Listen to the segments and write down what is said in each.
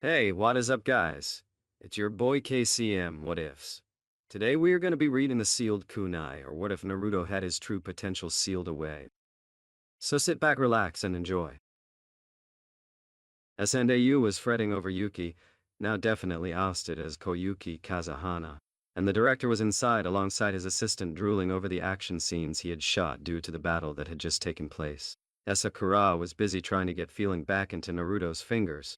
Hey, what is up, guys? It's your boy KCM, What Ifs. Today we are going to be reading the sealed kunai, or what if Naruto had his true potential sealed away. So sit back, relax, and enjoy. SNAU was fretting over Yuki, now definitely ousted as Koyuki Kazahana, and the director was inside alongside his assistant drooling over the action scenes he had shot due to the battle that had just taken place. Esakura was busy trying to get feeling back into Naruto's fingers.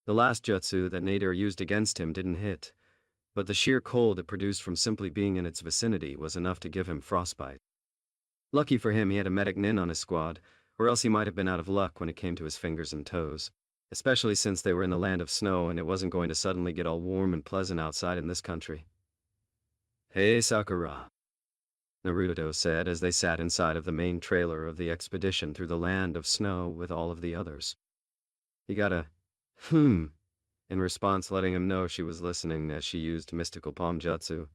The last jutsu that Nader used against him didn't hit, but the sheer cold it produced from simply being in its vicinity was enough to give him frostbite. Lucky for him he had a medic nin on his squad, or else he might have been out of luck when it came to his fingers and toes, especially since they were in the land of snow and it wasn't going to suddenly get all warm and pleasant outside in this country. "Hey, Sakura," Naruto said as they sat inside of the main trailer of the expedition through the land of snow with all of the others. He got a in response, letting him know she was listening as she used mystical palm jutsu.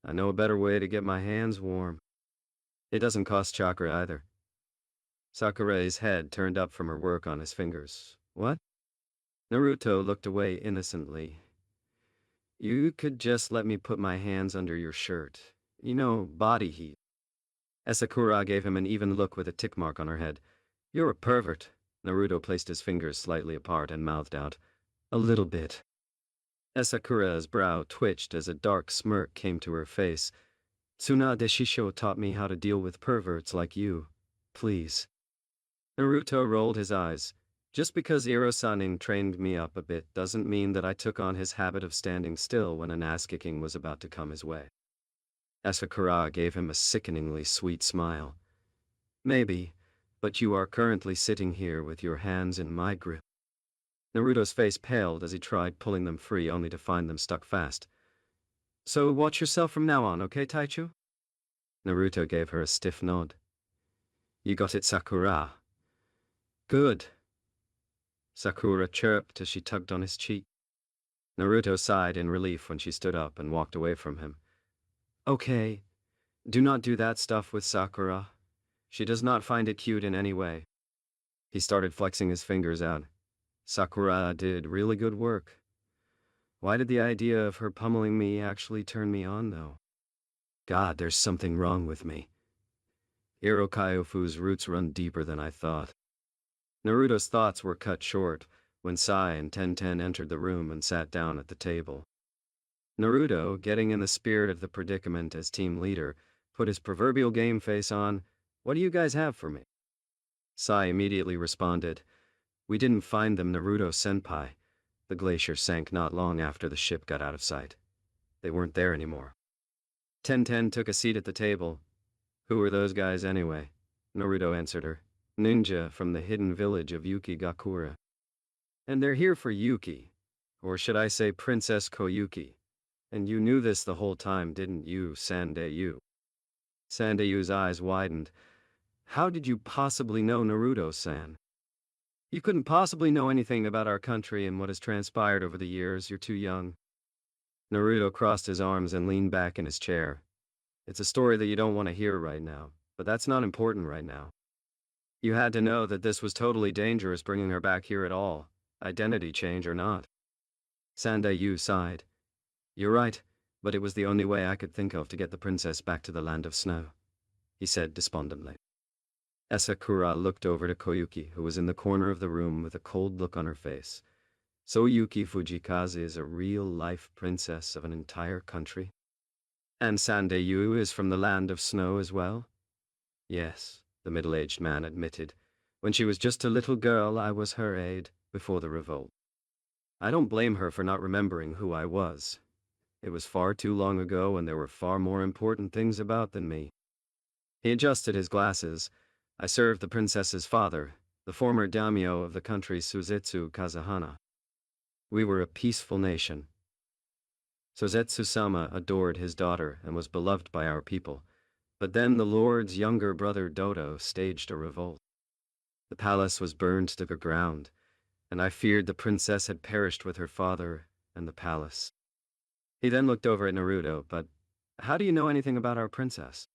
"I know a better way to get my hands warm. It doesn't cost chakra either." Sakurai's head turned up from her work on his fingers. "What?" Naruto looked away innocently. "You could just let me put my hands under your shirt. You know, body heat." Asakura gave him an even look with a tick mark on her head. "You're a pervert." Naruto placed his fingers slightly apart and mouthed out, "A little bit." Asakura's brow twitched as a dark smirk came to her face. "Tsuna Deshisho taught me how to deal with perverts like you. Please." Naruto rolled his eyes. "Just because Iro-sanin trained me up a bit doesn't mean that I took on his habit of standing still when an ass-kicking was about to come his way." Asakura gave him a sickeningly sweet smile. "Maybe, but you are currently sitting here with your hands in my grip." Naruto's face paled as he tried pulling them free only to find them stuck fast. "So watch yourself from now on, okay, Taichu?" Naruto gave her a stiff nod. "You got it, Sakura." "Good," Sakura chirped as she tugged on his cheek. Naruto sighed in relief when she stood up and walked away from him. "Okay, do not do that stuff with Sakura. She does not find it cute in any way." He started flexing his fingers out. "Sakura did really good work. Why did the idea of her pummeling me actually turn me on, though? God, there's something wrong with me. Irokaifu's roots run deeper than I thought." Naruto's thoughts were cut short when Sai and Tenten entered the room and sat down at the table. Naruto, getting in the spirit of the predicament as team leader, put his proverbial game face on. "What do you guys have for me?" Sai immediately responded, "We didn't find them, Naruto-senpai. The glacier sank not long after the ship got out of sight. They weren't there anymore." Tenten took a seat at the table. "Who were those guys anyway?" Naruto answered her. "Ninja from the hidden village of Yukigakura. And they're here for Yuki, or should I say Princess Koyuki. And you knew this the whole time, didn't you, Sandayu?" Sandayu's eyes widened. "How did you possibly know, Naruto-san? You couldn't possibly know anything about our country and what has transpired over the years. You're too young." Naruto crossed his arms and leaned back in his chair. "It's a story that you don't want to hear right now, but that's not important right now. You had to know that this was totally dangerous bringing her back here at all, identity change or not." Sandayu sighed. "You're right, but it was the only way I could think of to get the princess back to the land of snow," he said despondently. Asakura looked over to Koyuki, who was in the corner of the room with a cold look on her face. "So Yuki Fujikaze is a real-life princess of an entire country? And Sandayu is from the land of snow as well?" "Yes," the middle-aged man admitted. "When she was just a little girl, I was her aide, before the revolt. I don't blame her for not remembering who I was. It was far too long ago and there were far more important things about than me." He adjusted his glasses. "I served the princess's father, the former daimyo of the country Suzetsu Kazahana. We were a peaceful nation. Suzetsu-sama adored his daughter and was beloved by our people, but then the lord's younger brother Dodo staged a revolt. The palace was burned to the ground, and I feared the princess had perished with her father and the palace." He then looked over at Naruto. "But how do you know anything about our princess?"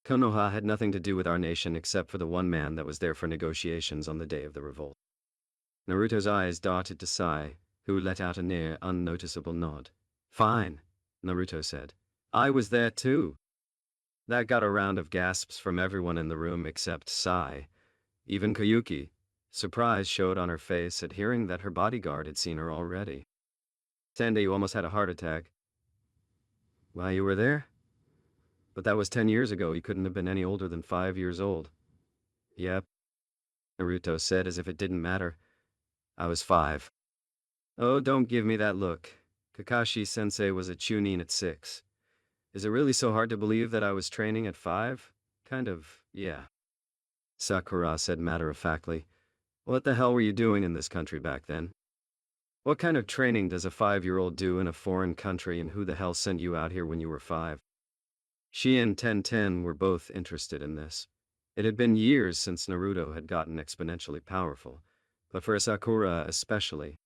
"Konoha had nothing to do with our nation except for the one man that was there for negotiations on the day of the revolt." Naruto's eyes darted to Sai, who let out a near unnoticeable nod. Fine, Naruto said. I was there too. That got a round of gasps from everyone in the room except Sai. Even Koyuki. Surprise showed on her face at hearing that her bodyguard had seen her already. Sandy, you almost had a heart attack. Why, you were there? But that was 10 years ago. You couldn't have been any older than 5 years old. Yep, Naruto said as if it didn't matter. I was 5. Oh, don't give me that look. Kakashi-sensei was a Chunin at 6. Is it really so hard to believe that I was training at 5? Kind of, yeah. Sakura said matter-of-factly. What the hell were you doing in this country back then? What kind of training does a 5-year-old do in a foreign country, and who the hell sent you out here when you were 5? She and Tenten were both interested in this. It had been years since Naruto had gotten exponentially powerful, but for Sakura especially.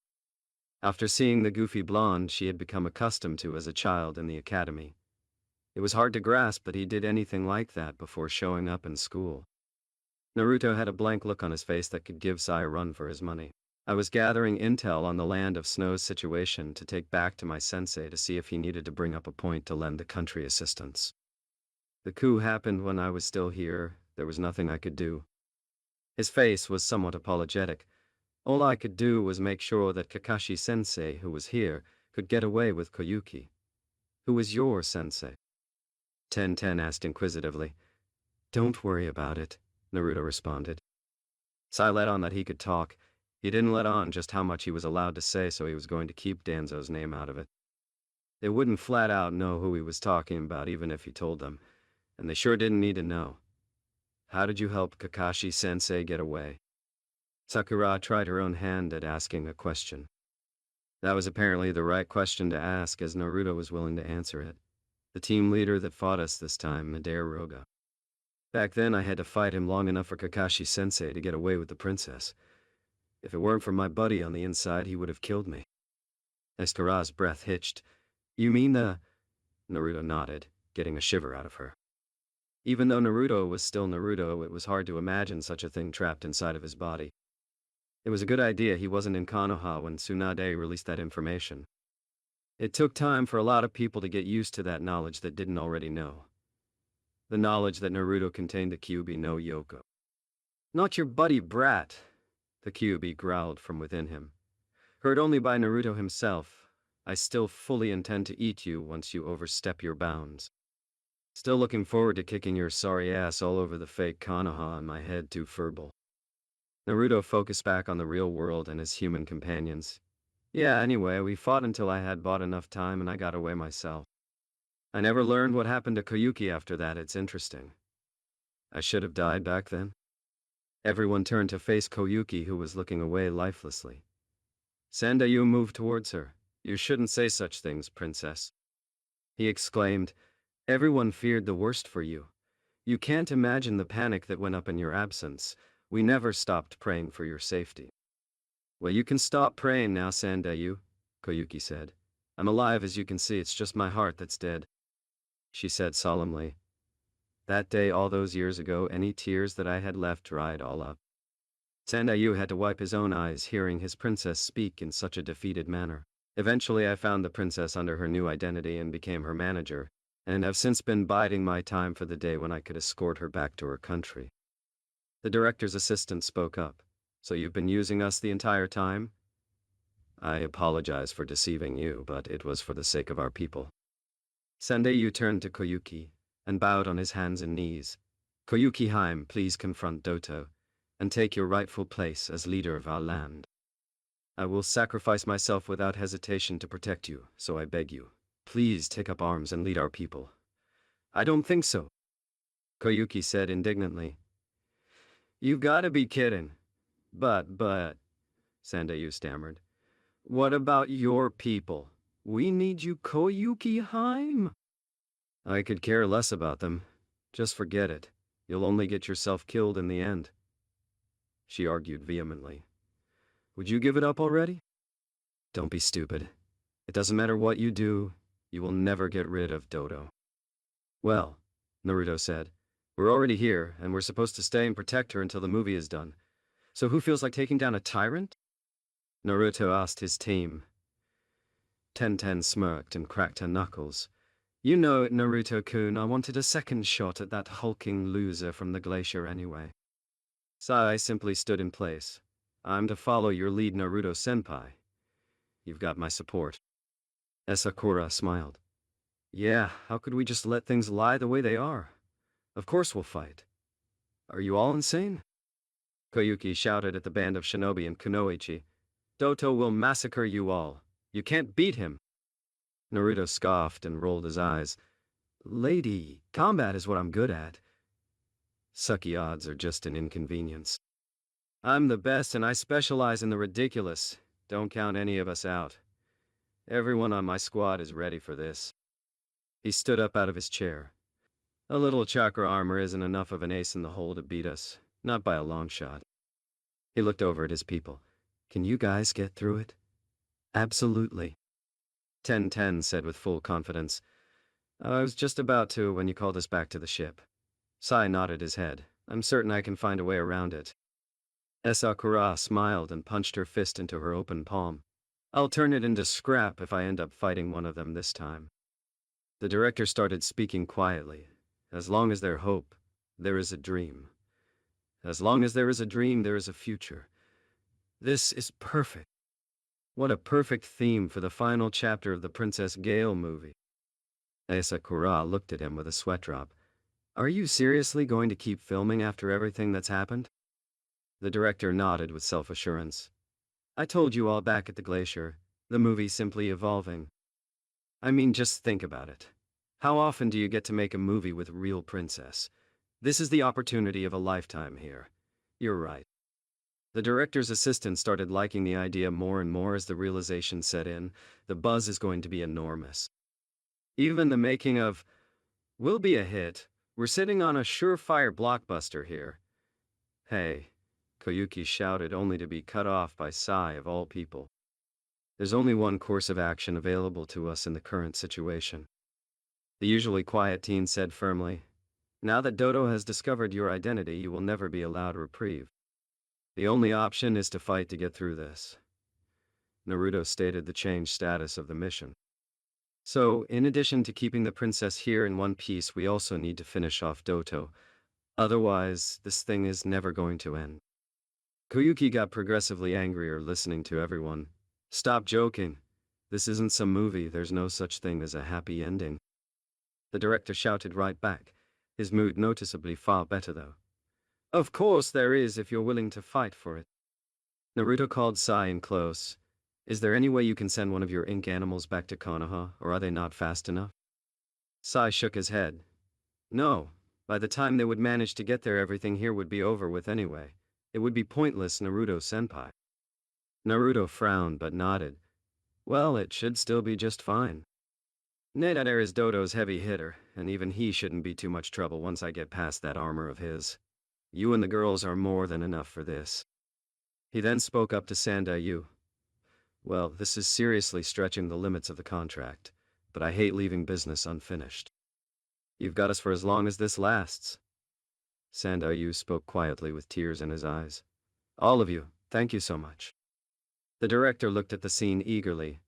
After seeing the goofy blonde she had become accustomed to as a child in the academy. It was hard to grasp that he did anything like that before showing up in school. Naruto had a blank look on his face that could give Sai a run for his money. I was gathering intel on the Land of Snow's situation to take back to my sensei to see if he needed to bring up a point to lend the country assistance. The coup happened when I was still here. There was nothing I could do. His face was somewhat apologetic. All I could do was make sure that Kakashi-sensei, who was here, could get away with Koyuki. Who was your sensei? Tenten asked inquisitively. Don't worry about it, Naruto responded. Sai let on that he could talk. He didn't let on just how much he was allowed to say, so he was going to keep Danzo's name out of it. They wouldn't flat out know who he was talking about even if he told them, and they sure didn't need to know. How did you help Kakashi-sensei get away? Sakura tried her own hand at asking a question. That was apparently the right question to ask, as Naruto was willing to answer it. The team leader that fought us this time, Madara. Back then I had to fight him long enough for Kakashi-sensei to get away with the princess. If it weren't for my buddy on the inside, he would have killed me. Sakura's breath hitched. You mean the... Naruto nodded, getting a shiver out of her. Even though Naruto was still Naruto, it was hard to imagine such a thing trapped inside of his body. It was a good idea he wasn't in Konoha when Tsunade released that information. It took time for a lot of people to get used to that knowledge that didn't already know. The knowledge that Naruto contained the Kyuubi no Yoko. Not your buddy brat, the Kyuubi growled from within him. Heard only by Naruto himself, I still fully intend to eat you once you overstep your bounds. Still looking forward to kicking your sorry ass all over the fake Konoha on my head too furball. Naruto focused back on the real world and his human companions. Yeah, anyway, we fought until I had bought enough time and I got away myself. I never learned what happened to Koyuki after that. It's interesting. I should have died back then. Everyone turned to face Koyuki, who was looking away lifelessly. Sandayu moved towards her. You shouldn't say such things, princess. He exclaimed. Everyone feared the worst for you. You can't imagine the panic that went up in your absence. We never stopped praying for your safety. Well, you can stop praying now, Sandayu, Koyuki said. I'm alive, as you can see. It's just my heart that's dead. She said solemnly. That day, all those years ago, any tears that I had left dried all up. Sandayu had to wipe his own eyes hearing his princess speak in such a defeated manner. Eventually I found the princess under her new identity and became her manager, and have since been biding my time for the day when I could escort her back to her country. The director's assistant spoke up. So you've been using us the entire time? I apologize for deceiving you, but it was for the sake of our people. Sandayu turned to Koyuki and bowed on his hands and knees. Koyuki Haim, please confront Doto and take your rightful place as leader of our land. I will sacrifice myself without hesitation to protect you, so I beg you, please take up arms and lead our people. I don't think so, Koyuki said indignantly. You've got to be kidding. But, Sandayu stammered. What about your people? We need you, Koyuki Haim. I could care less about them. Just forget it. You'll only get yourself killed in the end. She argued vehemently. Would you give it up already? Don't be stupid. It doesn't matter what you do, you will never get rid of Doto. Well, Naruto said, we're already here, and we're supposed to stay and protect her until the movie is done. So who feels like taking down a tyrant? Naruto asked his team. Tenten smirked and cracked her knuckles. You know it, Naruto-kun, I wanted a second shot at that hulking loser from the glacier anyway. Sai simply stood in place. I'm to follow your lead, Naruto-senpai. You've got my support. Asakura smiled. Yeah, how could we just let things lie the way they are? Of course we'll fight. Are you all insane? Koyuki shouted at the band of shinobi and kunoichi. Doto will massacre you all. You can't beat him. Naruto scoffed and rolled his eyes. Lady, combat is what I'm good at. Sucky odds are just an inconvenience. I'm the best and I specialize in the ridiculous. Don't count any of us out. Everyone on my squad is ready for this. He stood up out of his chair. A little chakra armor isn't enough of an ace in the hole to beat us, not by a long shot. He looked over at his people. Can you guys get through it? Absolutely. 10-10 said with full confidence. I was just about to when you called us back to the ship. Sai nodded his head. I'm certain I can find a way around it. Asakura smiled and punched her fist into her open palm. I'll turn it into scrap if I end up fighting one of them this time. The director started speaking quietly. As long as there's hope, there is a dream. As long as there is a dream, there is a future. This is perfect. What a perfect theme for the final chapter of the Princess Gale movie. Asakura looked at him with a sweat drop. Are you seriously going to keep filming after everything that's happened? The director nodded with self-assurance. I told you all back at the glacier, the movie's simply evolving. I mean, just think about it. How often do you get to make a movie with real princess? This is the opportunity of a lifetime here. You're right. The director's assistant started liking the idea more and more as the realization set in. The buzz is going to be enormous. Even the making of will be a hit. We're sitting on a surefire blockbuster here. Hey, Koyuki shouted only to be cut off by Sai of all people. There's only one course of action available to us in the current situation. The usually quiet teen said firmly, now that Dodo has discovered your identity, you will never be allowed reprieve. The only option is to fight to get through this. Naruto stated the changed status of the mission. So, in addition to keeping the princess here in one piece, we also need to finish off Doto. Otherwise, this thing is never going to end. Koyuki got progressively angrier listening to everyone. Stop joking. This isn't some movie, there's no such thing as a happy ending. The director shouted right back, his mood noticeably far better though. Of course there is if you're willing to fight for it. Naruto called Sai in close. Is there any way you can send one of your ink animals back to Konoha, or are they not fast enough? Sai shook his head. No, by the time they would manage to get there everything here would be over with anyway. It would be pointless, Naruto-senpai. Naruto frowned but nodded. Well, it should still be just fine. Nadadare is Dodo's heavy hitter, and even he shouldn't be too much trouble once I get past that armor of his. You and the girls are more than enough for this. He then spoke up to Sandayu. Well, this is seriously stretching the limits of the contract, but I hate leaving business unfinished. You've got us for as long as this lasts. Sandayu spoke quietly with tears in his eyes. All of you, thank you so much. The director looked at the scene eagerly.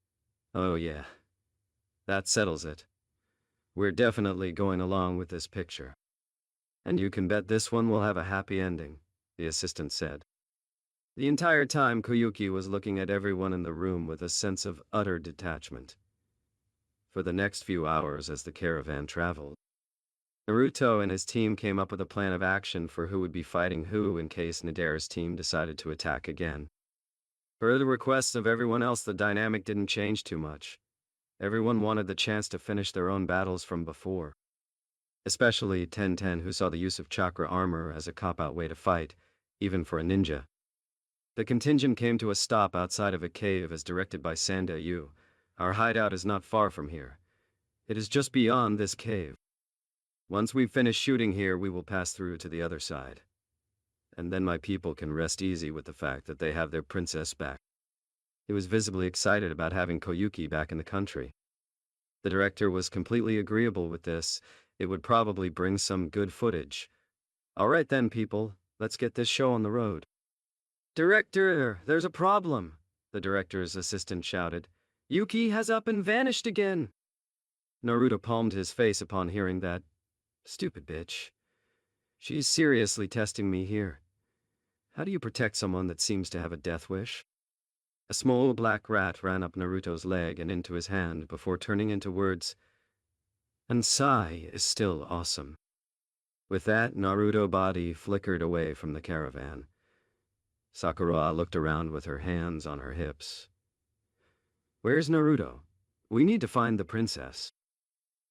Oh yeah. That settles it. We're definitely going along with this picture. And you can bet this one will have a happy ending, the assistant said. The entire time Koyuki was looking at everyone in the room with a sense of utter detachment. For the next few hours as the caravan traveled, Naruto and his team came up with a plan of action for who would be fighting who in case Nadare's team decided to attack again. Per the requests of everyone else, the dynamic didn't change too much. Everyone wanted the chance to finish their own battles from before. Especially 10-10, who saw the use of chakra armor as a cop-out way to fight, even for a ninja. The contingent came to a stop outside of a cave as directed by Sandayu. Our hideout is not far from here. It is just beyond this cave. Once we've finished shooting here, we will pass through to the other side. And then my people can rest easy with the fact that they have their princess back. He was visibly excited about having Koyuki back in the country. The director was completely agreeable with this. It would probably bring some good footage. All right then, people, let's get this show on the road. Director, there's a problem. the director's assistant shouted. Yuki has up and vanished again. Naruto palmed his face upon hearing that. Stupid bitch. She's seriously testing me here. How do you protect someone that seems to have a death wish? A small black rat ran up Naruto's leg and into his hand before turning into words. And Sai is still awesome. With that, Naruto's body flickered away from the caravan. Sakura looked around with her hands on her hips. Where's Naruto? We need to find the princess.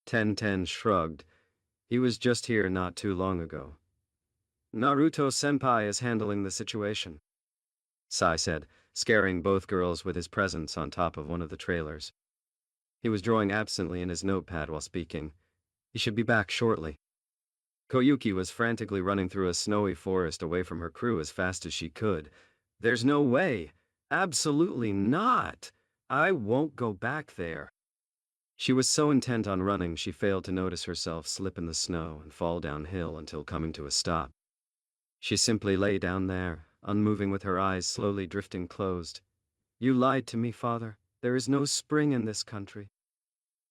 Ten shrugged. He was just here not too long ago. Naruto-senpai is handling the situation, Sai said, scaring both girls with his presence on top of one of the trailers. He was drawing absently in his notepad while speaking. He should be back shortly. Koyuki was frantically running through a snowy forest away from her crew as fast as she could. There's no way. Absolutely not. I won't go back there. She was so intent on running she failed to notice herself slip in the snow and fall downhill until coming to a stop. She simply lay down there, unmoving with her eyes slowly drifting closed. You lied to me, father. There is no spring in this country.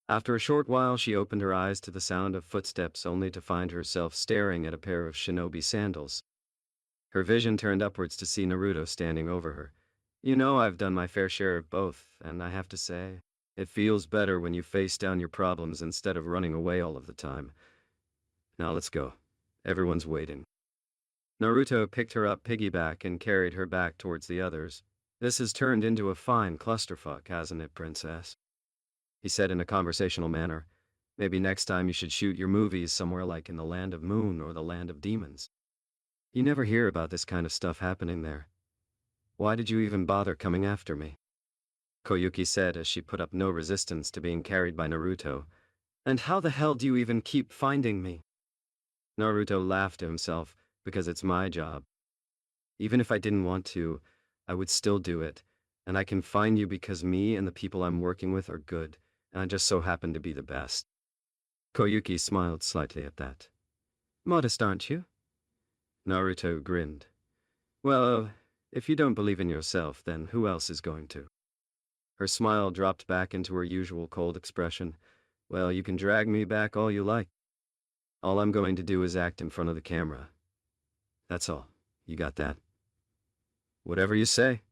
After a short while, she opened her eyes to the sound of footsteps only to find herself staring at a pair of shinobi sandals. Her vision turned upwards to see Naruto standing over her. You know I've done my fair share of both, and I have to say, it feels better when you face down your problems instead of running away all of the time. Now let's go. Everyone's waiting. Naruto picked her up piggyback and carried her back towards the others. This has turned into a fine clusterfuck, hasn't it, princess? He said in a conversational manner. Maybe next time you should shoot your movies somewhere like in the Land of Moon or the Land of Demons. You never hear about this kind of stuff happening there. Why did you even bother coming after me? Koyuki said as she put up no resistance to being carried by Naruto. And how the hell do you even keep finding me? Naruto laughed to himself, because it's my job. Even if I didn't want to, I would still do it, and I can find you because me and the people I'm working with are good, and I just so happen to be the best. Koyuki smiled slightly at that. Modest, aren't you? Naruto grinned. Well, if you don't believe in yourself, then who else is going to? Her smile dropped back into her usual cold expression. Well, you can drag me back all you like. All I'm going to do is act in front of the camera. That's all. You got that? Whatever you say,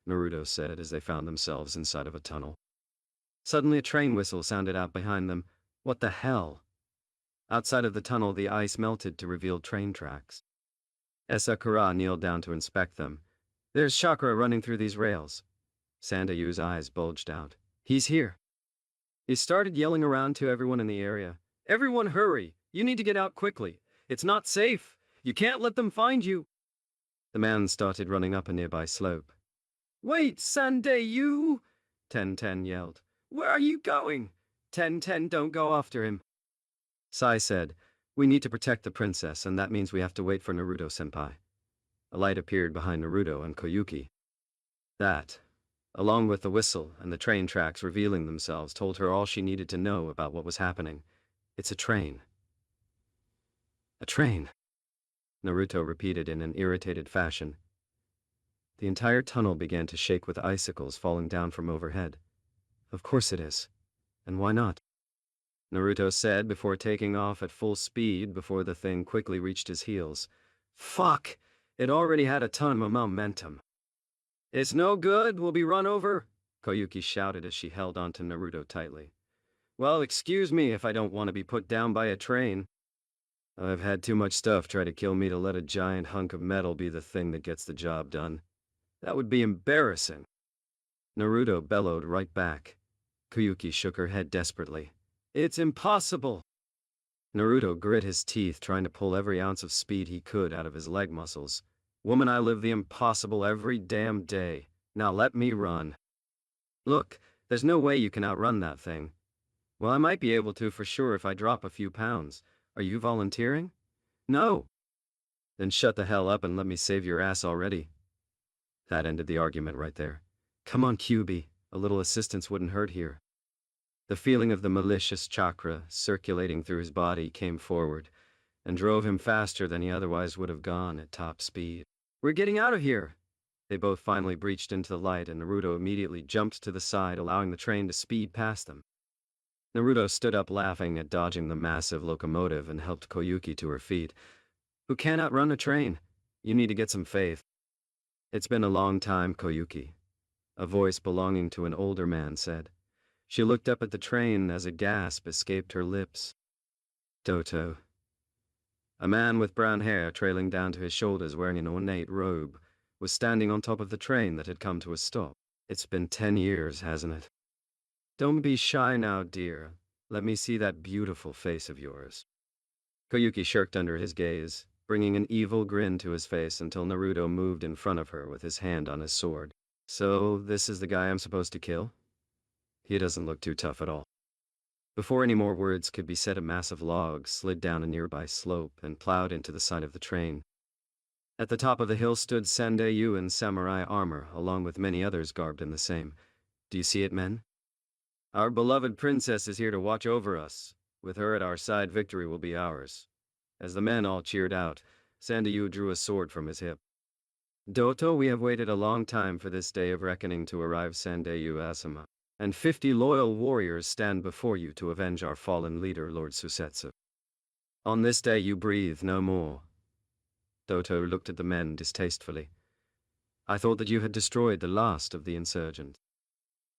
Naruto said as they found themselves inside of a tunnel. Suddenly a train whistle sounded out behind them. What the hell? Outside of the tunnel, the ice melted to reveal train tracks. Sakura kneeled down to inspect them. There's chakra running through these rails. Sandayu's eyes bulged out. He's here. He started yelling around to everyone in the area. Everyone hurry! You need to get out quickly. It's not safe. You can't let them find you. The man started running up a nearby slope. Wait, Sandayu! Ten yelled. Where are you going? Ten, don't go after him. Sai said, we need to protect the princess, and that means we have to wait for Naruto-senpai. A light appeared behind Naruto and Koyuki. That, along with the whistle and the train tracks revealing themselves, told her all she needed to know about what was happening. It's a train. A train, Naruto repeated in an irritated fashion. The entire tunnel began to shake with icicles falling down from overhead. Of course it is. And why not? Naruto said before taking off at full speed before the thing quickly reached his heels. Fuck! It already had a ton of momentum. It's no good, we'll be run over, Koyuki shouted as she held onto Naruto tightly. Well, excuse me if I don't want to be put down by a train. I've had too much stuff try to kill me to let a giant hunk of metal be the thing that gets the job done. That would be embarrassing. Naruto bellowed right back. Koyuki shook her head desperately. It's impossible. Naruto grit his teeth, trying to pull every ounce of speed he could out of his leg muscles. Woman, I live the impossible every damn day. Now let me run. Look, there's no way you can outrun that thing. Well, I might be able to for sure if I drop a few pounds. Are you volunteering? No. Then shut the hell up and let me save your ass already. That ended the argument right there. Come on, QB. A little assistance wouldn't hurt here. The feeling of the malicious chakra circulating through his body came forward and drove him faster than he otherwise would have gone at top speed. We're getting out of here. They both finally breached into the light, and Naruto immediately jumped to the side, allowing the train to speed past them. Naruto stood up laughing at dodging the massive locomotive and helped Koyuki to her feet. Who cannot run a train? You need to get some faith. It's been a long time, Koyuki, a voice belonging to an older man said. She looked up at the train as a gasp escaped her lips. Doto. A man with brown hair trailing down to his shoulders wearing an ornate robe was standing on top of the train that had come to a stop. It's been 10 years, hasn't it? Don't be shy now, dear. Let me see that beautiful face of yours. Koyuki shirked under his gaze, bringing an evil grin to his face until Naruto moved in front of her with his hand on his sword. So, this is the guy I'm supposed to kill? He doesn't look too tough at all. Before any more words could be said, a massive log slid down a nearby slope and plowed into the side of the train. At the top of the hill stood Sandayu in samurai armor, along with many others garbed in the same. Do you see it, men? Our beloved princess is here to watch over us. With her at our side, victory will be ours. As the men all cheered out, Sandayu drew a sword from his hip. Doto, we have waited a long time for this day of reckoning to arrive, Sandayu Asama. And 50 loyal warriors stand before you to avenge our fallen leader, Lord Susetsu. On this day you breathe no more. Doto looked at the men distastefully. I thought that you had destroyed the last of the insurgents.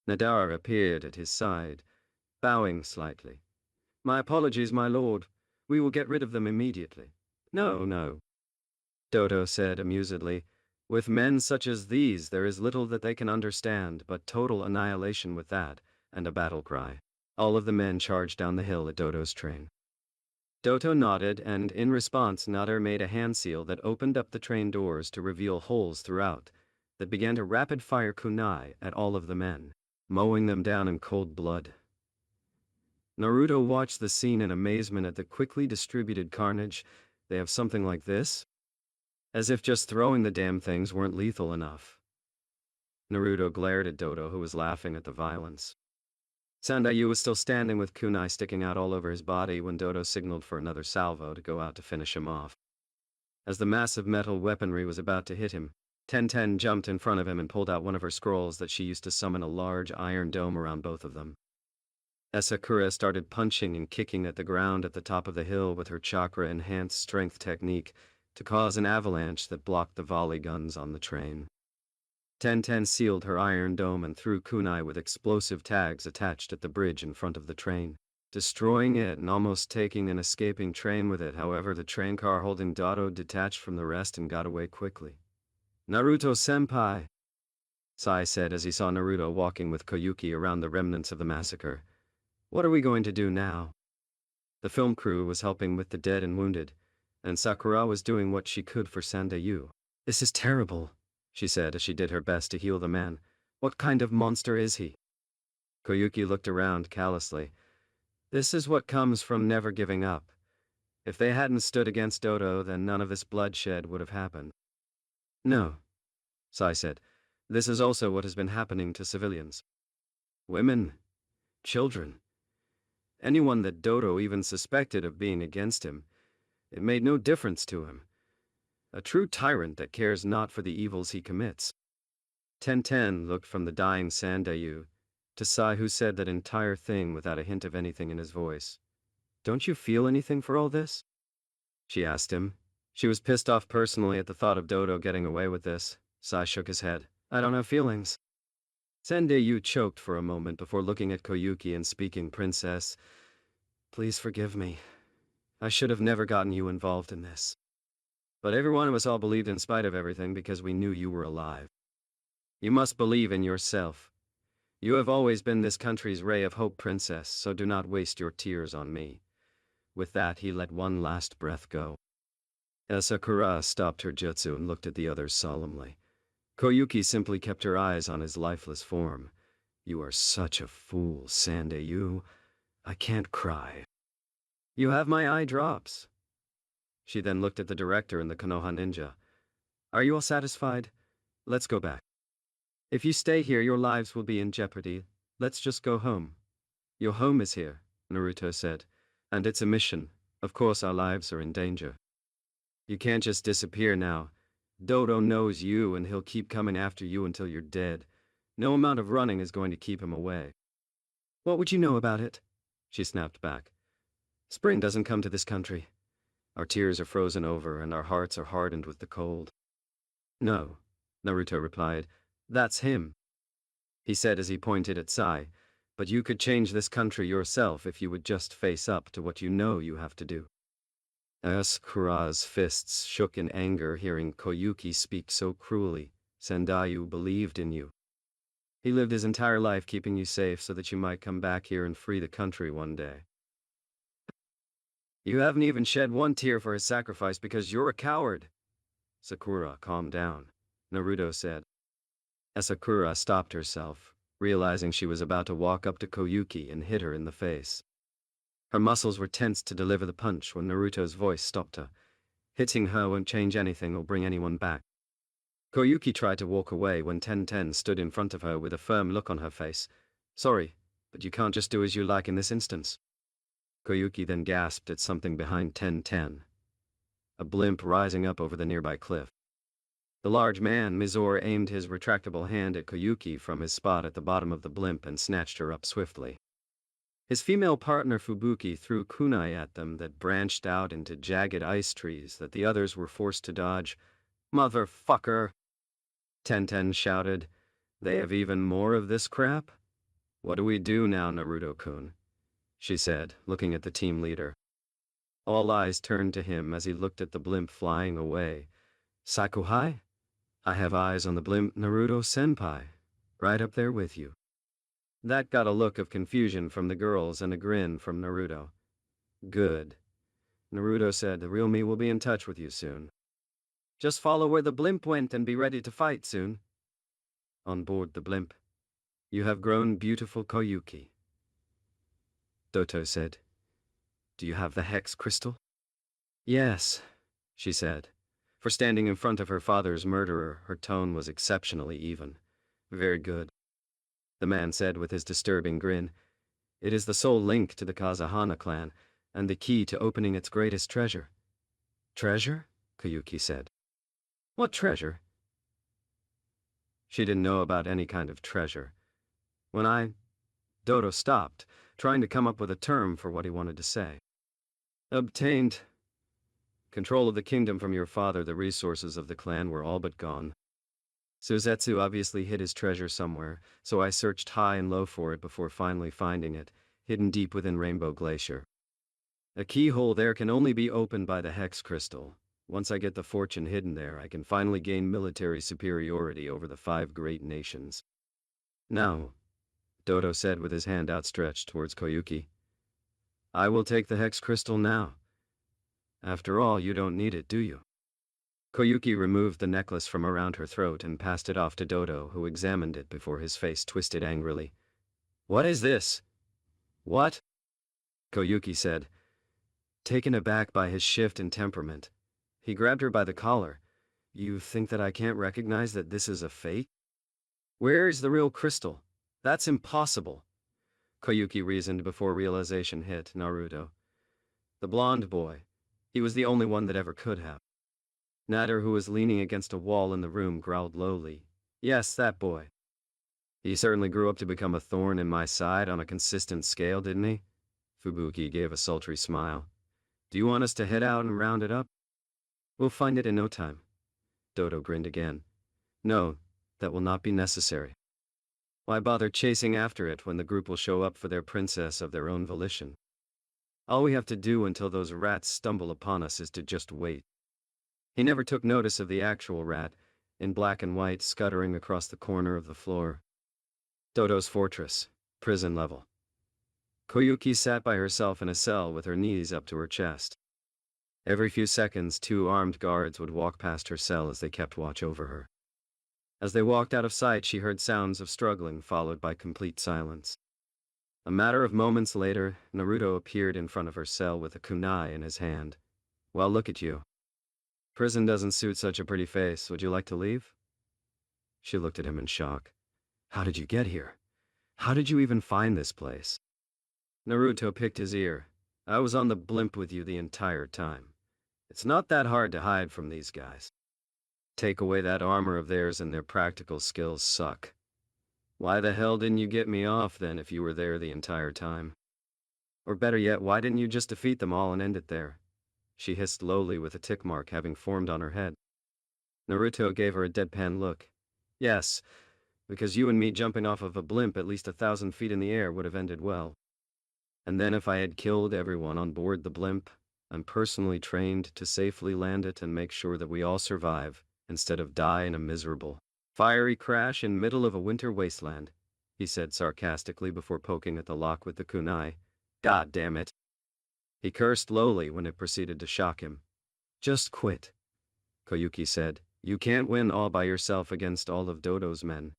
Nadara appeared at his side, bowing slightly. My apologies, my lord. We will get rid of them immediately. No. Doto said amusedly. With men such as these, there is little that they can understand but total annihilation with that, and a battle cry. All of the men charged down the hill at Doto's train. Doto nodded, and in response, Nader made a hand seal that opened up the train doors to reveal holes throughout, that began to rapid-fire kunai at all of the men, mowing them down in cold blood. Naruto watched the scene in amazement at the quickly distributed carnage. They have something like this? As if just throwing the damn things weren't lethal enough. Naruto glared at Doto, who was laughing at the violence. Sandayu was still standing with kunai sticking out all over his body when Doto signaled for another salvo to go out to finish him off. As the massive metal weaponry was about to hit him, Tenten jumped in front of him and pulled out one of her scrolls that she used to summon a large iron dome around both of them. Asakura started punching and kicking at the ground at the top of the hill with her chakra-enhanced strength technique to cause an avalanche that blocked the volley guns on the train. Tenten sealed her iron dome and threw kunai with explosive tags attached at the bridge in front of the train, destroying it and almost taking an escaping train with it. However, the train car holding Doto detached from the rest and got away quickly. Naruto-senpai, Sai said as he saw Naruto walking with Koyuki around the remnants of the massacre. What are we going to do now? The film crew was helping with the dead and wounded, and Sakura was doing what she could for Sandayu. This is terrible, she said as she did her best to heal the man. What kind of monster is he? Koyuki looked around callously. This is what comes from never giving up. If they hadn't stood against Doto, then none of this bloodshed would have happened. No, Sai said. This is also what has been happening to civilians. Women, children, anyone that Doto even suspected of being against him. It made no difference to him. A true tyrant that cares not for the evils he commits. Tenten looked from the dying Sandayu to Sai, who said that entire thing without a hint of anything in his voice. Don't you feel anything for all this? She asked him. She was pissed off personally at the thought of Doto getting away with this. Sai shook his head. I don't have feelings. Sandayu choked for a moment before looking at Koyuki and speaking. Princess, please forgive me. I should have never gotten you involved in this. But every one of us all believed in spite of everything because we knew you were alive. You must believe in yourself. You have always been this country's ray of hope, princess, so do not waste your tears on me. With that, he let one last breath go. Asakura stopped her jutsu and looked at the others solemnly. Koyuki simply kept her eyes on his lifeless form. You are such a fool, Sandayu. I can't cry. You have my eye drops. She then looked at the director and the Konoha ninja. Are you all satisfied? Let's go back. If you stay here, your lives will be in jeopardy. Let's just go home. Your home is here, Naruto said. And it's a mission. Of course our lives are in danger. You can't just disappear now. Dodo knows you and he'll keep coming after you until you're dead. No amount of running is going to keep him away. What would you know about it? She snapped back. Spring doesn't come to this country. Our tears are frozen over and our hearts are hardened with the cold. No, Naruto replied. That's him. He said as he pointed at Sai. But you could change this country yourself if you would just face up to what you know you have to do. Asakura's fists shook in anger hearing Koyuki speak so cruelly. Sendayu believed in you. He lived his entire life keeping you safe so that you might come back here and free the country one day. You haven't even shed one tear for his sacrifice because you're a coward. Sakura, calm down, Naruto said. Asakura stopped herself, realizing she was about to walk up to Koyuki and hit her in the face. Her muscles were tense to deliver the punch when Naruto's voice stopped her. Hitting her won't change anything or bring anyone back. Koyuki tried to walk away when Ten stood in front of her with a firm look on her face. Sorry, but you can't just do as you like in this instance. Koyuki then gasped at something behind Ten. A blimp rising up over the nearby cliff. The large man, Mizore, aimed his retractable hand at Koyuki from his spot at the bottom of the blimp and snatched her up swiftly. His female partner Fubuki threw kunai at them that branched out into jagged ice trees that the others were forced to dodge. Motherfucker! Ten shouted. They have even more of this crap? What do we do now, Naruto-kun? She said, looking at the team leader. All eyes turned to him as he looked at the blimp flying away. Sakuhai? I have eyes on the blimp, Naruto-senpai. Right up there with you. That got a look of confusion from the girls and a grin from Naruto. Good. Naruto said, the real me will be in touch with you soon. Just follow where the blimp went and be ready to fight soon. On board the blimp. You have grown beautiful, Koyuki. Doto said. Do you have the hex crystal? Yes, she said. For standing in front of her father's murderer, her tone was exceptionally even. Very good. The man said with his disturbing grin. It is the sole link to the Kazahana clan, and the key to opening its greatest treasure. Treasure? Koyuki said. What treasure? She didn't know about any kind of treasure. Dodo stopped, trying to come up with a term for what he wanted to say. Obtained control of the kingdom from your father. The resources of the clan were all but gone. Suzetsu obviously hid his treasure somewhere, so I searched high and low for it before finally finding it, hidden deep within Rainbow Glacier. A keyhole there can only be opened by the hex crystal. Once I get the fortune hidden there, I can finally gain military superiority over the 5 great nations. Now, Dodo said with his hand outstretched towards Koyuki. I will take the hex crystal now. After all, you don't need it, do you? Koyuki removed the necklace from around her throat and passed it off to Dodo, who examined it before his face twisted angrily. What is this? What? Koyuki said. Taken aback by his shift in temperament, he grabbed her by the collar. You think that I can't recognize that this is a fake? Where is the real crystal? That's impossible, Koyuki reasoned before realization hit Naruto. The blonde boy. He was the only one that ever could have. Nader, who was leaning against a wall in the room, growled lowly. Yes, that boy. He certainly grew up to become a thorn in my side on a consistent scale, didn't he? Fubuki gave a sultry smile. Do you want us to head out and round it up? We'll find it in no time. Dodo grinned again. No, that will not be necessary. Why bother chasing after it when the group will show up for their princess of their own volition? All we have to do until those rats stumble upon us is to just wait. He never took notice of the actual rat, in black and white, scuttering across the corner of the floor. Dodo's fortress, prison level. Koyuki sat by herself in a cell with her knees up to her chest. Every few seconds, 2 armed guards would walk past her cell as they kept watch over her. As they walked out of sight, she heard sounds of struggling followed by complete silence. A matter of moments later, Naruto appeared in front of her cell with a kunai in his hand. Well, look at you. Prison doesn't suit such a pretty face. Would you like to leave? She looked at him in shock. How did you get here? How did you even find this place? Naruto picked his ear. I was on the blimp with you the entire time. It's not that hard to hide from these guys. Take away that armor of theirs and their practical skills suck. Why the hell didn't you get me off then if you were there the entire time? Or better yet, why didn't you just defeat them all and end it there? She hissed lowly with a tick mark having formed on her head. Naruto gave her a deadpan look. Yes, because you and me jumping off of a blimp at least 1,000 feet in the air would have ended well. And then if I had killed everyone on board the blimp, I'm personally trained to safely land it and make sure that we all survive, instead of die in a miserable, fiery crash in middle of a winter wasteland, he said sarcastically before poking at the lock with the kunai. God damn it. He cursed lowly when it proceeded to shock him. Just quit, Koyuki said. You can't win all by yourself against all of Dodo's men.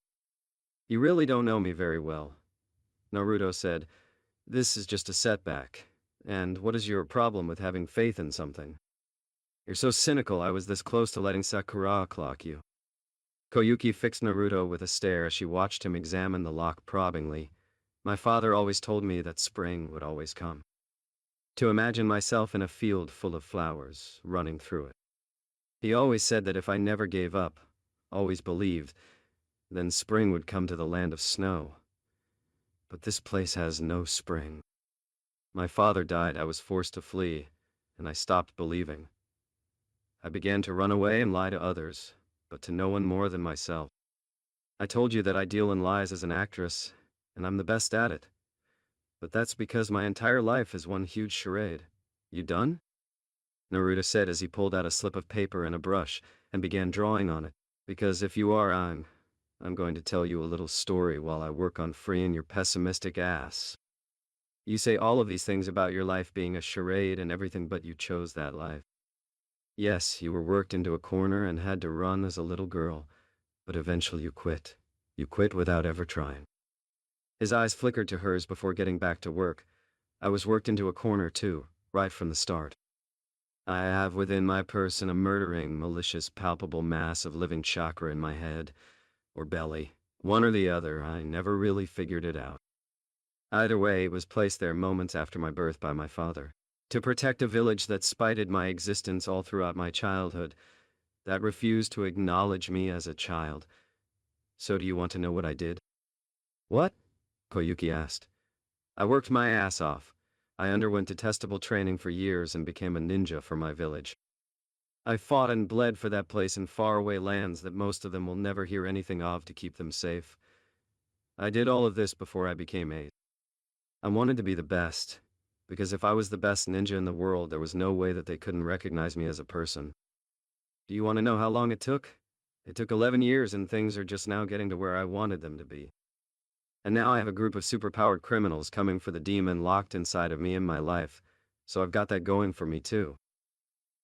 You really don't know me very well. Naruto said, this is just a setback. And what is your problem with having faith in something? You're so cynical. I was this close to letting Sakura clock you. Koyuki fixed Naruto with a stare as she watched him examine the lock probingly. My father always told me that spring would always come. To imagine myself in a field full of flowers, running through it. He always said that if I never gave up, always believed, then spring would come to the land of snow. But this place has no spring. My father died, I was forced to flee, and I stopped believing. I began to run away and lie to others, but to no one more than myself. I told you that I deal in lies as an actress, and I'm the best at it. But that's because my entire life is one huge charade. You done? Naruto said as he pulled out a slip of paper and a brush and began drawing on it. Because if you are, I'm going to tell you a little story while I work on freeing your pessimistic ass. You say all of these things about your life being a charade and everything, but you chose that life. Yes, you were worked into a corner and had to run as a little girl, but eventually you quit. You quit without ever trying. His eyes flickered to hers before getting back to work. I was worked into a corner too, right from the start. I have within my person a murdering, malicious, palpable mass of living chakra in my head, or belly, one or the other. I never really figured it out. Either way, it was placed there moments after my birth by my father, to protect a village that spited my existence all throughout my childhood, that refused to acknowledge me as a child. So do you want to know what I did? What? Koyuki asked. I worked my ass off. I underwent detestable training for years and became a ninja for my village. I fought and bled for that place in faraway lands that most of them will never hear anything of to keep them safe. I did all of this before I became 8. I wanted to be the best, because if I was the best ninja in the world, there was no way that they couldn't recognize me as a person. Do you want to know how long it took? It took 11 years and things are just now getting to where I wanted them to be. And now I have a group of superpowered criminals coming for the demon locked inside of me in my life, so I've got that going for me too.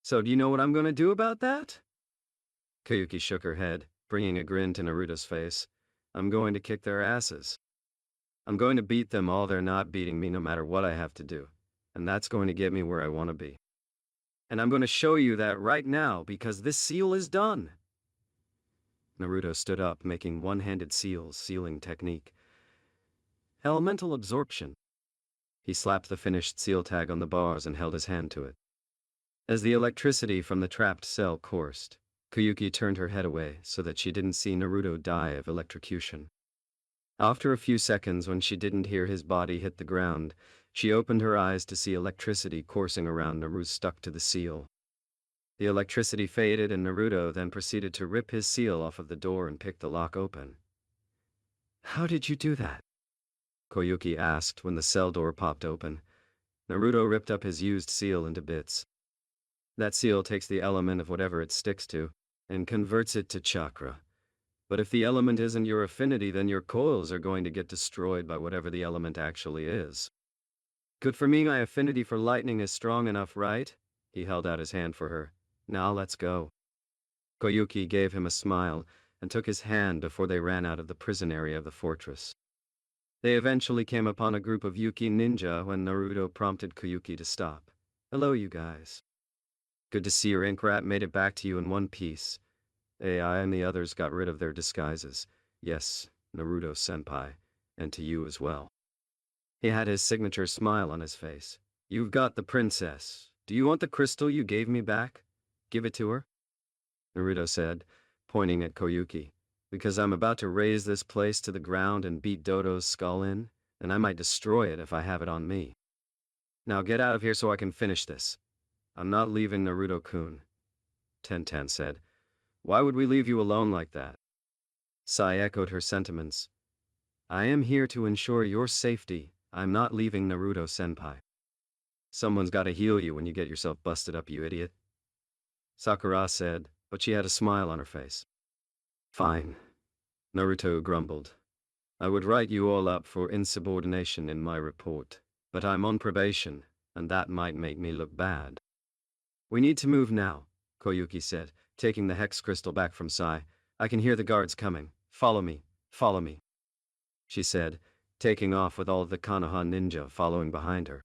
So do you know what I'm going to do about that? Koyuki shook her head, bringing a grin to Naruto's face. I'm going to kick their asses. I'm going to beat them all. They're not beating me no matter what I have to do, and that's going to get me where I want to be. And I'm going to show you that right now because this seal is done. Naruto stood up, making one-handed sealing technique. Elemental absorption. He slapped the finished seal tag on the bars and held his hand to it. As the electricity from the trapped cell coursed, Koyuki turned her head away so that she didn't see Naruto die of electrocution. After a few seconds, when she didn't hear his body hit the ground, she opened her eyes to see electricity coursing around Naruto stuck to the seal. The electricity faded and Naruto then proceeded to rip his seal off of the door and pick the lock open. How did you do that? Koyuki asked when the cell door popped open. Naruto ripped up his used seal into bits. That seal takes the element of whatever it sticks to and converts it to chakra. But if the element isn't your affinity, then your coils are going to get destroyed by whatever the element actually is. Good for me, my affinity for lightning is strong enough, right? He held out his hand for her. Now let's go. Koyuki gave him a smile and took his hand before they ran out of the prison area of the fortress. They eventually came upon a group of Yuki ninja when Naruto prompted Koyuki to stop. Hello, you guys. Good to see your ink rat made it back to you in one piece. AI and the others got rid of their disguises. Yes, Naruto-senpai, and to you as well. He had his signature smile on his face. You've got the princess. Do you want the crystal you gave me back? Give it to her? Naruto said, pointing at Koyuki, because I'm about to raze this place to the ground and beat Dodo's skull in, and I might destroy it if I have it on me. Now get out of here so I can finish this. I'm not leaving Naruto-kun, Tenten said. Why would we leave you alone like that? Sai echoed her sentiments. I am here to ensure your safety. I'm not leaving Naruto-senpai. Someone's gotta heal you when you get yourself busted up, you idiot. Sakura said, but she had a smile on her face. Fine, Naruto grumbled. I would write you all up for insubordination in my report, but I'm on probation, and that might make me look bad. We need to move now, Koyuki said, taking the hex crystal back from Sai. I can hear the guards coming. Follow me, she said, taking off with all of the Konoha ninja following behind her.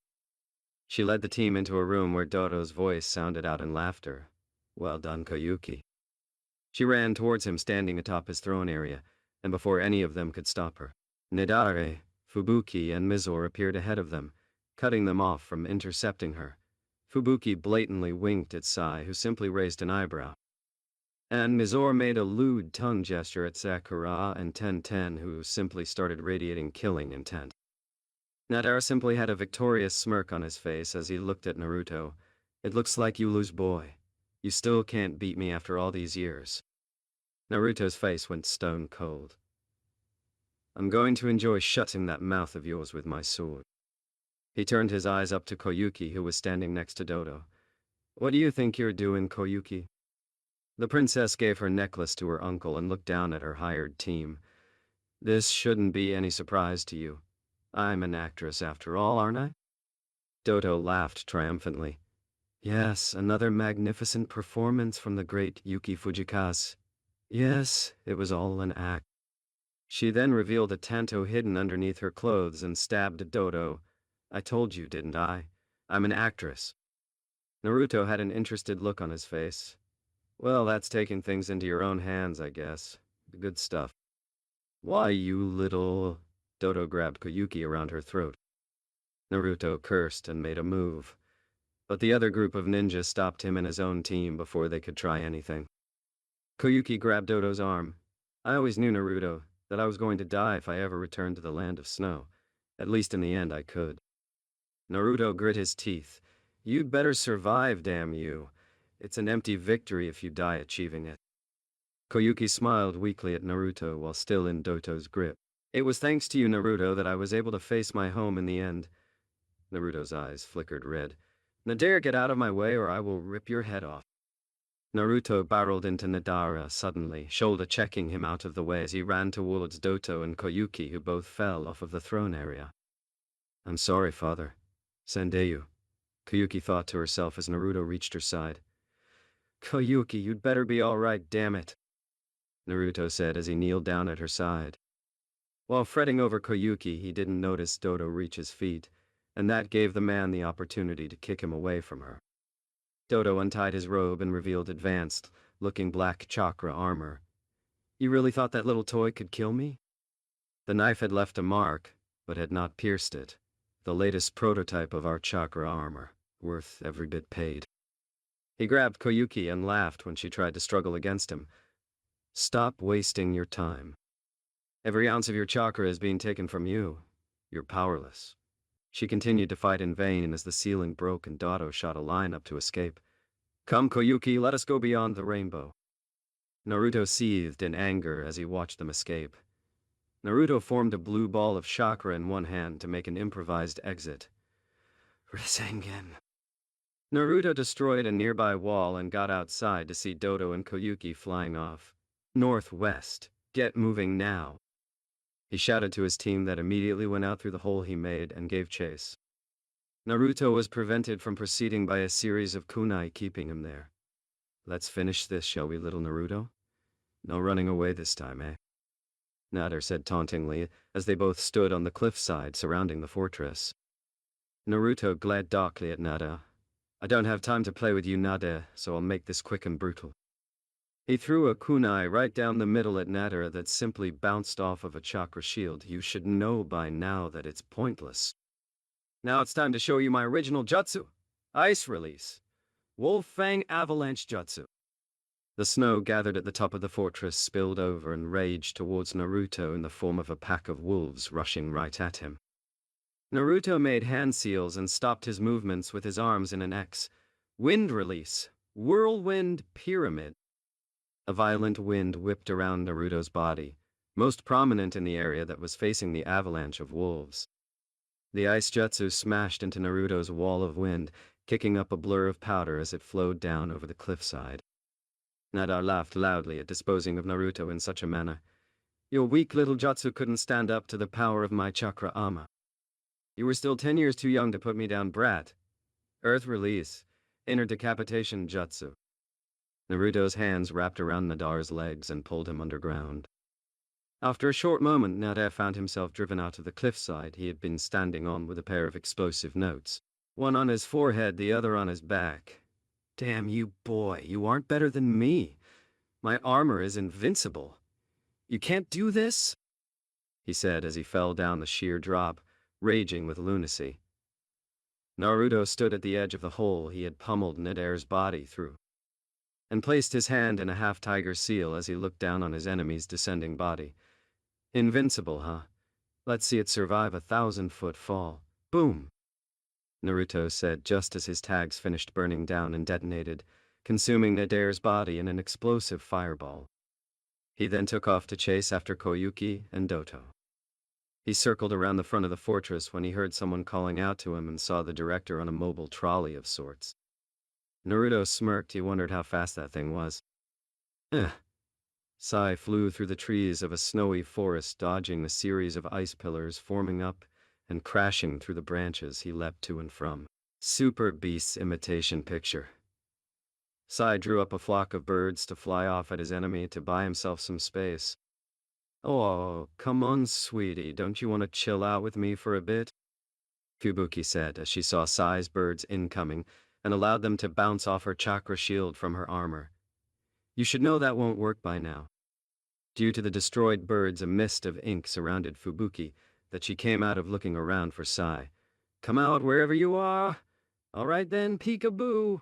She led the team into a room where Dodo's voice sounded out in laughter. Well done, Koyuki. She ran towards him standing atop his throne area, and before any of them could stop her, Nidare, Fubuki, and Mizore appeared ahead of them, cutting them off from intercepting her. Fubuki blatantly winked at Sai, who simply raised an eyebrow. And Mizore made a lewd tongue gesture at Sakura and Tenten, who simply started radiating killing intent. Nadara simply had a victorious smirk on his face as he looked at Naruto. It looks like you lose, boy. You still can't beat me after all these years. Naruto's face went stone cold. I'm going to enjoy shutting that mouth of yours with my sword. He turned his eyes up to Koyuki, who was standing next to Dodo. What do you think you're doing, Koyuki? The princess gave her necklace to her uncle and looked down at her hired team. This shouldn't be any surprise to you. I'm an actress after all, aren't I? Dodo laughed triumphantly. Yes, another magnificent performance from the great Yuki Fujikaze. Yes, it was all an act. She then revealed a tanto hidden underneath her clothes and stabbed Dodo. I told you, didn't I? I'm an actress. Naruto had an interested look on his face. Well, that's taking things into your own hands, I guess. Good stuff. Why, you little... Dodo grabbed Koyuki around her throat. Naruto cursed and made a move, but the other group of ninjas stopped him and his own team before they could try anything. Koyuki grabbed Dodo's arm. I always knew, Naruto, that I was going to die if I ever returned to the land of snow. At least in the end I could. Naruto grit his teeth. You'd better survive, damn you. It's an empty victory if you die achieving it. Koyuki smiled weakly at Naruto while still in Doto's grip. It was thanks to you, Naruto, that I was able to face my home in the end. Naruto's eyes flickered red. Now dare get out of my way or I will rip your head off. Naruto barreled into Nadara suddenly, shoulder checking him out of the way as he ran towards Doto and Koyuki, who both fell off of the throne area. I'm sorry, father. Sendeyu, Koyuki thought to herself as Naruto reached her side. Koyuki, you'd better be all right, damn it, Naruto said as he kneeled down at her side. While fretting over Koyuki, he didn't notice Dodo reach his feet, and that gave the man the opportunity to kick him away from her. Dodo untied his robe and revealed advanced-looking black chakra armor. You really thought that little toy could kill me? The knife had left a mark, but had not pierced it. The latest prototype of our chakra armor, worth every bit paid. He grabbed Koyuki and laughed when she tried to struggle against him. Stop wasting your time. Every ounce of your chakra is being taken from you. You're powerless. She continued to fight in vain as the ceiling broke and Dodo shot a line up to escape. Come, Koyuki, let us go beyond the rainbow. Naruto seethed in anger as he watched them escape. Naruto formed a blue ball of chakra in one hand to make an improvised exit. Rasengan. Naruto destroyed a nearby wall and got outside to see Dodo and Koyuki flying off. Northwest. Get moving now. He shouted to his team that immediately went out through the hole he made and gave chase. Naruto was prevented from proceeding by a series of kunai keeping him there. Let's finish this, shall we, little Naruto? No running away this time, eh? Nader said tauntingly as they both stood on the cliffside surrounding the fortress. Naruto glared darkly at Nada. I don't have time to play with you, Nada, so I'll make this quick and brutal. He threw a kunai right down the middle at Nadara that simply bounced off of a chakra shield. You should know by now that it's pointless. Now it's time to show you my original jutsu. Ice release. Wolf Fang Avalanche Jutsu. The snow gathered at the top of the fortress spilled over and raged towards Naruto in the form of a pack of wolves rushing right at him. Naruto made hand seals and stopped his movements with his arms in an X. Wind release. Whirlwind pyramid. A violent wind whipped around Naruto's body, most prominent in the area that was facing the avalanche of wolves. The ice jutsu smashed into Naruto's wall of wind, kicking up a blur of powder as it flowed down over the cliffside. Nadar laughed loudly at disposing of Naruto in such a manner. Your weak little jutsu couldn't stand up to the power of my chakra ama. You were still 10 years too young to put me down, brat. Earth release. Inner decapitation jutsu. Naruto's hands wrapped around Nadar's legs and pulled him underground. After a short moment, Nadar found himself driven out of the cliffside he had been standing on with a pair of explosive notes. One on his forehead, the other on his back. Damn you, boy, you aren't better than me. My armor is invincible. You can't do this? He said as he fell down the sheer drop, raging with lunacy. Naruto stood at the edge of the hole he had pummeled Nadar's body through, and placed his hand in a half-tiger seal as he looked down on his enemy's descending body. Invincible, huh? Let's see it survive a 1,000-foot fall. Boom! Naruto said just as his tags finished burning down and detonated, consuming Nadar's body in an explosive fireball. He then took off to chase after Koyuki and Doto. He circled around the front of the fortress when he heard someone calling out to him and saw the director on a mobile trolley of sorts. Naruto smirked. He wondered how fast that thing was. Sai flew through the trees of a snowy forest, dodging a series of ice pillars forming up and crashing through the branches he leapt to and from. Super Beast's imitation picture. Sai drew up a flock of birds to fly off at his enemy to buy himself some space. Oh, come on, sweetie, don't you want to chill out with me for a bit? Fubuki said as she saw Sai's birds incoming and allowed them to bounce off her chakra shield from her armor. You should know that won't work by now. Due to the destroyed birds, a mist of ink surrounded Fubuki that she came out of looking around for Sai. Come out wherever you are. All right then, peekaboo.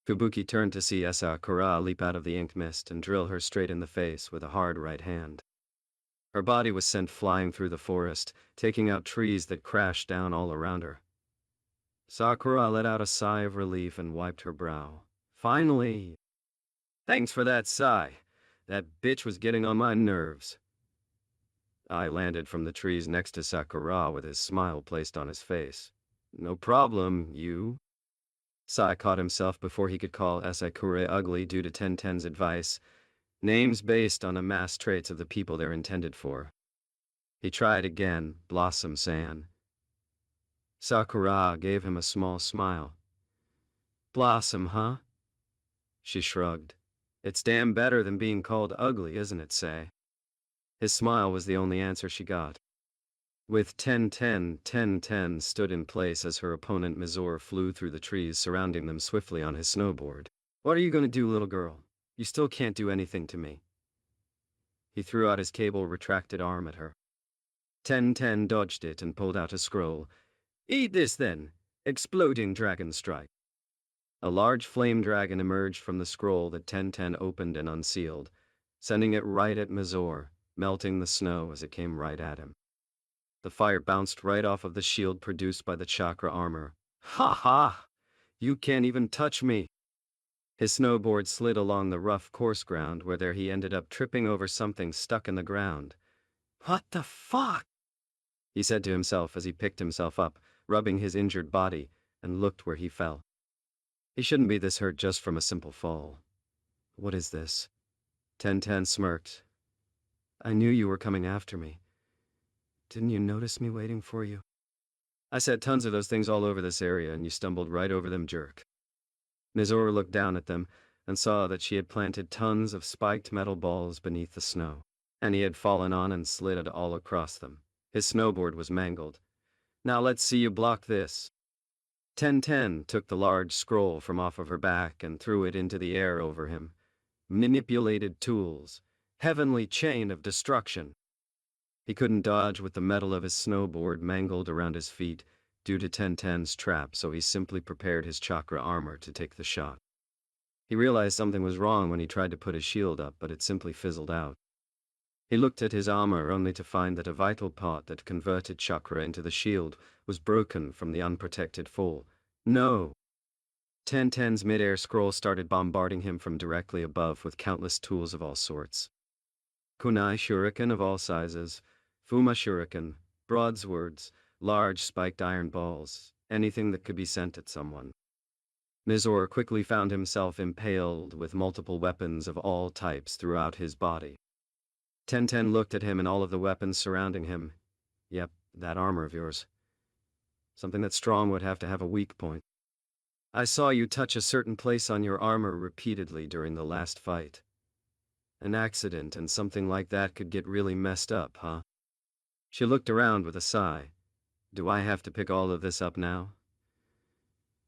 Fubuki turned to see Asakura leap out of the ink mist and drill her straight in the face with a hard right hand. Her body was sent flying through the forest, taking out trees that crashed down all around her. Sakura let out a sigh of relief and wiped her brow. Finally! Thanks for that, Sai. That bitch was getting on my nerves. I landed from the trees next to Sakura with his smile placed on his face. No problem, you. Sai caught himself before he could call Asakura ugly due to Tenten's advice. Names based on the mass traits of the people they're intended for. He tried again, Blossom-san. Sakura gave him a small smile. Blossom, huh? She shrugged. It's damn better than being called ugly, isn't it, Say? His smile was the only answer she got. With 10-10 stood in place as her opponent Mizor flew through the trees surrounding them swiftly on his snowboard. What are you going to do, little girl? You still can't do anything to me. He threw out his cable-retracted arm at her. 10-10 dodged it and pulled out a scroll. Eat this, then. Exploding Dragon Strike. A large flame dragon emerged from the scroll that 10-10 opened and unsealed, sending it right at Mizor, melting the snow as it came right at him. The fire bounced right off of the shield produced by the chakra armor. Ha ha! You can't even touch me! His snowboard slid along the rough course ground where there he ended up tripping over something stuck in the ground. What the fuck? He said to himself as he picked himself up, rubbing his injured body, and looked where he fell. He shouldn't be this hurt just from a simple fall. What is this? 10-10 smirked. I knew you were coming after me. Didn't you notice me waiting for you? I set tons of those things all over this area and you stumbled right over them, jerk. Mizor looked down at them and saw that she had planted tons of spiked metal balls beneath the snow, and he had fallen on and slid all across them. His snowboard was mangled. Now let's see you block this. 10-10 took the large scroll from off of her back and threw it into the air over him. Manipulated tools. Heavenly chain of destruction. He couldn't dodge with the metal of his snowboard mangled around his feet due to 10-10's trap, so he simply prepared his chakra armor to take the shot. He realized something was wrong when he tried to put his shield up, but it simply fizzled out. He looked at his armor only to find that a vital part that converted chakra into the shield was broken from the unprotected fall. No! 1010's mid-air scroll started bombarding him from directly above with countless tools of all sorts. Kunai shuriken of all sizes, Fuma shuriken, broadswords, large spiked iron balls, anything that could be sent at someone. Mizor quickly found himself impaled with multiple weapons of all types throughout his body. 1010 looked at him and all of the weapons surrounding him. Yep, that armor of yours. Something that strong would have to have a weak point. I saw you touch a certain place on your armor repeatedly during the last fight. An accident and something like that could get really messed up, huh? She looked around with a sigh. Do I have to pick all of this up now?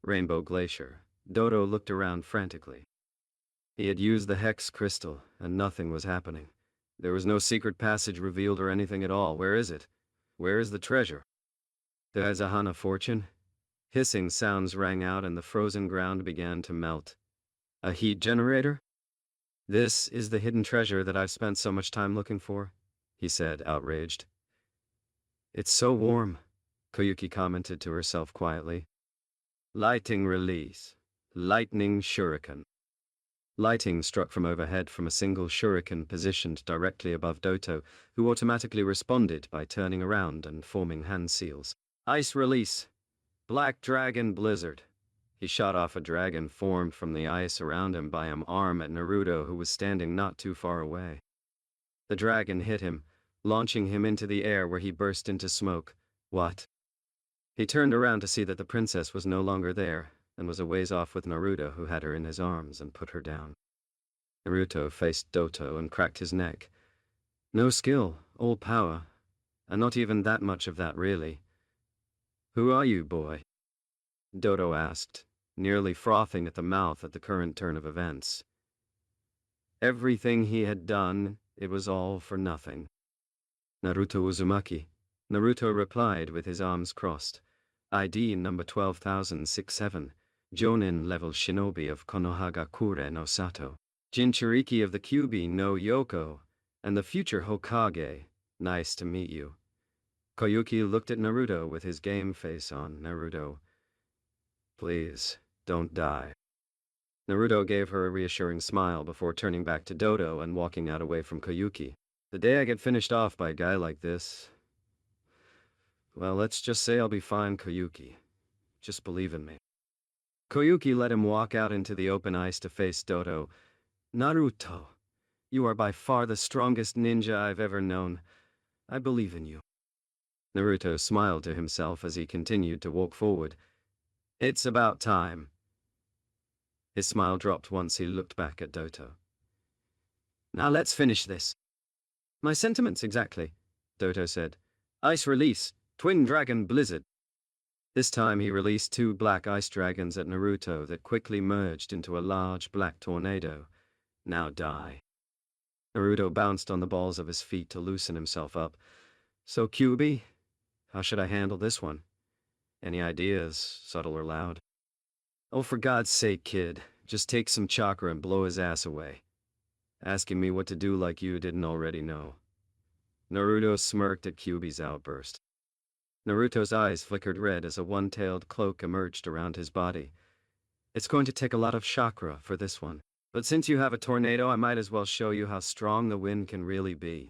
Rainbow Glacier. Dodo looked around frantically. He had used the hex crystal, and nothing was happening. There was no secret passage revealed or anything at all. Where is it? Where is the treasure? The Azahana fortune? Hissing sounds rang out and the frozen ground began to melt. A heat generator? This is the hidden treasure that I've spent so much time looking for, he said, outraged. It's so warm, Koyuki commented to herself quietly. Lighting release. Lightning shuriken. Lighting struck from overhead from a single shuriken positioned directly above Doto, who automatically responded by turning around and forming hand seals. Ice release. Black Dragon Blizzard. He shot off a dragon formed from the ice around him by an arm at Naruto, who was standing not too far away. The dragon hit him, launching him into the air where he burst into smoke. What? He turned around to see that the princess was no longer there, and was a ways off with Naruto, who had her in his arms and put her down. Naruto faced Doto and cracked his neck. No skill, all power, and not even that much of that really. Who are you, boy? Doto asked, nearly frothing at the mouth at the current turn of events. Everything he had done, it was all for nothing. Naruto Uzumaki. Naruto replied with his arms crossed. ID number 12067, Jonin level shinobi of Konohagakure no Sato. Jinchuriki of the Kyubi no Yoko, and the future Hokage. Nice to meet you. Koyuki looked at Naruto with his game face on. Naruto, please, don't die. Naruto gave her a reassuring smile before turning back to Dodo and walking out away from Koyuki. The day I get finished off by a guy like this, well, let's just say I'll be fine, Koyuki. Just believe in me. Koyuki let him walk out into the open ice to face Dodo. Naruto, you are by far the strongest ninja I've ever known. I believe in you. Naruto smiled to himself as he continued to walk forward. It's about time. His smile dropped once he looked back at Doto. Now let's finish this. My sentiments exactly, Doto said. Ice release, Twin Dragon Blizzard. This time he released 2 black ice dragons at Naruto that quickly merged into a large black tornado. Now die. Naruto bounced on the balls of his feet to loosen himself up. So Kyubi, how should I handle this one? Any ideas, subtle or loud? Oh, for God's sake, kid, just take some chakra and blow his ass away. Asking me what to do like you didn't already know. Naruto smirked at Kyubi's outburst. Naruto's eyes flickered red as a one-tailed cloak emerged around his body. It's going to take a lot of chakra for this one. But since you have a tornado, I might as well show you how strong the wind can really be.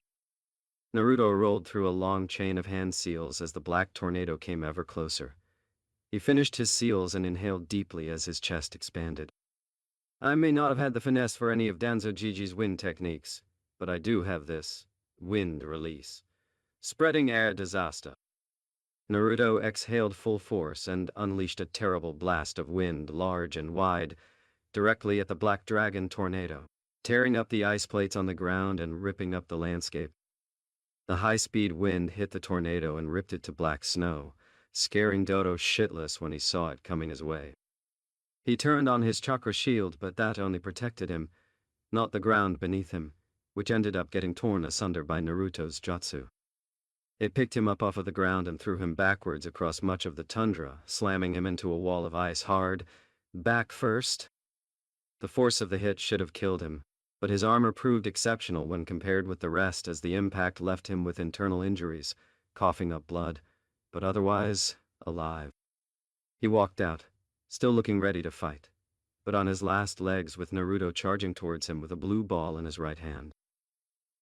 Naruto rolled through a long chain of hand seals as the black tornado came ever closer. He finished his seals and inhaled deeply as his chest expanded. I may not have had the finesse for any of Danzo Jiji's wind techniques, but I do have this. Wind release. Spreading air disaster. Naruto exhaled full force and unleashed a terrible blast of wind, large and wide, directly at the Black Dragon tornado, tearing up the ice plates on the ground and ripping up the landscape. The high-speed wind hit the tornado and ripped it to black snow, scaring Dodo shitless when he saw it coming his way. He turned on his chakra shield, but that only protected him, not the ground beneath him, which ended up getting torn asunder by Naruto's jutsu. It picked him up off of the ground and threw him backwards across much of the tundra, slamming him into a wall of ice hard. Back first. The force of the hit should have killed him, but his armor proved exceptional when compared with the rest as the impact left him with internal injuries, coughing up blood, but otherwise, alive. He walked out, still looking ready to fight, but on his last legs with Naruto charging towards him with a blue ball in his right hand.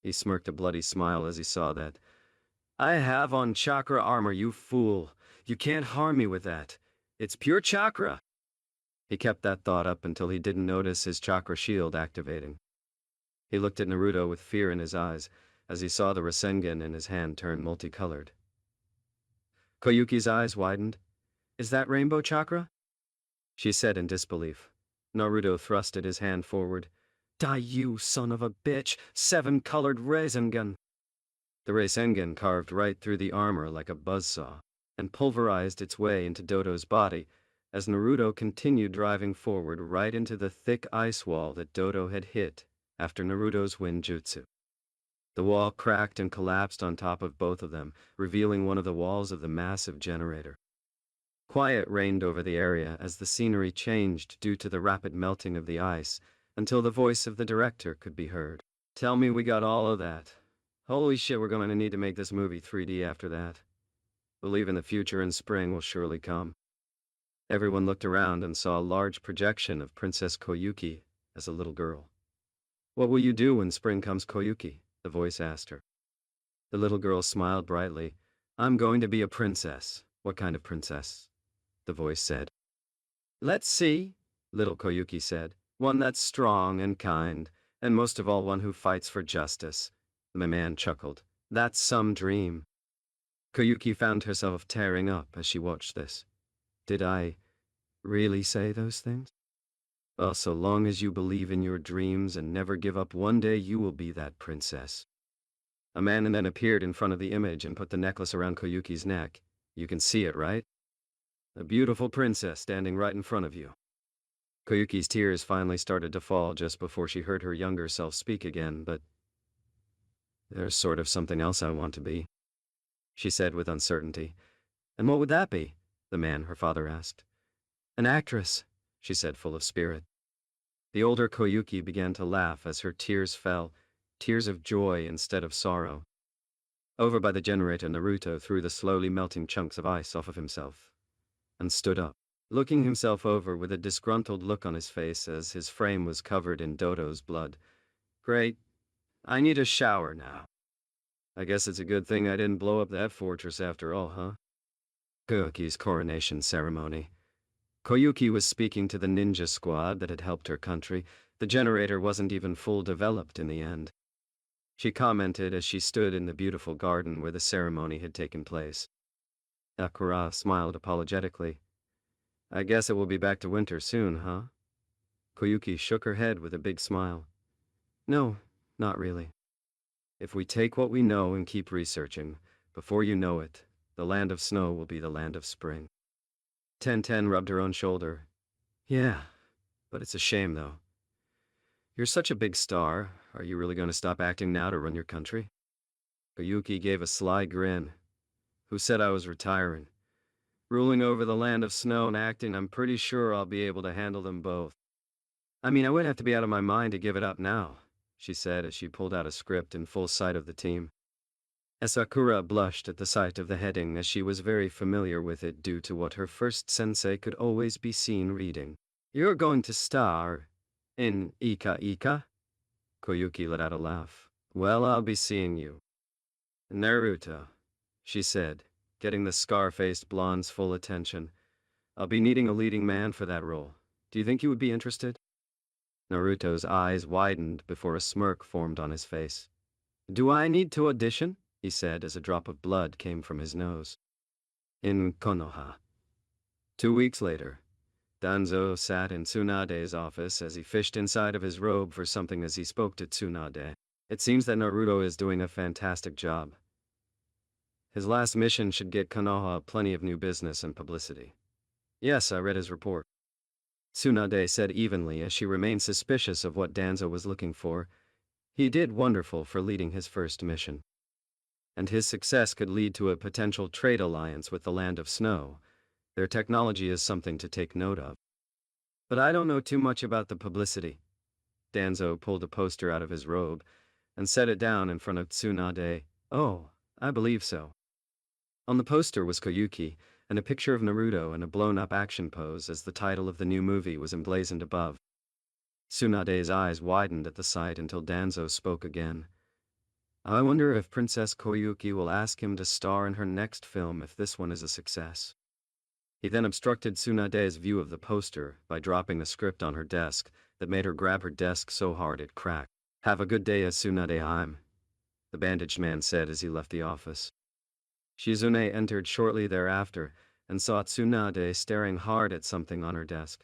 He smirked a bloody smile as he saw that. "I have on chakra armor, you fool. You can't harm me with that. It's pure chakra." He kept that thought up until he didn't notice his chakra shield activating. He looked at Naruto with fear in his eyes as he saw the Rasengan in his hand turn multicolored. Koyuki's eyes widened. "Is that rainbow chakra?" she said in disbelief. Naruto thrusted his hand forward. "Die, you son of a bitch! 7-colored Rasengan!" The Rasengan carved right through the armor like a buzzsaw and pulverized its way into Dodo's body as Naruto continued driving forward right into the thick ice wall that Dodo had hit after Naruto's wind jutsu. The wall cracked and collapsed on top of both of them, revealing one of the walls of the massive generator. Quiet reigned over the area as the scenery changed due to the rapid melting of the ice until the voice of the director could be heard. "Tell me we got all of that. Holy shit, we're going to need to make this movie 3D after that. Believe in the future and spring will surely come." Everyone looked around and saw a large projection of Princess Koyuki as a little girl. "What will you do when spring comes, Koyuki?" the voice asked her. The little girl smiled brightly. "I'm going to be a princess." "What kind of princess?" the voice said. "Let's see," little Koyuki said. "One that's strong and kind, and most of all one who fights for justice." The man chuckled. "That's some dream." Koyuki found herself tearing up as she watched this. Did I really say those things? Well, so long as you believe in your dreams and never give up, one day you will be that princess. A man then appeared in front of the image and put the necklace around Koyuki's neck. You can see it, right? A beautiful princess standing right in front of you. Koyuki's tears finally started to fall just before she heard her younger self speak again, but there's sort of something else I want to be, she said with uncertainty. "And what would that be?" the man, her father, asked. "An actress," she said, full of spirit. The older Koyuki began to laugh as her tears fell, tears of joy instead of sorrow. Over by the generator, Naruto threw the slowly melting chunks of ice off of himself and stood up, looking himself over with a disgruntled look on his face as his frame was covered in Dodo's blood. "Great. I need a shower now. I guess it's a good thing I didn't blow up that fortress after all, huh?" Koyuki's coronation ceremony. Koyuki was speaking to the ninja squad that had helped her country. The generator wasn't even full developed in the end. She commented as she stood in the beautiful garden where the ceremony had taken place. Akira smiled apologetically. "I guess it will be back to winter soon, huh?" Koyuki shook her head with a big smile. "No, not really. If we take what we know and keep researching, before you know it, the land of snow will be the land of spring." Ten rubbed her own shoulder. "Yeah, but it's a shame, though. You're such a big star. Are you really going to stop acting now to run your country?" Koyuki gave a sly grin. "Who said I was retiring? Ruling over the land of snow and acting, I'm pretty sure I'll be able to handle them both. I mean, I would have to be out of my mind to give it up now," she said as she pulled out a script in full sight of the team. Sakura blushed at the sight of the heading as she was very familiar with it due to what her first sensei could always be seen reading. "You're going to star in Ika Ika?" Koyuki let out a laugh. "Well, I'll be seeing you." "Naruto," she said, getting the scar-faced blonde's full attention. "I'll be needing a leading man for that role. Do you think you would be interested?" Naruto's eyes widened before a smirk formed on his face. "Do I need to audition?" he said as a drop of blood came from his nose. In Konoha. 2 weeks later, Danzo sat in Tsunade's office as he fished inside of his robe for something as he spoke to Tsunade. "It seems that Naruto is doing a fantastic job. His last mission should get Konoha plenty of new business and publicity." "Yes, I read his report," Tsunade said evenly as she remained suspicious of what Danzo was looking for. "He did wonderful for leading his first mission. And his success could lead to a potential trade alliance with the Land of Snow. Their technology is something to take note of." But I don't know too much about the publicity. Danzo pulled a poster out of his robe and set it down in front of Tsunade. Oh, I believe so. On the poster was Koyuki, and a picture of Naruto in a blown-up action pose as the title of the new movie was emblazoned above. Tsunade's eyes widened at the sight until Danzo spoke again. I wonder if Princess Koyuki will ask him to star in her next film if this one is a success. He then obstructed Tsunade's view of the poster by dropping the script on her desk that made her grab her desk so hard it cracked. Have a good day, Tsunade-heim, the bandaged man said as he left the office. Shizune entered shortly thereafter and saw Tsunade staring hard at something on her desk.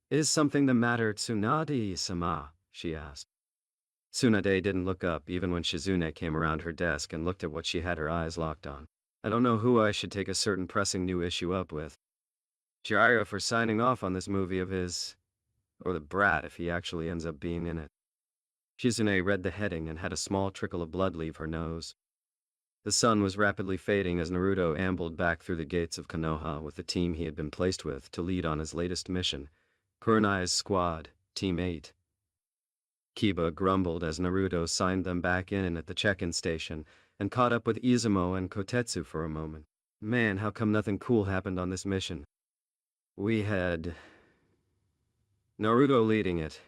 Is something the matter, Tsunade-sama? She asked. Tsunade didn't look up even when Shizune came around her desk and looked at what she had her eyes locked on. I don't know who I should take a certain pressing new issue up with. Jiraiya for signing off on this movie of his, or the brat if he actually ends up being in it. Shizune read the heading and had a small trickle of blood leave her nose. The sun was rapidly fading as Naruto ambled back through the gates of Konoha with the team he had been placed with to lead on his latest mission, Kurenai's squad, Team 8. Kiba grumbled as Naruto signed them back in at the check-in station and caught up with Izumo and Kotetsu for a moment. Man, how come nothing cool happened on this mission? We had Naruto leading it.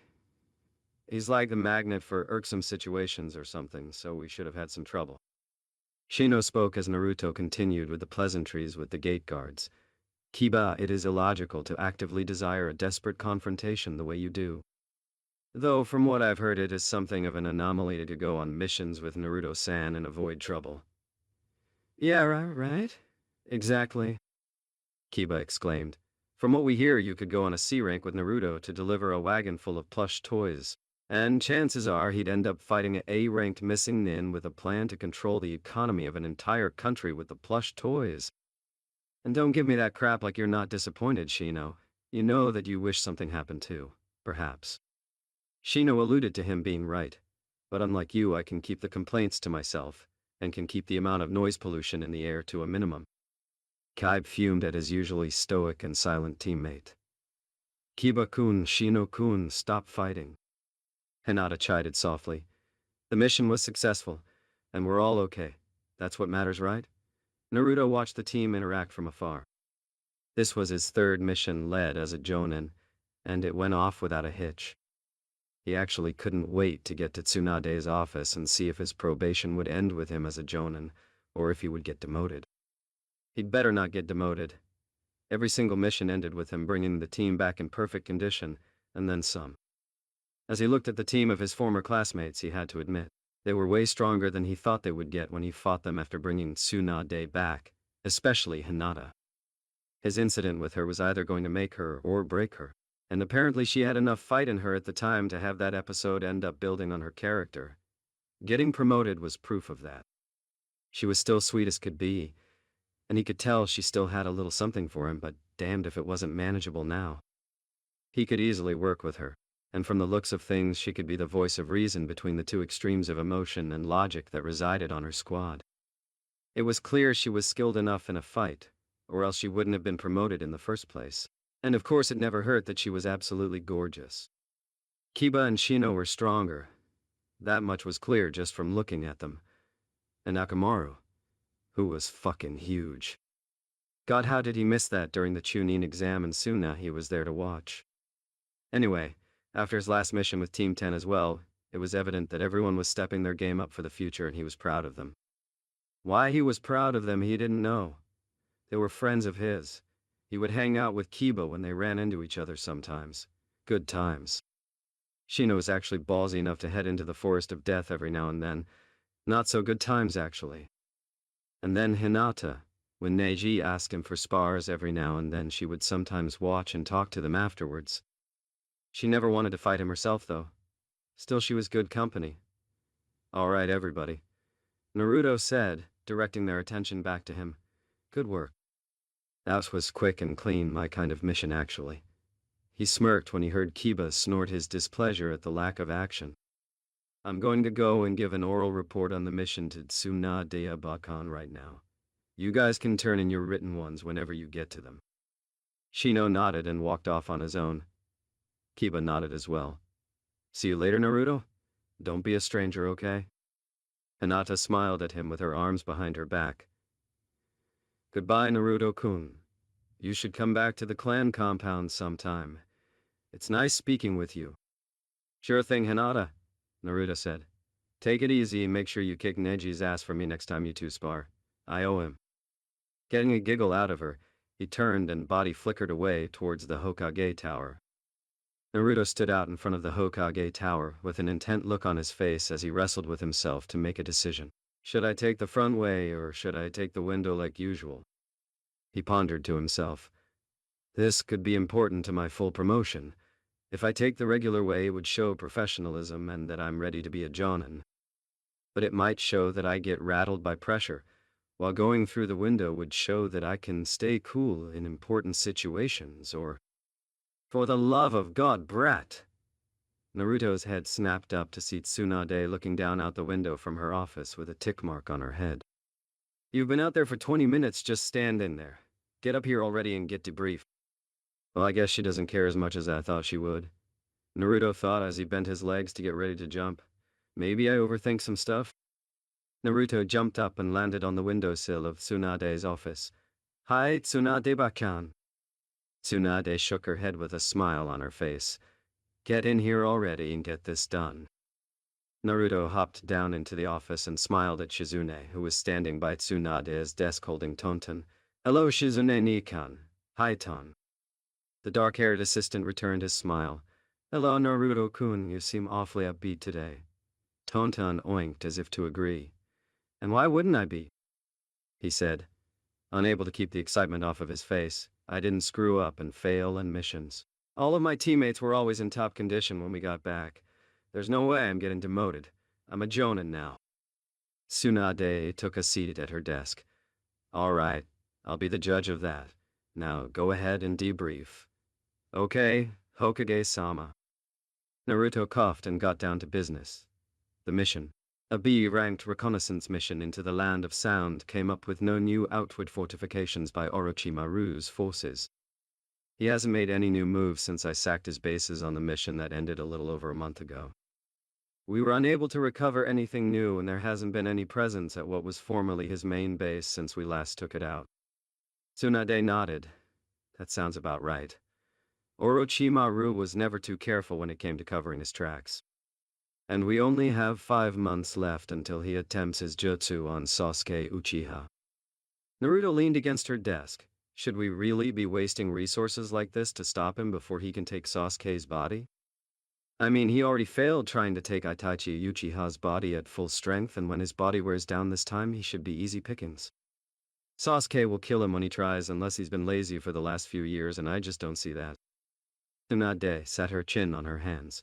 He's like the magnet for irksome situations or something, so we should have had some trouble. Shino spoke as Naruto continued with the pleasantries with the gate guards. Kiba, it is illogical to actively desire a desperate confrontation the way you do. Though from what I've heard it is something of an anomaly to go on missions with Naruto-san and avoid trouble. Yeah, right? Exactly, Kiba exclaimed. From what we hear, you could go on a C-rank with Naruto to deliver a wagon full of plush toys. And chances are he'd end up fighting an A-ranked missing nin with a plan to control the economy of an entire country with the plush toys. And don't give me that crap like you're not disappointed, Shino. You know that you wish something happened too, perhaps. Shino alluded to him being right, but unlike you, I can keep the complaints to myself, and can keep the amount of noise pollution in the air to a minimum. Kaiba fumed at his usually stoic and silent teammate. Kiba-kun, Shino-kun, stop fighting. Hinata chided softly. The mission was successful, and we're all okay. That's what matters, right? Naruto watched the team interact from afar. This was his third mission led as a jonin, and it went off without a hitch. He actually couldn't wait to get to Tsunade's office and see if his probation would end with him as a jonin, or if he would get demoted. He'd better not get demoted. Every single mission ended with him bringing the team back in perfect condition, and then some. As he looked at the team of his former classmates, he had to admit, they were way stronger than he thought they would get when he fought them after bringing Tsunade back, especially Hinata. His incident with her was either going to make her or break her, and apparently she had enough fight in her at the time to have that episode end up building on her character. Getting promoted was proof of that. She was still sweet as could be, and he could tell she still had a little something for him, but damned if it wasn't manageable now. He could easily work with her, and from the looks of things she could be the voice of reason between the two extremes of emotion and logic that resided on her squad. It was clear she was skilled enough in a fight, or else she wouldn't have been promoted in the first place. And of course it never hurt that she was absolutely gorgeous. Kiba and Shino were stronger. That much was clear just from looking at them. And Akamaru, who was fucking huge. God, how did he miss that during the Chunin exam, and Suna he was there to watch. Anyway, after his last mission with Team 10 as well, it was evident that everyone was stepping their game up for the future and he was proud of them. Why he was proud of them he didn't know. They were friends of his. He would hang out with Kiba when they ran into each other sometimes. Good times. Shino was actually ballsy enough to head into the forest of death every now and then. Not so good times, actually. And then Hinata. When Neji asked him for spars every now and then, she would sometimes watch and talk to them afterwards. She never wanted to fight him herself, though. Still, she was good company. All right, everybody, Naruto said, directing their attention back to him. Good work. That was quick and clean, my kind of mission, actually. He smirked when he heard Kiba snort his displeasure at the lack of action. I'm going to go and give an oral report on the mission to Tsunade Bakan right now. You guys can turn in your written ones whenever you get to them. Shino nodded and walked off on his own. Kiba nodded as well. See you later, Naruto? Don't be a stranger, okay? Hinata smiled at him with her arms behind her back. Goodbye, Naruto-kun. You should come back to the clan compound sometime. It's nice speaking with you. Sure thing, Hinata, Naruto said. Take it easy and make sure you kick Neji's ass for me next time you two spar. I owe him. Getting a giggle out of her, he turned and body flickered away towards the Hokage Tower. Naruto stood out in front of the Hokage Tower with an intent look on his face as he wrestled with himself to make a decision. Should I take the front way or should I take the window like usual? He pondered to himself. This could be important to my full promotion. If I take the regular way, it would show professionalism and that I'm ready to be a jonin. But it might show that I get rattled by pressure, while going through the window would show that I can stay cool in important situations, or... For the love of God, brat! Naruto's head snapped up to see Tsunade looking down out the window from her office with a tick mark on her head. You've been out there for 20 minutes, just stand in there. Get up here already and get debriefed. Well, I guess she doesn't care as much as I thought she would. Naruto thought as he bent his legs to get ready to jump. Maybe I overthink some stuff? Naruto jumped up and landed on the windowsill of Tsunade's office. Hi, Tsunade-bakan. Tsunade shook her head with a smile on her face. Get in here already and get this done. Naruto hopped down into the office and smiled at Shizune, who was standing by Tsunade's desk holding Tonton. Hello, Shizune-ni-kan. Hi, Ton. The dark-haired assistant returned his smile. Hello, Naruto-kun, you seem awfully upbeat today. Tonton oinked as if to agree. And why wouldn't I be? He said, unable to keep the excitement off of his face. I didn't screw up and fail in missions. All of my teammates were always in top condition when we got back. There's no way I'm getting demoted. I'm a jonin now. Tsunade took a seat at her desk. All right, I'll be the judge of that. Now go ahead and debrief. Okay, Hokage-sama. Naruto coughed and got down to business. The mission. A B-ranked reconnaissance mission into the Land of Sound came up with no new outward fortifications by Orochimaru's forces. He hasn't made any new moves since I sacked his bases on the mission that ended a little over a month ago. We were unable to recover anything new and there hasn't been any presence at what was formerly his main base since we last took it out. Tsunade nodded. That sounds about right. Orochimaru was never too careful when it came to covering his tracks. And we only have 5 months left until he attempts his jutsu on Sasuke Uchiha. Naruto leaned against her desk. Should we really be wasting resources like this to stop him before he can take Sasuke's body? I mean, he already failed trying to take Itachi Uchiha's body at full strength, and when his body wears down this time, he should be easy pickings. Sasuke will kill him when he tries unless he's been lazy for the last few years, and I just don't see that. Tsunade sat her chin on her hands.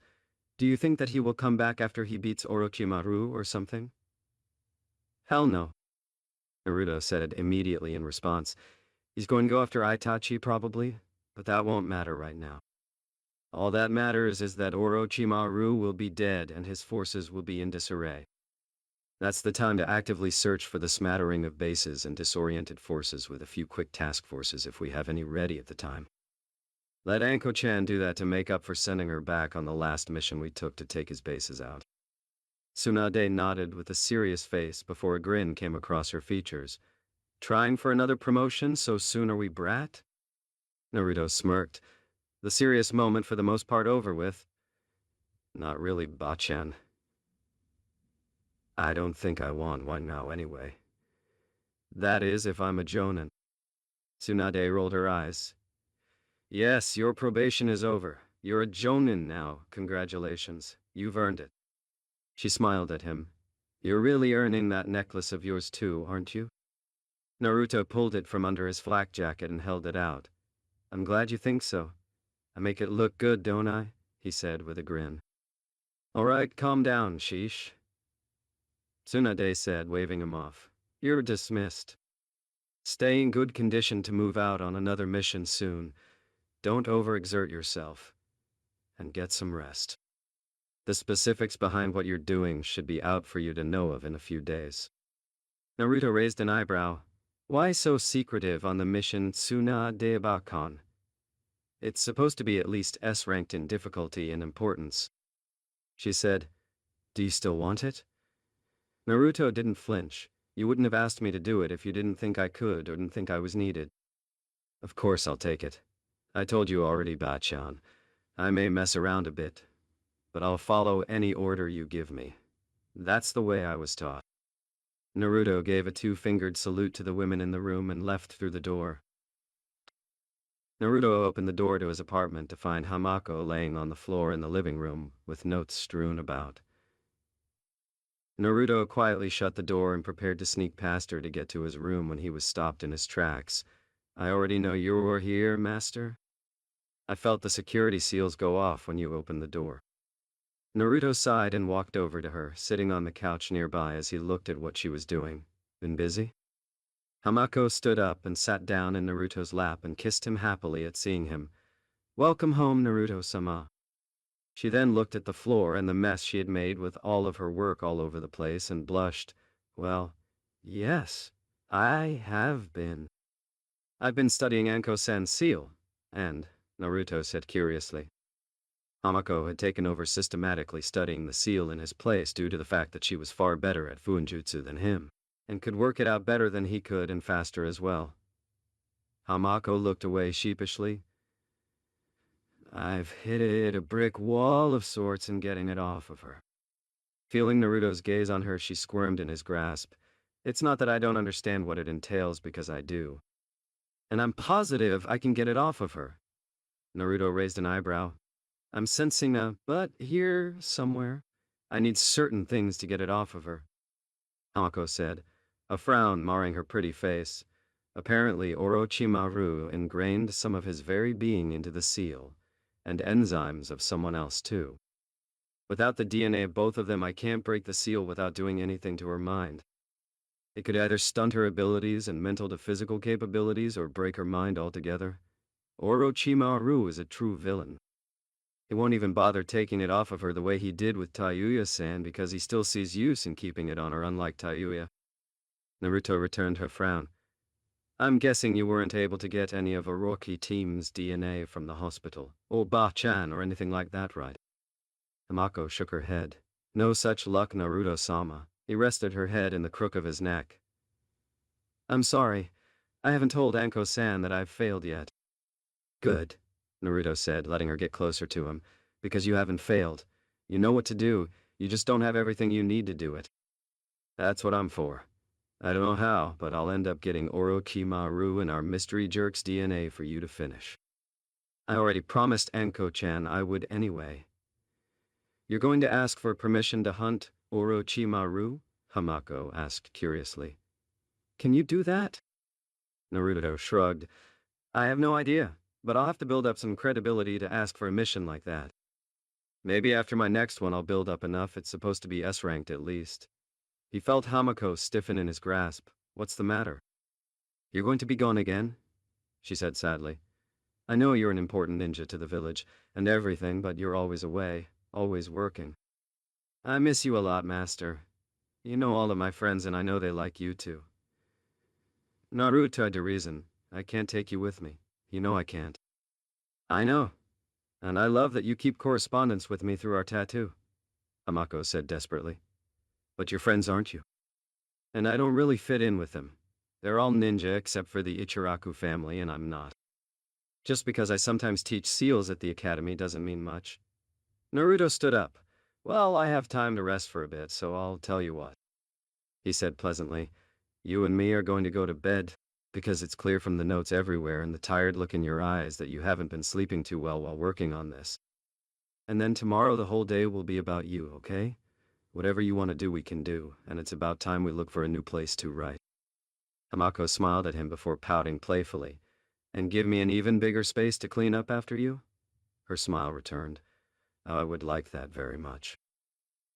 Do you think that he will come back after he beats Orochimaru or something? Hell no. Naruto said it immediately in response. He's going to go after Itachi probably, but that won't matter right now. All that matters is that Orochimaru will be dead and his forces will be in disarray. That's the time to actively search for the smattering of bases and disoriented forces with a few quick task forces if we have any ready at the time. Let Anko-chan do that to make up for sending her back on the last mission we took to take his bases out. Tsunade nodded with a serious face before a grin came across her features. Trying for another promotion so soon, are we, brat? Naruto smirked. The serious moment for the most part over with. Not really, Bachan. I don't think I want one now anyway. That is, if I'm a jonin. Tsunade rolled her eyes. Yes, your probation is over. You're a jonin now. Congratulations. You've earned it. She smiled at him. You're really earning that necklace of yours too, aren't you? Naruto pulled it from under his flak jacket and held it out. I'm glad you think so. I make it look good, don't I? He said with a grin. All right, calm down, sheesh. Tsunade said, waving him off. You're dismissed. Stay in good condition to move out on another mission soon. Don't overexert yourself. And get some rest. The specifics behind what you're doing should be out for you to know of in a few days. Naruto raised an eyebrow. Why so secretive on the mission, Tsunade-bakan? It's supposed to be at least S ranked in difficulty and importance. She said, "Do you still want it?" Naruto didn't flinch. "You wouldn't have asked me to do it if you didn't think I could or didn't think I was needed." "Of course I'll take it. I told you already, Bachan. I may mess around a bit, but I'll follow any order you give me. That's the way I was taught." Naruto gave a two-fingered salute to the women in the room and left through the door. Naruto opened the door to his apartment to find Hamako laying on the floor in the living room with notes strewn about. Naruto quietly shut the door and prepared to sneak past her to get to his room when he was stopped in his tracks. "I already know you were here, master. I felt the security seals go off when you opened the door." Naruto sighed and walked over to her, sitting on the couch nearby as he looked at what she was doing. "Been busy?" Hamako stood up and sat down in Naruto's lap and kissed him happily at seeing him. "Welcome home, Naruto-sama." She then looked at the floor and the mess she had made with all of her work all over the place and blushed. "Well, yes, I have been. I've been studying Anko-san's seal." "And?" Naruto said curiously. Hamako had taken over systematically studying the seal in his place due to the fact that she was far better at Fuinjutsu than him, and could work it out better than he could and faster as well. Hamako looked away sheepishly. "I've hit a brick wall of sorts in getting it off of her." Feeling Naruto's gaze on her, she squirmed in his grasp. "It's not that I don't understand what it entails, because I do. And I'm positive I can get it off of her." Naruto raised an eyebrow. "I'm sensing a but here somewhere. I need certain things to get it off of her," Hamako said, a frown marring her pretty face. Apparently Orochimaru ingrained some of his very being into the seal, and enzymes of someone else too. Without the DNA of both of them, I can't break the seal without doing anything to her mind. It could either stunt her abilities and mental to physical capabilities or break her mind altogether. Orochimaru is a true villain. He won't even bother taking it off of her the way he did with Tayuya-san because he still sees use in keeping it on her, unlike Tayuya. Naruto returned her frown. "I'm guessing you weren't able to get any of Orochi team's DNA from the hospital, or Ba-chan or anything like that, right?" Hamako shook her head. "No such luck, Naruto-sama." He rested her head in the crook of his neck. "I'm sorry. I haven't told Anko-san that I've failed yet." "Good," Naruto said, letting her get closer to him, "because you haven't failed. You know what to do, you just don't have everything you need to do it. That's what I'm for. I don't know how, but I'll end up getting Orochimaru and our mystery jerk's DNA for you to finish. I already promised Anko-chan I would anyway." "You're going to ask for permission to hunt Orochimaru?" Hamako asked curiously. "Can you do that?" Naruto shrugged. "I have no idea, but I'll have to build up some credibility to ask for a mission like that. Maybe after my next one I'll build up enough. It's supposed to be S-ranked at least." He felt Hamako stiffen in his grasp. "What's the matter?" "You're going to be gone again?" she said sadly. "I know you're an important ninja to the village and everything, but you're always away, always working." "I miss you a lot, master. You know all of my friends and I know they like you too." Naruto tried to reason. "I can't take you with me. You know I can't." "I know. And I love that you keep correspondence with me through our tattoo," Hamako said desperately. "But your friends aren't you? And I don't really fit in with them. They're all ninja except for the Ichiraku family, and I'm not. Just because I sometimes teach seals at the academy doesn't mean much." Naruto stood up. "Well, I have time to rest for a bit, so I'll tell you what," he said pleasantly. "You and me are going to go to bed, because it's clear from the notes everywhere and the tired look in your eyes that you haven't been sleeping too well while working on this. And then tomorrow the whole day will be about you, okay? Whatever you want to do we can do, and it's about time we look for a new place too, right?" Hamako smiled at him before pouting playfully. "And give me an even bigger space to clean up after you?" Her smile returned. "Oh, I would like that very much."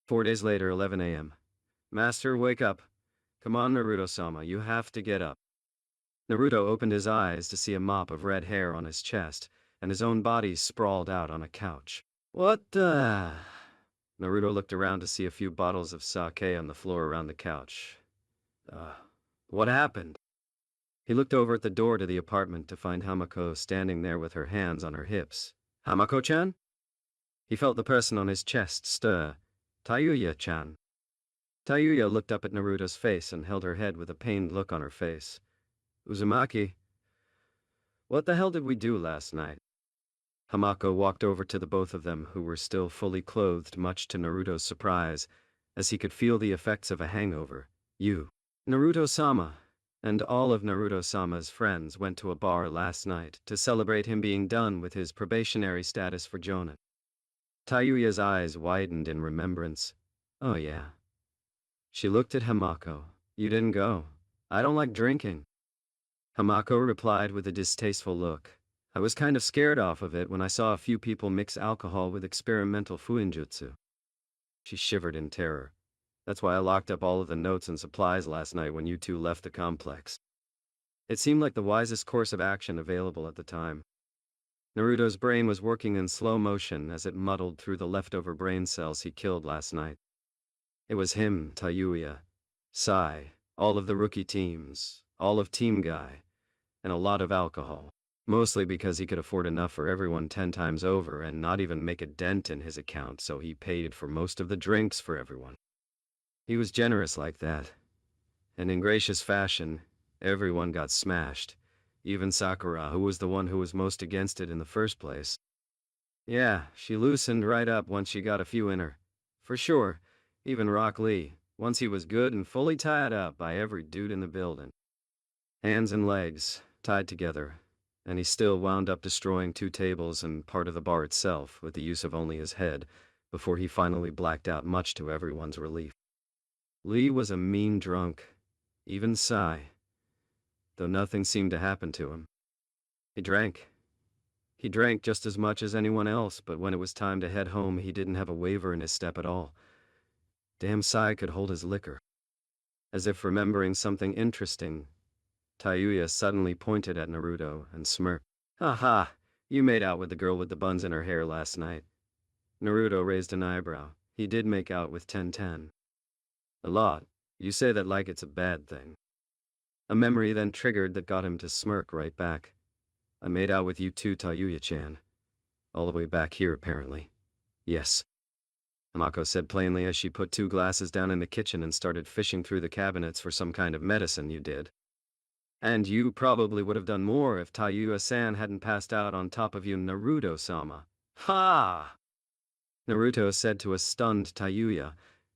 4 days later, 11 a.m. "Master, wake up. Come on, Naruto-sama, you have to get up." Naruto opened his eyes to see a mop of red hair on his chest, and his own body sprawled out on a couch. "What the—" Naruto looked around to see a few bottles of sake on the floor around the couch. What happened?" He looked over at the door to the apartment to find Hamako standing there with her hands on her hips. Hamako-chan? He felt the person on his chest stir. Tayuya-chan. Tayuya looked up at Naruto's face and held her head with a pained look on her face. Uzumaki. What the hell did we do last night? Hamako walked over to the both of them, who were still fully clothed, much to Naruto's surprise, as he could feel the effects of a hangover. You. Naruto-sama and all of Naruto-sama's friends went to a bar last night to celebrate him being done with his probationary status for Jonin. Tayuya's eyes widened in remembrance. Oh yeah. She looked at Hamako. You didn't go. I don't like drinking. Hamako replied with a distasteful look. I was kind of scared off of it when I saw a few people mix alcohol with experimental fuinjutsu. She shivered in terror. That's why I locked up all of the notes and supplies last night when you two left the complex. It seemed like the wisest course of action available at the time. Naruto's brain was working in slow motion as it muddled through the leftover brain cells he killed last night. It was him, Tayuya, Sai, all of the rookie teams, all of Team Guy, and a lot of alcohol. Mostly because he could afford enough for everyone 10 times over and not even make a dent in his account, so he paid for most of the drinks for everyone. He was generous like that. And in gracious fashion, everyone got smashed. Even Sakura, who was the one who was most against it in the first place. Yeah, she loosened right up once she got a few in her. For sure, even Rock Lee, once he was good and fully tied up by every dude in the building. Hands and legs, tied together, and he still wound up destroying 2 tables and part of the bar itself with the use of only his head, before he finally blacked out, much to everyone's relief. Lee was a mean drunk, even Sai, though nothing seemed to happen to him. He drank. He drank just as much as anyone else, but when it was time to head home, he didn't have a waver in his step at all. Damn Sai could hold his liquor. As if remembering something interesting, Tayuya suddenly pointed at Naruto and smirked. Ha ha, you made out with the girl with the buns in her hair last night. Naruto raised an eyebrow. He did make out with 1010. A lot. You say that like it's a bad thing. A memory then triggered that got him to smirk right back. I made out with you too, Tayuya-chan. All the way back here, apparently. Yes. Hamako said plainly as she put 2 glasses down in the kitchen and started fishing through the cabinets for some kind of medicine. You did. And you probably would have done more if Tayuya-san hadn't passed out on top of you, Naruto-sama. Ha! Naruto said to a stunned Tayuya.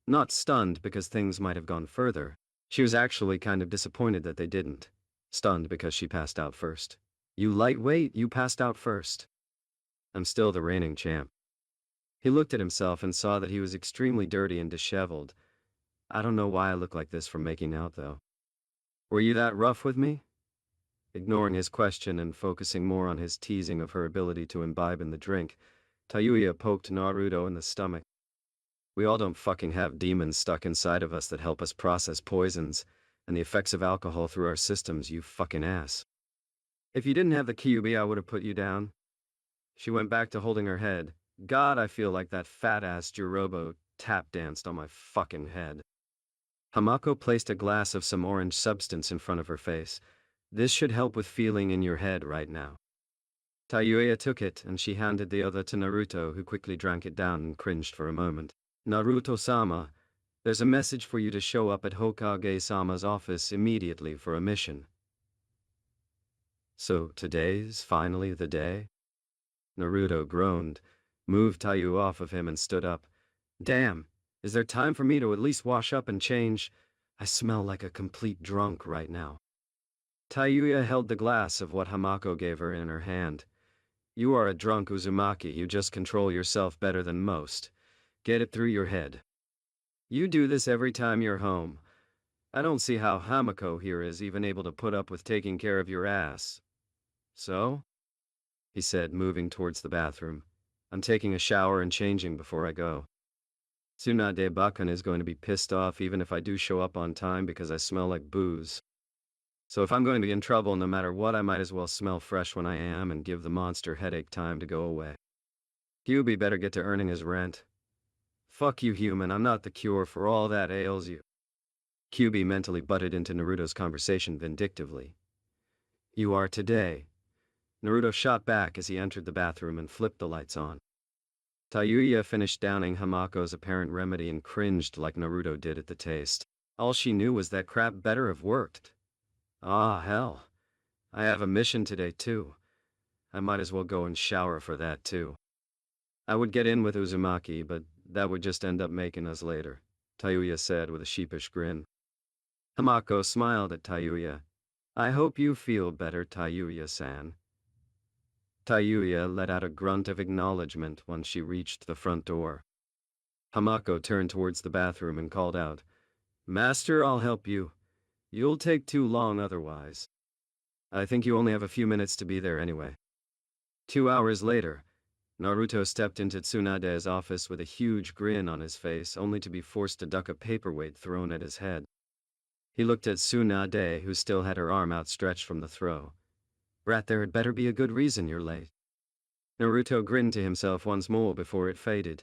Not stunned because things might have gone further. She was actually kind of disappointed that they didn't. Stunned because she passed out first. You lightweight, you passed out first. I'm still the reigning champ. He looked at himself and saw that he was extremely dirty and disheveled. I don't know why I look like this from making out, though. Were you that rough with me? Ignoring his question and focusing more on his teasing of her ability to imbibe in the drink, Tayuya poked Naruto in the stomach. We all don't fucking have demons stuck inside of us that help us process poisons and the effects of alcohol through our systems, you fucking ass. If you didn't have the Kyuubi, I would have put you down. She went back to holding her head. God, I feel like that fat-ass Jirobo tap danced on my fucking head. Hamako placed a glass of some orange substance in front of her face. This should help with feeling in your head right now. Tayuya took it and she handed the other to Naruto, who quickly drank it down and cringed for a moment. Naruto-sama, there's a message for you to show up at Hokage-sama's office immediately for a mission. So today's finally the day? Naruto groaned, moved Tayuya off of him and stood up. Damn, is there time for me to at least wash up and change? I smell like a complete drunk right now. Tayuya held the glass of what Hamako gave her in her hand. You are a drunk Uzumaki, you just control yourself better than most. Get it through your head. You do this every time you're home. I don't see how Hamako here is even able to put up with taking care of your ass. So? He said, moving towards the bathroom. I'm taking a shower and changing before I go. Tsunade Bakan is going to be pissed off even if I do show up on time because I smell like booze. So if I'm going to be in trouble no matter what, I might as well smell fresh when I am and give the monster headache time to go away. Kyuubi better get to earning his rent. Fuck you, human, I'm not the cure for all that ails you. Kyuubi mentally butted into Naruto's conversation vindictively. You are today. Naruto shot back as he entered the bathroom and flipped the lights on. Tayuya finished downing Hamako's apparent remedy and cringed like Naruto did at the taste. All she knew was that crap better have worked. Ah, hell. I have a mission today too. I might as well go and shower for that too. I would get in with Uzumaki, but that would just end up making us later, Tayuya said with a sheepish grin. Hamako smiled at Tayuya. I hope you feel better, Tayuya-san. Tayuya let out a grunt of acknowledgement once she reached the front door. Hamako turned towards the bathroom and called out, Master, I'll help you. You'll take too long otherwise. I think you only have a few minutes to be there anyway. 2 hours later, Naruto stepped into Tsunade's office with a huge grin on his face, only to be forced to duck a paperweight thrown at his head. He looked at Tsunade, who still had her arm outstretched from the throw. Brat, there had better be a good reason you're late. Naruto grinned to himself once more before it faded.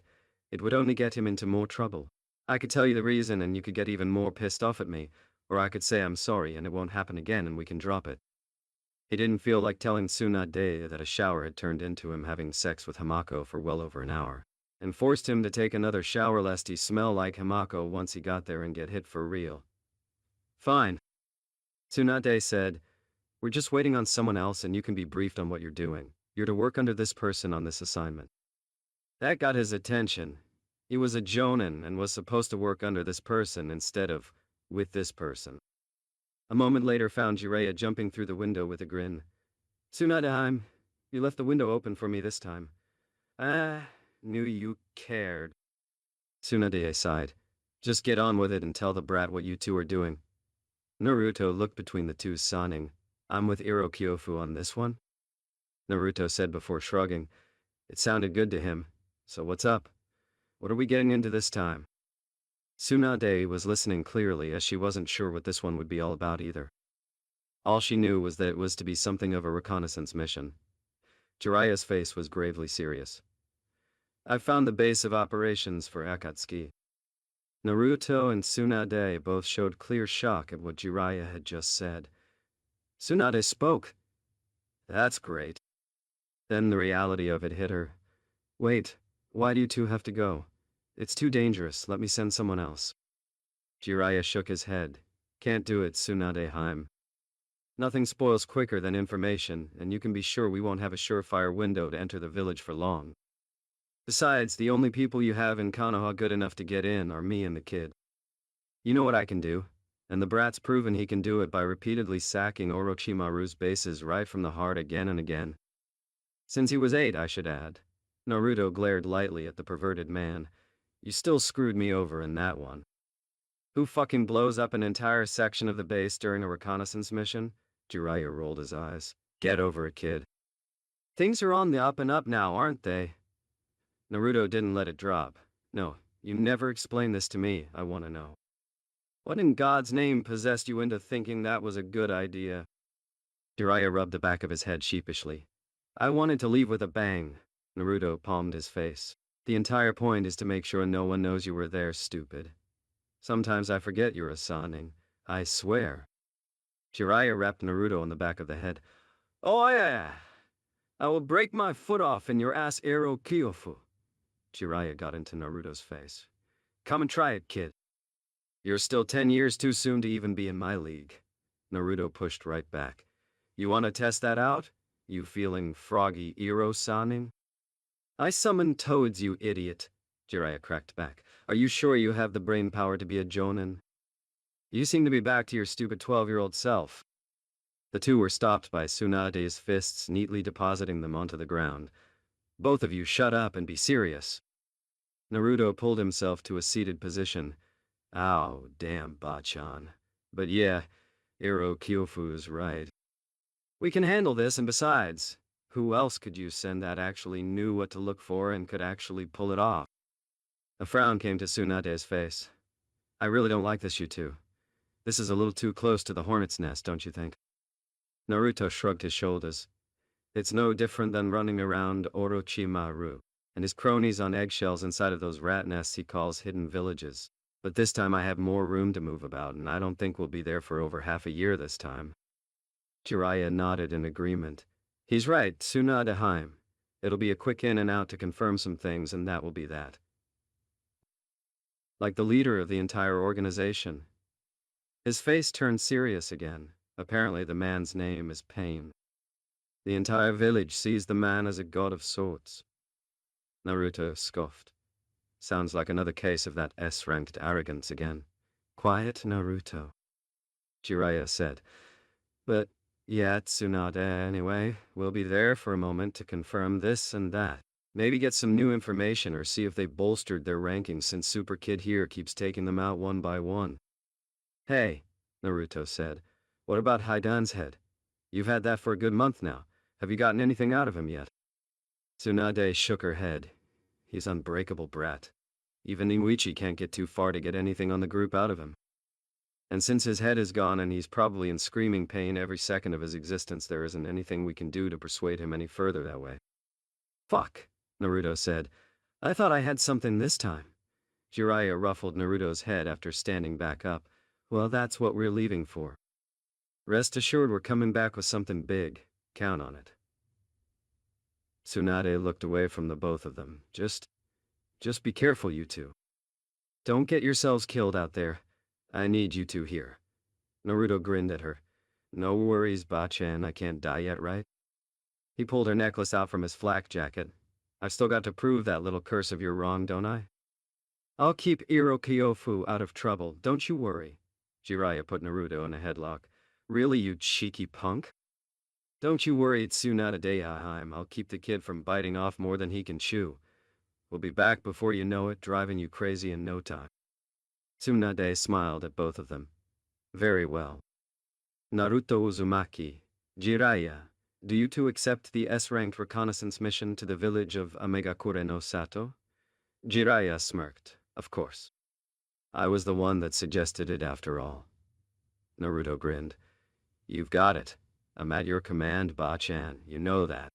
It would only get him into more trouble. I could tell you the reason and you could get even more pissed off at me, or I could say I'm sorry and it won't happen again and we can drop it. He didn't feel like telling Tsunade that a shower had turned into him having sex with Hamako for well over an hour, and forced him to take another shower lest he smell like Hamako once he got there and get hit for real. Fine, Tsunade said. We're just waiting on someone else and you can be briefed on what you're doing. You're to work under this person on this assignment. That got his attention. He was a jonin and was supposed to work under this person instead of with this person. A moment later found Jiraiya jumping through the window with a grin. Tsunade, you left the window open for me this time. Knew you cared. Tsunade sighed. Just get on with it and tell the brat what you two are doing. Naruto looked between the two, sonning. I'm with Iro Kyofu on this one? Naruto said before shrugging. It sounded good to him. So what's up? What are we getting into this time? Tsunade was listening clearly as she wasn't sure what this one would be all about either. All she knew was that it was to be something of a reconnaissance mission. Jiraiya's face was gravely serious. I've found the base of operations for Akatsuki. Naruto and Tsunade both showed clear shock at what Jiraiya had just said. Tsunade spoke. That's great. Then the reality of it hit her. Wait, why do you two have to go? It's too dangerous, let me send someone else. Jiraiya shook his head. Can't do it, Tsunade-heim. Nothing spoils quicker than information, and you can be sure we won't have a surefire window to enter the village for long. Besides, the only people you have in Konoha good enough to get in are me and the kid. You know what I can do, and the brat's proven he can do it by repeatedly sacking Orochimaru's bases right from the heart again and again. Since he was 8, I should add. Naruto glared lightly at the perverted man. You still screwed me over in that one. Who fucking blows up an entire section of the base during a reconnaissance mission? Jiraiya rolled his eyes. Get over it, kid. Things are on the up and up now, aren't they? Naruto didn't let it drop. No, you never explained this to me, I want to know. What in God's name possessed you into thinking that was a good idea? Jiraiya rubbed the back of his head sheepishly. I wanted to leave with a bang. Naruto palmed his face. The entire point is to make sure no one knows you were there, stupid. Sometimes I forget you're a Sannin. I swear. Jiraiya rapped Naruto on the back of the head. Oh yeah! I will break my foot off in your ass, Iro Kyofu. Jiraiya got into Naruto's face. Come and try it, kid. You're still 10 years too soon to even be in my league. Naruto pushed right back. You want to test that out? You feeling froggy, Iro Sannin? I summoned toads, you idiot. Jiraiya cracked back. Are you sure you have the brain power to be a jonin? You seem to be back to your stupid 12-year-old self. The two were stopped by Tsunade's fists neatly depositing them onto the ground. Both of you shut up and be serious. Naruto pulled himself to a seated position. Ow, damn, Bachan. But yeah, Iro Kyofu's right. We can handle this, and besides, who else could you send that actually knew what to look for and could actually pull it off? A frown came to Tsunade's face. I really don't like this, you two. This is a little too close to the hornet's nest, don't you think? Naruto shrugged his shoulders. It's no different than running around Orochimaru and his cronies on eggshells inside of those rat nests he calls hidden villages. But this time I have more room to move about, and I don't think we'll be there for over half a year this time. Jiraiya nodded in agreement. He's right, Tsunade Heim. It'll be a quick in and out to confirm some things, and that will be that. Like the leader of the entire organization. His face turned serious again. Apparently the man's name is Pain. The entire village sees the man as a god of sorts. Naruto scoffed. Sounds like another case of that S-ranked arrogance again. Quiet, Naruto, Jiraiya said. But, yeah, Tsunade anyway. We'll be there for a moment to confirm this and that. Maybe get some new information or see if they bolstered their rankings since Super Kid here keeps taking them out one by one. Hey, Naruto said. What about Haidan's head? You've had that for a good month now. Have you gotten anything out of him yet? Tsunade shook her head. He's unbreakable brat. Even Inuichi can't get too far to get anything on the group out of him. And since his head is gone and he's probably in screaming pain every second of his existence, there isn't anything we can do to persuade him any further that way. Fuck, Naruto said. I thought I had something this time. Jiraiya ruffled Naruto's head after standing back up. Well, that's what we're leaving for. Rest assured we're coming back with something big. Count on it. Tsunade looked away from the both of them. Just be careful, you two. Don't get yourselves killed out there. I need you two here. Naruto grinned at her. No worries, Ba-chan, I can't die yet, right? He pulled her necklace out from his flak jacket. I've still got to prove that little curse of your wrong, don't I? I'll keep Irokyofu out of trouble, don't you worry. Jiraiya put Naruto in a headlock. Really, you cheeky punk? Don't you worry, Tsunade Heim, I'll keep the kid from biting off more than he can chew. We'll be back before you know it, driving you crazy in no time. Tsunade smiled at both of them. Very well. Naruto Uzumaki, Jiraiya, do you two accept the S-ranked reconnaissance mission to the village of Amegakure no Sato? Jiraiya smirked. Of course. I was the one that suggested it after all. Naruto grinned. You've got it. I'm at your command, Ba-chan, you know that.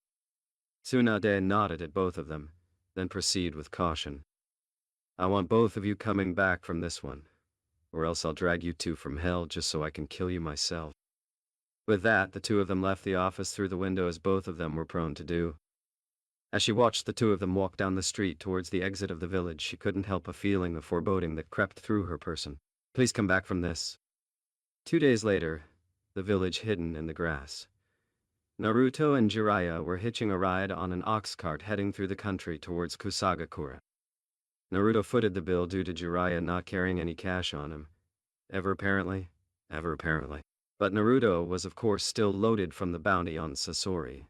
Tsunade nodded at both of them, then proceed with caution. I want both of you coming back from this one, or else I'll drag you two from hell just so I can kill you myself. With that, the two of them left the office through the window as both of them were prone to do. As she watched the two of them walk down the street towards the exit of the village, she couldn't help a feeling of foreboding that crept through her person. Please come back from this. 2 days later, the village hidden in the grass. Naruto and Jiraiya were hitching a ride on an ox cart heading through the country towards Kusagakura. Naruto footed the bill due to Jiraiya not carrying any cash on him. Ever apparently. But Naruto was of course still loaded from the bounty on Sasori.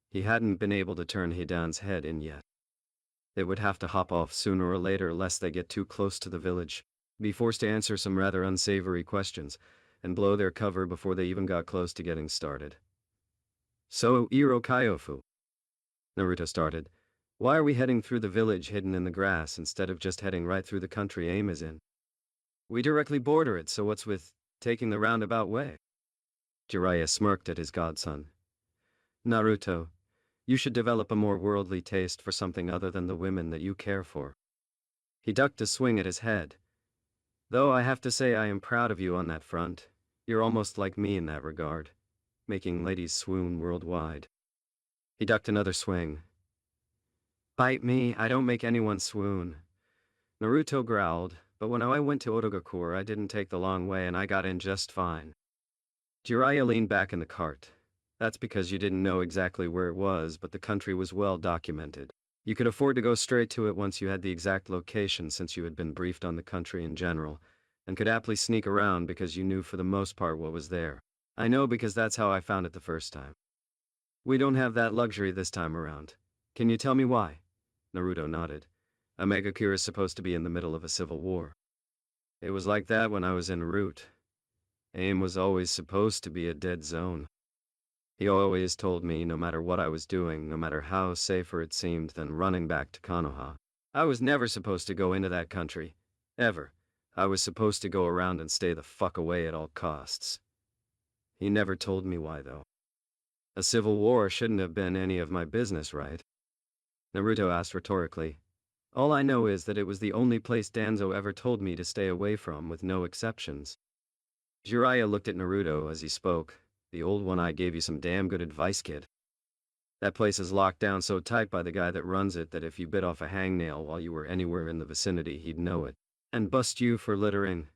He hadn't been able to turn Hidan's head in yet. They would have to hop off sooner or later lest they get too close to the village, be forced to answer some rather unsavory questions, and blow their cover before they even got close to getting started. So, Irokyofu, Naruto started. Why are we heading through the village hidden in the grass instead of just heading right through the country AIM is in? We directly border it, so what's with taking the roundabout way? Jiraiya smirked at his godson. Naruto, you should develop a more worldly taste for something other than the women that you care for. He ducked a swing at his head. Though I have to say I am proud of you on that front. You're almost like me in that regard, making ladies swoon worldwide. He ducked another swing. Bite me, I don't make anyone swoon. Naruto growled, but when I went to Otogakure I didn't take the long way and I got in just fine. Jiraiya leaned back in the cart. That's because you didn't know exactly where it was, but the country was well documented. You could afford to go straight to it once you had the exact location since you had been briefed on the country in general, and could aptly sneak around because you knew for the most part what was there. I know because that's how I found it the first time. We don't have that luxury this time around. Can you tell me why? Naruto nodded. Amegakure is supposed to be in the middle of a civil war. It was like that when I was en route. AIM was always supposed to be a dead zone. He always told me no matter what I was doing, no matter how safer it seemed than running back to Konoha, I was never supposed to go into that country. Ever. I was supposed to go around and stay the fuck away at all costs. He never told me why, though. A civil war shouldn't have been any of my business, right? Naruto asked rhetorically. All I know is that it was the only place Danzo ever told me to stay away from with no exceptions. Jiraiya looked at Naruto as he spoke. The old one I gave you some damn good advice, kid. That place is locked down so tight by the guy that runs it that if you bit off a hangnail while you were anywhere in the vicinity, he'd know it. And bust you for littering.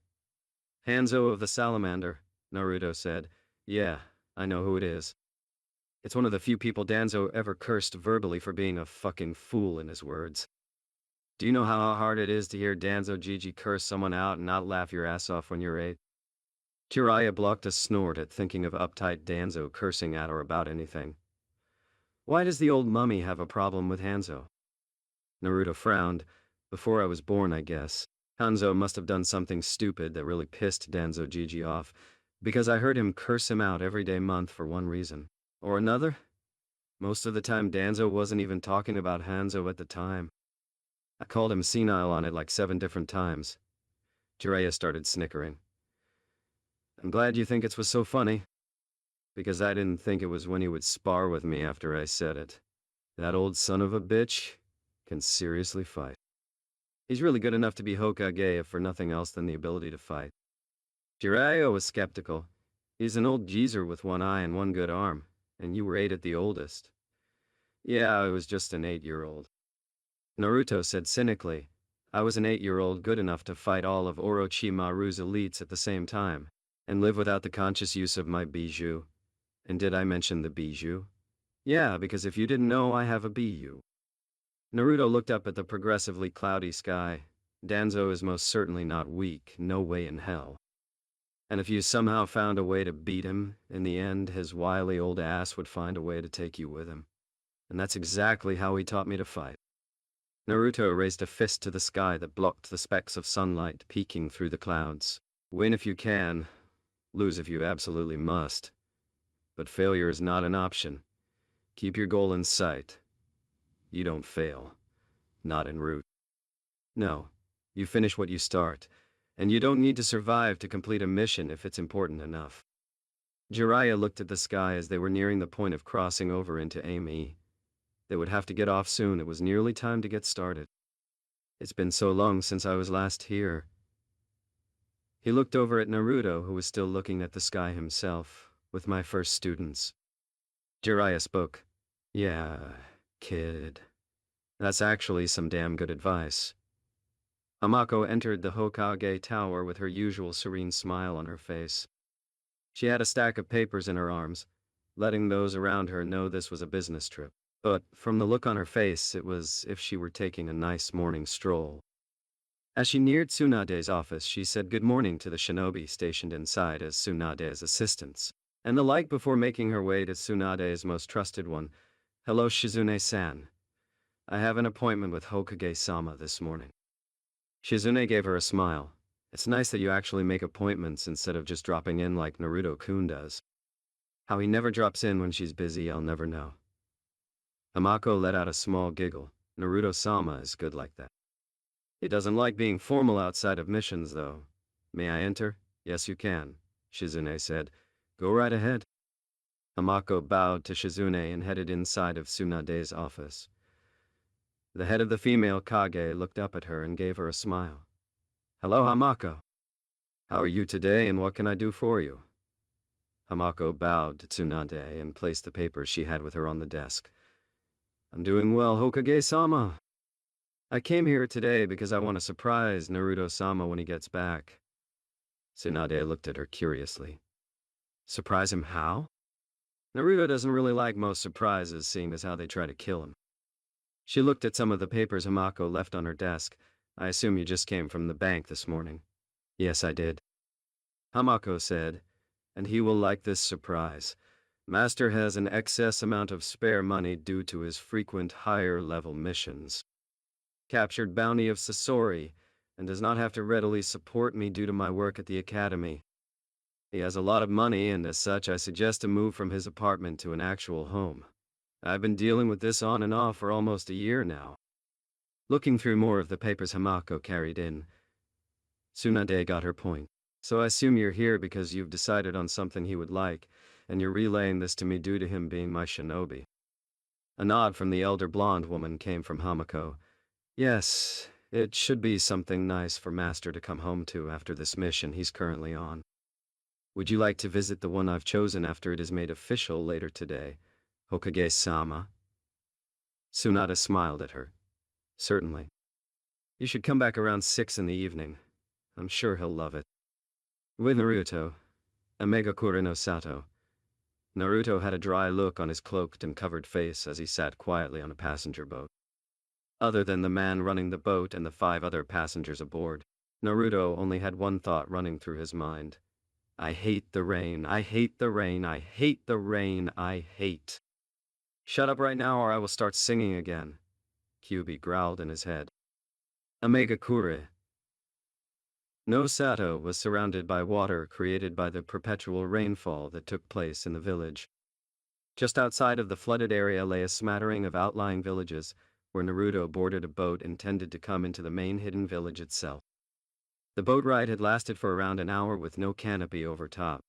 Hanzo of the Salamander, Naruto said. Yeah, I know who it is. It's one of the few people Danzo ever cursed verbally for being a fucking fool in his words. Do you know how hard it is to hear Danzo Gigi curse someone out and not laugh your ass off when you're 8? Jiraiya blocked a snort at thinking of uptight Danzo cursing at or about anything. Why does the old mummy have a problem with Hanzo? Naruto frowned. Before I was born, I guess. Hanzo must have done something stupid that really pissed Danzo Gigi off, because I heard him curse him out every day month for one reason. Or another? Most of the time Danzo wasn't even talking about Hanzo at the time. I called him senile on it like 7 different times. Jiraiya started snickering. I'm glad you think it was so funny, because I didn't think it was when he would spar with me after I said it. That old son of a bitch can seriously fight. He's really good enough to be Hokage if for nothing else than the ability to fight. Jiraiya was skeptical. He's an old geezer with one eye and one good arm, and you were 8 at the oldest. Yeah, I was just an 8-year-old. Naruto said cynically, I was an 8-year-old good enough to fight all of Orochimaru's elites at the same time, and live without the conscious use of my bijou. And did I mention the bijou? Yeah, because if you didn't know, I have a bijou. Naruto looked up at the progressively cloudy sky. Danzo is most certainly not weak, no way in hell. And if you somehow found a way to beat him, in the end, his wily old ass would find a way to take you with him. And that's exactly how he taught me to fight. Naruto raised a fist to the sky that blocked the specks of sunlight peeking through the clouds. Win if you can, lose if you absolutely must. But failure is not an option. Keep your goal in sight. You don't fail. Not en route. No, you finish what you start, and you don't need to survive to complete a mission if it's important enough. Jiraiya looked at the sky as they were nearing the point of crossing over into Amy. They would have to get off soon. It was nearly time to get started. It's been so long since I was last here. He looked over at Naruto, who was still looking at the sky himself, with my first students. Jiraiya spoke. Yeah, kid. That's actually some damn good advice. Hamako entered the Hokage Tower with her usual serene smile on her face. She had a stack of papers in her arms, letting those around her know this was a business trip. But from the look on her face, it was as if she were taking a nice morning stroll. As she neared Tsunade's office, she said good morning to the shinobi stationed inside as Tsunade's assistants, and the like before making her way to Tsunade's most trusted one. Hello, Shizune-san. I have an appointment with Hokage-sama this morning. Shizune gave her a smile. It's nice that you actually make appointments instead of just dropping in like Naruto-kun does. How he never drops in when she's busy, I'll never know. Hamako let out a small giggle. Naruto-sama is good like that. He doesn't like being formal outside of missions, though. May I enter? Yes, you can, Shizune said. Go right ahead. Hamako bowed to Shizune and headed inside of Tsunade's office. The head of the female Kage looked up at her and gave her a smile. Hello, Hamako. How are you today, and what can I do for you? Hamako bowed to Tsunade and placed the papers she had with her on the desk. I'm doing well, Hokage-sama. I came here today because I want to surprise Naruto-sama when he gets back. Tsunade looked at her curiously. Surprise him how? Naruto doesn't really like most surprises, seeing as how they try to kill him. She looked at some of the papers Hamako left on her desk. I assume you just came from the bank this morning. Yes, I did. Hamako said, and he will like this surprise. Master has an excess amount of spare money due to his frequent higher-level missions. Captured bounty of Sasori, and does not have to readily support me due to my work at the academy. He has a lot of money, and as such I suggest a move from his apartment to an actual home. I've been dealing with this on and off for almost a year now. Looking through more of the papers Hamako carried in, Tsunade got her point. So I assume you're here because you've decided on something he would like, and you're relaying this to me due to him being my shinobi. A nod from the elder blonde woman came from Hamako. Yes, it should be something nice for Master to come home to after this mission he's currently on. Would you like to visit the one I've chosen after it is made official later today, Hokage-sama? Tsunade smiled at her. Certainly. You should come back around 6 in the evening. I'm sure he'll love it. With Naruto, Amegakure no Sato. Naruto had a dry look on his cloaked and covered face as he sat quietly on a passenger boat. Other than the man running the boat and the 5 other passengers aboard, Naruto only had one thought running through his mind. I hate the rain, I hate the rain, I hate the rain, I hate. Shut up right now or I will start singing again, Kyuubi growled in his head. Amegakure. No Sato was surrounded by water created by the perpetual rainfall that took place in the village. Just outside of the flooded area lay a smattering of outlying villages, where Naruto boarded a boat intended to come into the main hidden village itself. The boat ride had lasted for around an hour with no canopy over top.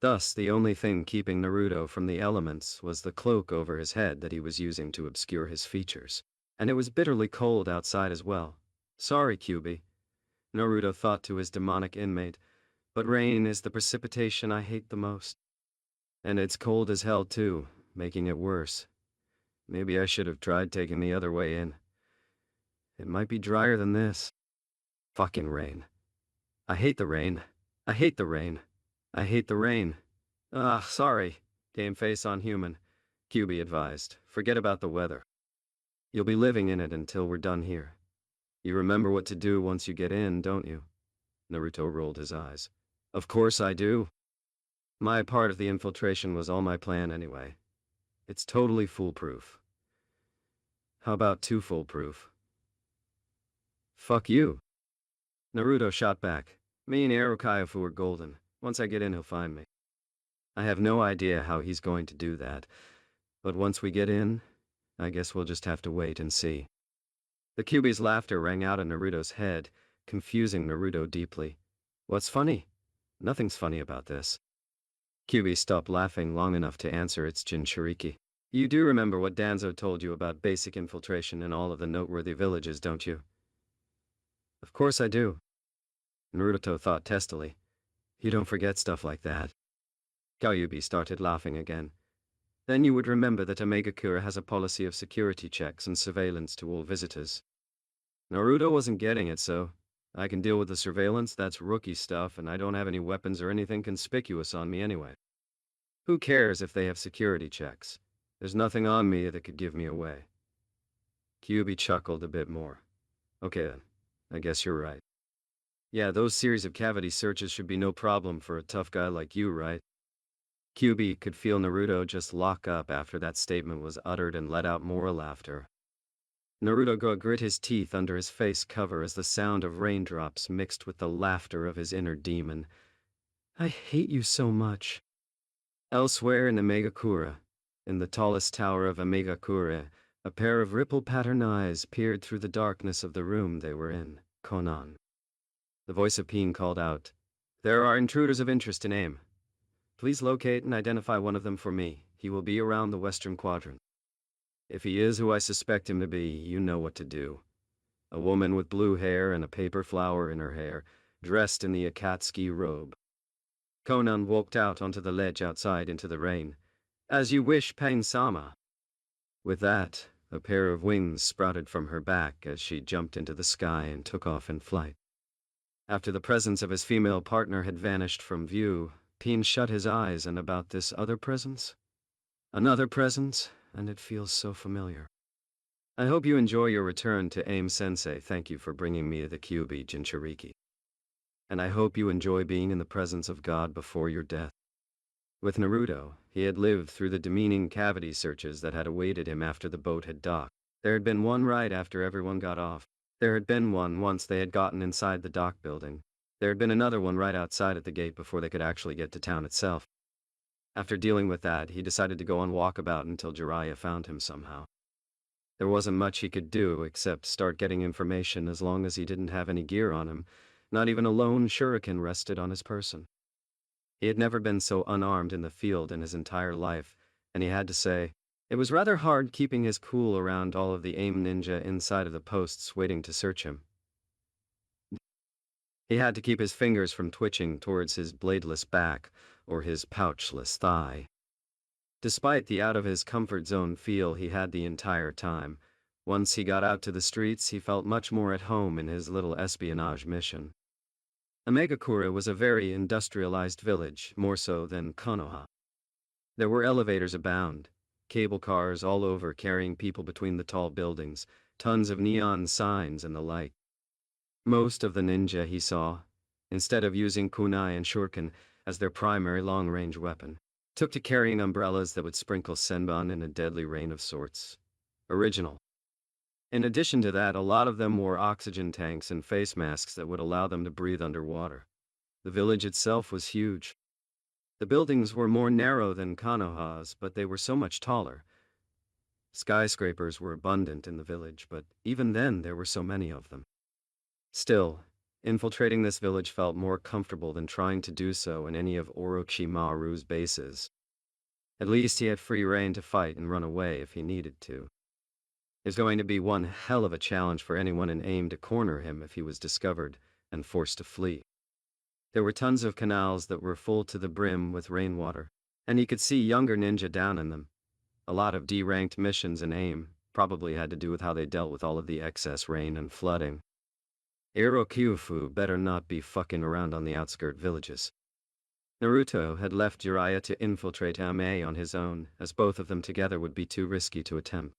Thus, the only thing keeping Naruto from the elements was the cloak over his head that he was using to obscure his features. And it was bitterly cold outside as well. Sorry, Kyuubi, Naruto thought to his demonic inmate, but rain is the precipitation I hate the most. And it's cold as hell too, making it worse. Maybe I should have tried taking the other way in. It might be drier than this. Fucking rain. I hate the rain. I hate the rain. I hate the rain. Sorry, game face on human, Kyuubi advised. Forget about the weather. You'll be living in it until we're done here. You remember what to do once you get in, don't you? Naruto rolled his eyes. Of course I do. My part of the infiltration was all my plan anyway. It's totally foolproof. How about too foolproof? Fuck you. Naruto shot back. Me and Erokaifu are golden. Once I get in, he'll find me. I have no idea how he's going to do that, but once we get in, I guess we'll just have to wait and see. The Kyuubi's laughter rang out in Naruto's head, confusing Naruto deeply. What's funny? Nothing's funny about this. Kyuubi stopped laughing long enough to answer its Jinchuriki. You do remember what Danzo told you about basic infiltration in all of the noteworthy villages, don't you? Of course I do. Naruto thought testily. You don't forget stuff like that. Kyuubi started laughing again. Then you would remember that Amegakure has a policy of security checks and surveillance to all visitors. Naruto wasn't getting it, so I can deal with the surveillance, that's rookie stuff, and I don't have any weapons or anything conspicuous on me anyway. Who cares if they have security checks? There's nothing on me that could give me away. Kyuubi chuckled a bit more. Okay then, I guess you're right. Yeah, those series of cavity searches should be no problem for a tough guy like you, right? Kyuubi could feel Naruto just lock up after that statement was uttered and let out more laughter. Naruto grit his teeth under his face cover as the sound of raindrops mixed with the laughter of his inner demon. I hate you so much. Elsewhere in Amegakure, in the tallest tower of Amegakure, a pair of ripple-patterned eyes peered through the darkness of the room they were in, Konan. The voice of Peen called out, There are intruders of interest in AIM. Please locate and identify one of them for me. He will be around the western quadrant. If he is who I suspect him to be, you know what to do. A woman with blue hair and a paper flower in her hair, dressed in the Akatsuki robe. Konan walked out onto the ledge outside into the rain. As you wish, Pain-sama. With that, a pair of wings sprouted from her back as she jumped into the sky and took off in flight. After the presence of his female partner had vanished from view, Peen shut his eyes, and about this other presence? Another presence, and it feels so familiar. I hope you enjoy your return to AIM-sensei. Thank you for bringing me the Kyuubi Jinchuriki. And I hope you enjoy being in the presence of God before your death. With Naruto, he had lived through the demeaning cavity searches that had awaited him after the boat had docked. There had been one right after everyone got off. There had been one once they had gotten inside the dock building. There had been another one right outside at the gate before they could actually get to town itself. After dealing with that, he decided to go on walkabout until Jiraiya found him somehow. There wasn't much he could do except start getting information as long as he didn't have any gear on him. Not even a lone shuriken rested on his person. He had never been so unarmed in the field in his entire life, and he had to say, it was rather hard keeping his cool around all of the AIM ninja inside of the posts waiting to search him. He had to keep his fingers from twitching towards his bladeless back or his pouchless thigh. Despite the out-of-his-comfort-zone feel he had the entire time, once he got out to the streets he felt much more at home in his little espionage mission. Amegakura was a very industrialized village, more so than Konoha. There were elevators abound, cable cars all over carrying people between the tall buildings, tons of neon signs and the like. Most of the ninja he saw, instead of using kunai and shuriken as their primary long-range weapon, took to carrying umbrellas that would sprinkle senbon in a deadly rain of sorts. Original. In addition to that, a lot of them wore oxygen tanks and face masks that would allow them to breathe underwater. The village itself was huge. The buildings were more narrow than Konoha's, but they were so much taller. Skyscrapers were abundant in the village, but even then there were so many of them. Still, infiltrating this village felt more comfortable than trying to do so in any of Orochimaru's bases. At least he had free rein to fight and run away if he needed to. It was going to be one hell of a challenge for anyone in AIM to corner him if he was discovered and forced to flee. There were tons of canals that were full to the brim with rainwater, and he could see younger ninja down in them. A lot of D-ranked missions in AIM probably had to do with how they dealt with all of the excess rain and flooding. Irokyufu better not be fucking around on the outskirt villages. Naruto had left Jiraiya to infiltrate Ame on his own, as both of them together would be too risky to attempt.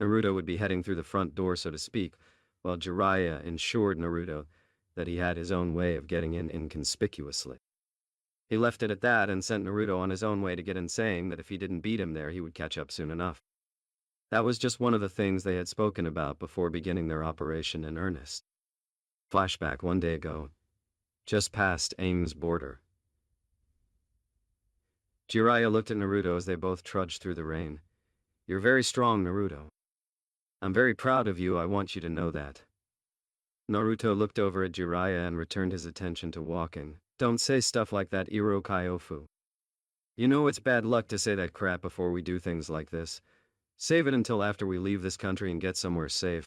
Naruto would be heading through the front door, so to speak, while Jiraiya ensured Naruto that he had his own way of getting in inconspicuously. He left it at that and sent Naruto on his own way to get in, saying that if he didn't beat him there, he would catch up soon enough. That was just one of the things they had spoken about before beginning their operation in earnest. Flashback one day ago, just past AIM's border. Jiraiya looked at Naruto as they both trudged through the rain. "You're very strong, Naruto. I'm very proud of you, I want you to know that." Naruto looked over at Jiraiya and returned his attention to walking. "Don't say stuff like that, Irokyofu. You know it's bad luck to say that crap before we do things like this. Save it until after we leave this country and get somewhere safe."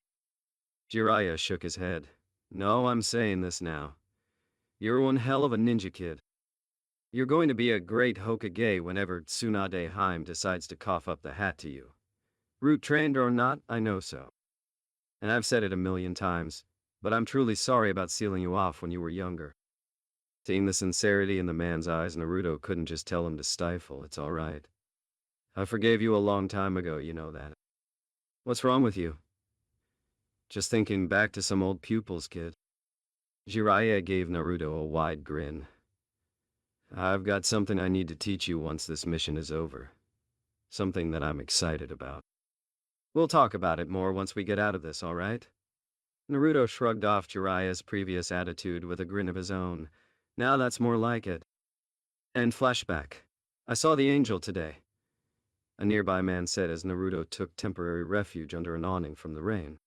Jiraiya shook his head. "No, I'm saying this now. You're one hell of a ninja kid. You're going to be a great Hokage whenever Tsunade Haim decides to cough up the hat to you. Root trained or not, I know so. And I've said it a million times, but I'm truly sorry about sealing you off when you were younger." Seeing the sincerity in the man's eyes, Naruto couldn't just tell him to stifle. "It's all right. I forgave you a long time ago, you know that." "What's wrong with you?" "Just thinking back to some old pupils, kid." Jiraiya gave Naruto a wide grin. "I've got something I need to teach you once this mission is over. Something that I'm excited about. We'll talk about it more once we get out of this, all right?" Naruto shrugged off Jiraiya's previous attitude with a grin of his own. "Now that's more like it." And flashback. "I saw the angel today," a nearby man said as Naruto took temporary refuge under an awning from the rain.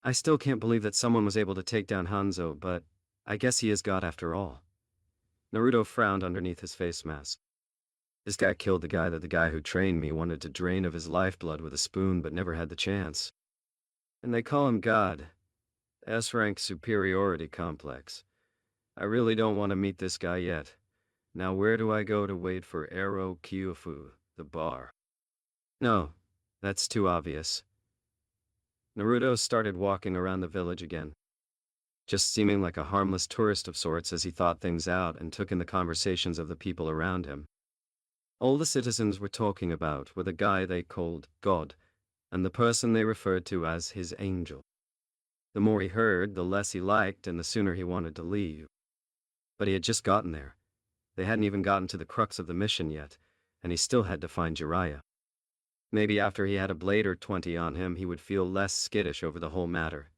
"I still can't believe that someone was able to take down Hanzo, but I guess he is God after all." Naruto frowned underneath his face mask. "This guy killed the guy who trained me wanted to drain of his lifeblood with a spoon but never had the chance. And they call him God. S-rank superiority complex. I really don't want to meet this guy yet. Now where do I go to wait for Ero Kyofu, the bar?" "No, that's too obvious." Naruto started walking around the village again, just seeming like a harmless tourist of sorts as he thought things out and took in the conversations of the people around him. All the citizens were talking about were the guy they called God, and the person they referred to as his angel. The more he heard, the less he liked, and the sooner he wanted to leave. But he had just gotten there. They hadn't even gotten to the crux of the mission yet, and he still had to find Jiraiya. Maybe after he had a blade or 20 on him, he would feel less skittish over the whole matter.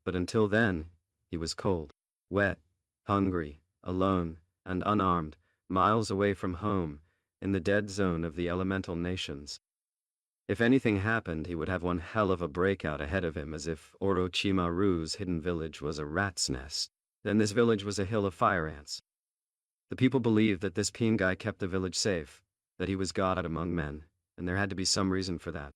But until then, he was cold, wet, hungry, alone, and unarmed, miles away from home, in the dead zone of the elemental nations. If anything happened, he would have one hell of a breakout ahead of him, as if Orochimaru's hidden village was a rat's nest. Then this village was a hill of fire ants. The people believed that this Pin guy kept the village safe, that he was God among men, and there had to be some reason for that.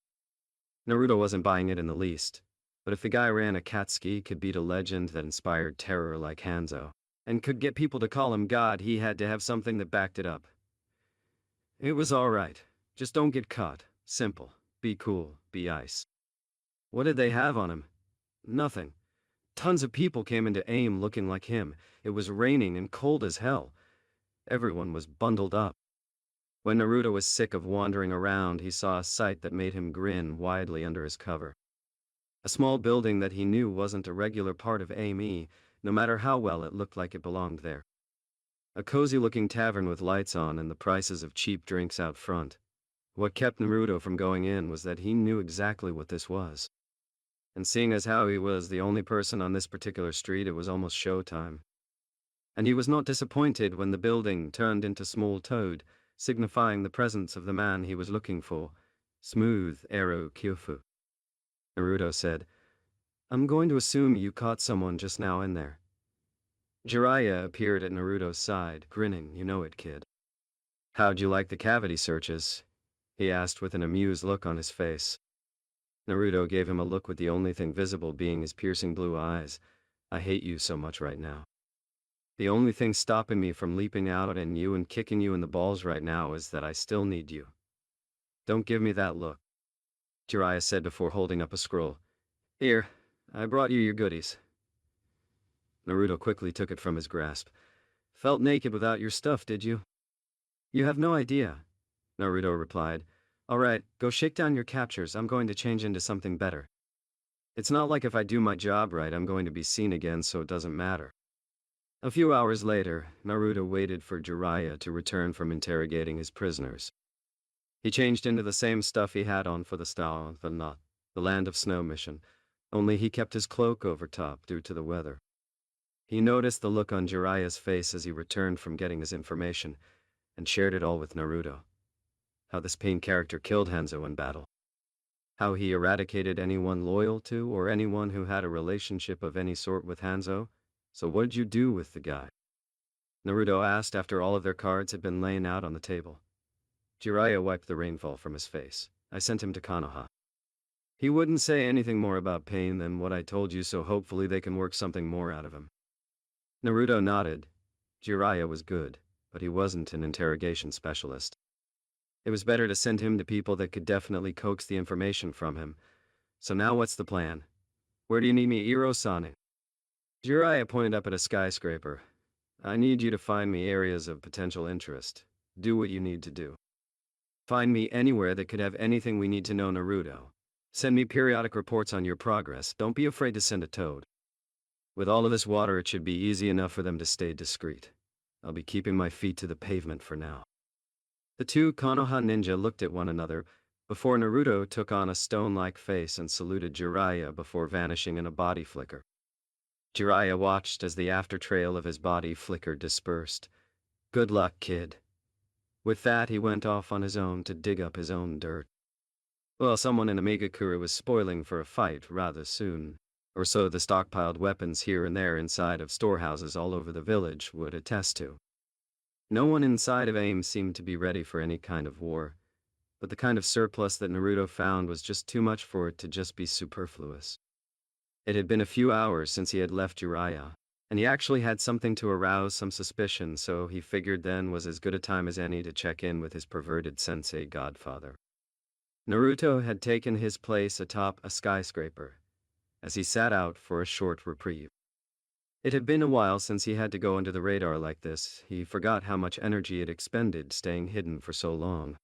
Naruto wasn't buying it in the least, But if the guy ran Akatsuki, could beat a legend that inspired terror like Hanzo, and could get people to call him God, he had to have something that backed it up. It was alright. Just don't get caught. Simple. Be cool. Be ice. What did they have on him? Nothing. Tons of people came into AIM looking like him. It was raining and cold as hell. Everyone was bundled up. When Naruto was sick of wandering around, he saw a sight that made him grin widely under his cover. A small building that he knew wasn't a regular part of AIM, no matter how well it looked like it belonged there. A cozy-looking tavern with lights on and the prices of cheap drinks out front. What kept Naruto from going in was that he knew exactly what this was. And seeing as how he was the only person on this particular street, it was almost showtime. And he was not disappointed when the building turned into Small Toad, signifying the presence of the man he was looking for, Smooth Arrow Kyofu. Naruto said, "I'm going to assume you caught someone just now in there." Jiraiya appeared at Naruto's side, grinning. "You know it, kid." "How'd you like the cavity searches?" he asked with an amused look on his face. Naruto gave him a look with the only thing visible being his piercing blue eyes. "I hate you so much right now. The only thing stopping me from leaping out at you and kicking you in the balls right now is that I still need you. Don't give me that look," Jiraiya said before holding up a scroll. "Here, I brought you your goodies." Naruto quickly took it from his grasp. "Felt naked without your stuff, did you?" "You have no idea," Naruto replied. "All right, go shake down your captures. I'm going to change into something better. It's not like if I do my job right, I'm going to be seen again, so it doesn't matter." A few hours later, Naruto waited for Jiraiya to return from interrogating his prisoners. He changed into the same stuff he had on for the Land of Snow mission, only he kept his cloak over top due to the weather. He noticed the look on Jiraiya's face as he returned from getting his information, and shared it all with Naruto. How this Pain character killed Hanzo in battle. How he eradicated anyone loyal to or anyone who had a relationship of any sort with Hanzo. "So what'd you do with the guy?" Naruto asked after all of their cards had been laying out on the table. Jiraiya wiped the rainfall from his face. "I sent him to Konoha. He wouldn't say anything more about Pain than what I told you, so hopefully they can work something more out of him." Naruto nodded. Jiraiya was good, but he wasn't an interrogation specialist. It was better to send him to people that could definitely coax the information from him. "So now what's the plan? Where do you need me, Iro-san?" Jiraiya pointed up at a skyscraper. "I need you to find me areas of potential interest. Do what you need to do. Find me anywhere that could have anything we need to know, Naruto. Send me periodic reports on your progress. Don't be afraid to send a toad. With all of this water, it should be easy enough for them to stay discreet. I'll be keeping my feet to the pavement for now." The two Konoha ninja looked at one another before Naruto took on a stone-like face and saluted Jiraiya before vanishing in a body flicker. Jiraiya watched as the after-trail of his body flickered dispersed. "Good luck, kid." With that, he went off on his own to dig up his own dirt. Well, someone in Amigakure was spoiling for a fight rather soon, or so the stockpiled weapons here and there inside of storehouses all over the village would attest to. No one inside of AIM seemed to be ready for any kind of war, but the kind of surplus that Naruto found was just too much for it to just be superfluous. It had been a few hours since he had left Jiraiya, and he actually had something to arouse some suspicion, so he figured then was as good a time as any to check in with his perverted sensei godfather. Naruto had taken his place atop a skyscraper, as he sat out for a short reprieve. It had been a while since he had to go under the radar like this. He forgot how much energy it expended staying hidden for so long.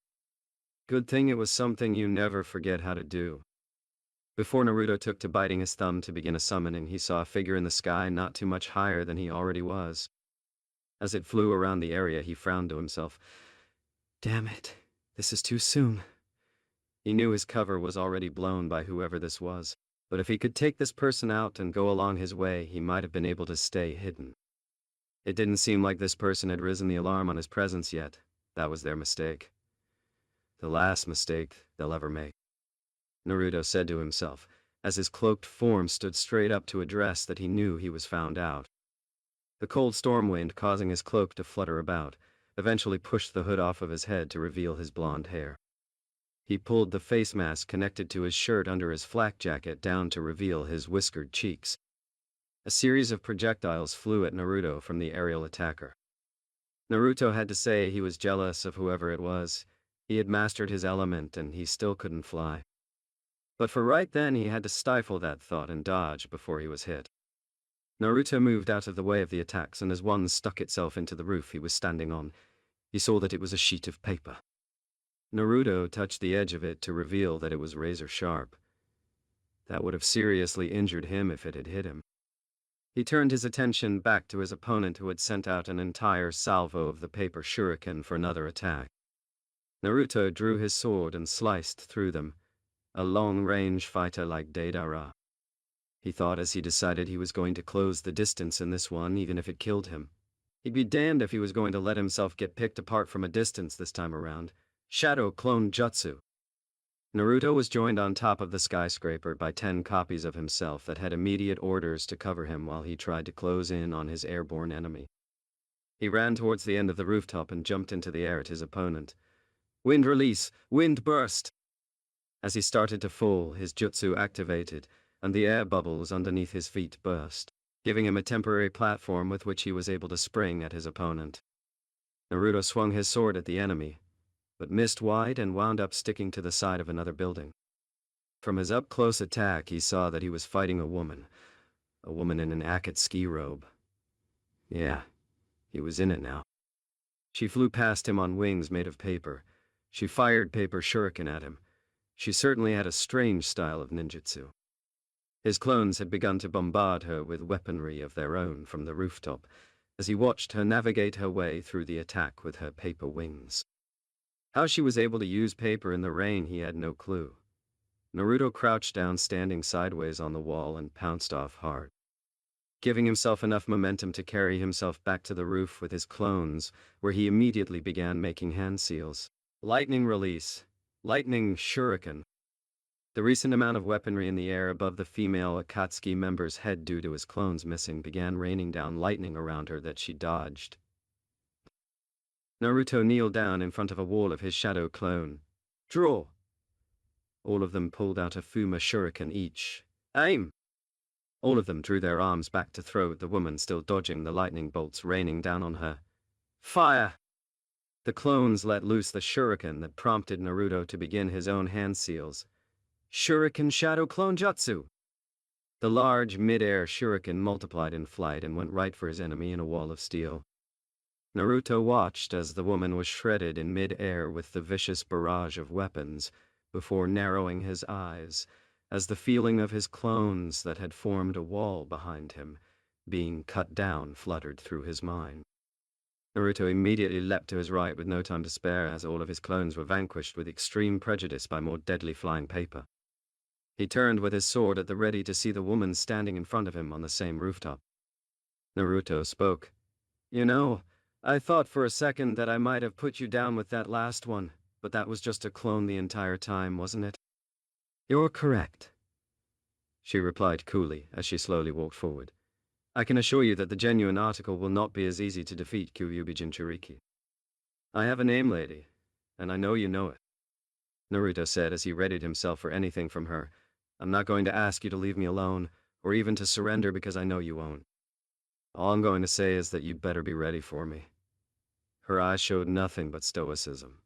Good thing it was something you never forget how to do. Before Naruto took to biting his thumb to begin a summoning, he saw a figure in the sky not too much higher than he already was. As it flew around the area, he frowned to himself. "Damn it, this is too soon." He knew his cover was already blown by whoever this was, but if he could take this person out and go along his way, he might have been able to stay hidden. It didn't seem like this person had risen the alarm on his presence yet. That was their mistake. The last mistake they'll ever make, Naruto said to himself, as his cloaked form stood straight up to address that he knew he was found out. The cold storm wind, causing his cloak to flutter about, eventually pushed the hood off of his head to reveal his blonde hair. He pulled the face mask connected to his shirt under his flak jacket down to reveal his whiskered cheeks. A series of projectiles flew at Naruto from the aerial attacker. Naruto had to say he was jealous of whoever it was. He had mastered his element and he still couldn't fly. But for right then he had to stifle that thought and dodge before he was hit. Naruto moved out of the way of the attacks, and as one stuck itself into the roof he was standing on, he saw that it was a sheet of paper. Naruto touched the edge of it to reveal that it was razor sharp. That would have seriously injured him if it had hit him. He turned his attention back to his opponent, who had sent out an entire salvo of the paper shuriken for another attack. Naruto drew his sword and sliced through them, a long-range fighter like Deidara. He thought as he decided he was going to close the distance in this one, even if it killed him. He'd be damned if he was going to let himself get picked apart from a distance this time around. Shadow Clone Jutsu. Naruto was joined on top of the skyscraper by 10 copies of himself that had immediate orders to cover him while he tried to close in on his airborne enemy. He ran towards the end of the rooftop and jumped into the air at his opponent. Wind release! Wind burst! As he started to fall, his jutsu activated, and the air bubbles underneath his feet burst, giving him a temporary platform with which he was able to spring at his opponent. Naruto swung his sword at the enemy, but missed wide and wound up sticking to the side of another building. From his up-close attack, he saw that he was fighting a woman in an Akatsuki robe. Yeah, he was in it now. She flew past him on wings made of paper. She fired paper shuriken at him. She certainly had a strange style of ninjutsu. His clones had begun to bombard her with weaponry of their own from the rooftop, as he watched her navigate her way through the attack with her paper wings. How she was able to use paper in the rain, he had no clue. Naruto crouched down, standing sideways on the wall, and pounced off hard. Giving himself enough momentum to carry himself back to the roof with his clones, where he immediately began making hand seals. Lightning release. Lightning shuriken. The recent amount of weaponry in the air above the female Akatsuki member's head due to his clones missing began raining down lightning around her that she dodged. Naruto kneeled down in front of a wall of his shadow clone. Draw! All of them pulled out a Fuma shuriken each. Aim! All of them drew their arms back to throw at the woman still dodging the lightning bolts raining down on her. Fire! The clones let loose the shuriken that prompted Naruto to begin his own hand seals. Shuriken Shadow Clone Jutsu! The large mid-air shuriken multiplied in flight and went right for his enemy in a wall of steel. Naruto watched as the woman was shredded in mid-air with the vicious barrage of weapons, before narrowing his eyes, as the feeling of his clones that had formed a wall behind him, being cut down, fluttered through his mind. Naruto immediately leapt to his right with no time to spare, as all of his clones were vanquished with extreme prejudice by more deadly flying paper. He turned with his sword at the ready to see the woman standing in front of him on the same rooftop. Naruto spoke. You know, I thought for a second that I might have put you down with that last one, but that was just a clone the entire time, wasn't it? You're correct, she replied coolly as she slowly walked forward. I can assure you that the genuine article will not be as easy to defeat, Kyuubi Jinchuriki. I have a name, lady, and I know you know it, Naruto said as he readied himself for anything from her. I'm not going to ask you to leave me alone, or even to surrender, because I know you won't. All I'm going to say is that you'd better be ready for me. Her eyes showed nothing but stoicism.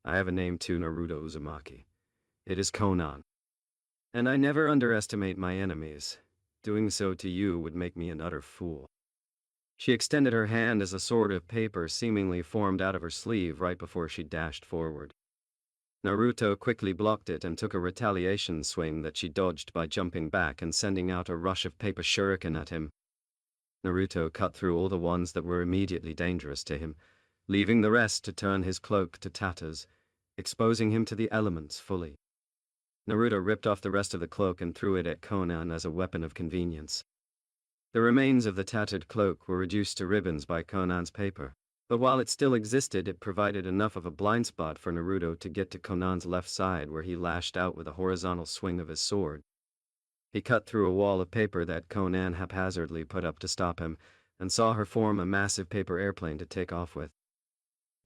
I have a name too, Naruto Uzumaki. It is Conan. And I never underestimate my enemies. Doing so to you would make me an utter fool. She extended her hand as a sword of paper seemingly formed out of her sleeve right before she dashed forward. Naruto quickly blocked it and took a retaliation swing that she dodged by jumping back and sending out a rush of paper shuriken at him. Naruto cut through all the ones that were immediately dangerous to him, leaving the rest to turn his cloak to tatters, exposing him to the elements fully. Naruto ripped off the rest of the cloak and threw it at Conan as a weapon of convenience. The remains of the tattered cloak were reduced to ribbons by Conan's paper, but while it still existed, it provided enough of a blind spot for Naruto to get to Conan's left side, where he lashed out with a horizontal swing of his sword. He cut through a wall of paper that Conan haphazardly put up to stop him, and saw her form a massive paper airplane to take off with.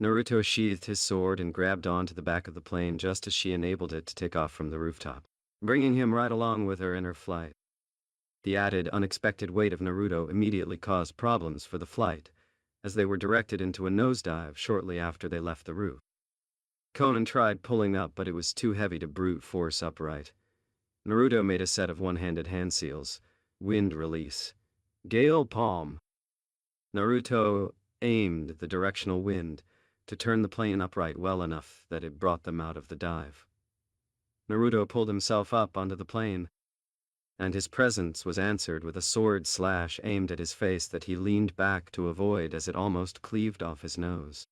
Naruto sheathed his sword and grabbed onto the back of the plane just as she enabled it to take off from the rooftop, bringing him right along with her in her flight. The added, unexpected weight of Naruto immediately caused problems for the flight, as they were directed into a nosedive shortly after they left the roof. Conan tried pulling up, but it was too heavy to brute force upright. Naruto made a set of one-handed hand seals, wind release, gale palm. Naruto aimed the directional wind to turn the plane upright well enough that it brought them out of the dive. Naruto pulled himself up onto the plane, and his presence was answered with a sword slash aimed at his face that he leaned back to avoid as it almost cleaved off his nose.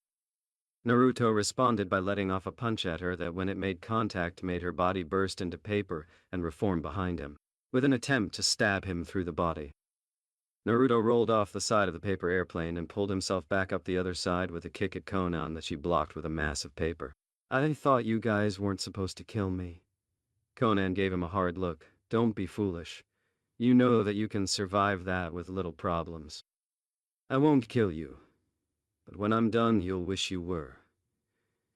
Naruto responded by letting off a punch at her that, when it made contact, made her body burst into paper and reform behind him, with an attempt to stab him through the body. Naruto rolled off the side of the paper airplane and pulled himself back up the other side with a kick at Conan that she blocked with a mass of paper. "I thought you guys weren't supposed to kill me." Conan gave him a hard look. "Don't be foolish. You know that you can survive that with little problems. I won't kill you, but when I'm done, you'll wish you were.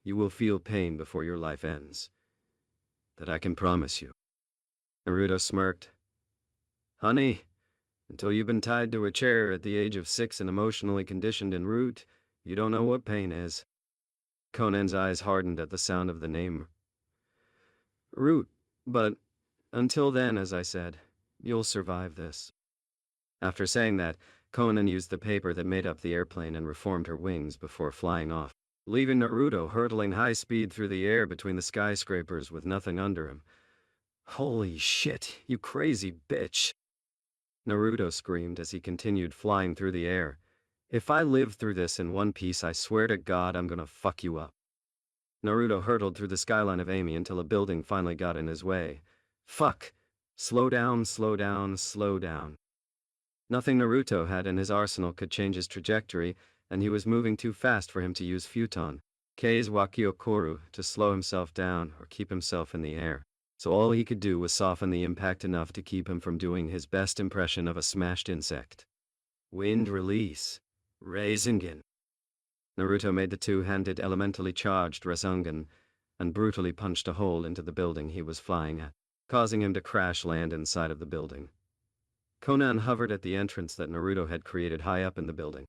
You will feel pain before your life ends. That I can promise you." Naruto smirked. "Honey, until you've been tied to a chair at the age of 6 and emotionally conditioned en route, you don't know what pain is." Conan's eyes hardened at the sound of the name. "Root, but until then, as I said, you'll survive this." After saying that, Conan used the paper that made up the airplane and reformed her wings before flying off, leaving Naruto hurtling high speed through the air between the skyscrapers with nothing under him. "Holy shit, you crazy bitch!" Naruto screamed as he continued flying through the air. "If I live through this in one piece, I swear to God I'm gonna fuck you up." Naruto hurtled through the skyline of Amy until a building finally got in his way. Fuck! Slow down, slow down, slow down. Nothing Naruto had in his arsenal could change his trajectory, and he was moving too fast for him to use Futon, Kei's Wakiokoru, to slow himself down or keep himself in the air. So all he could do was soften the impact enough to keep him from doing his best impression of a smashed insect. Wind release. Rasengan. Naruto made the two-handed elementally charged Rasengan and brutally punched a hole into the building he was flying at, causing him to crash land inside of the building. Conan hovered at the entrance that Naruto had created high up in the building.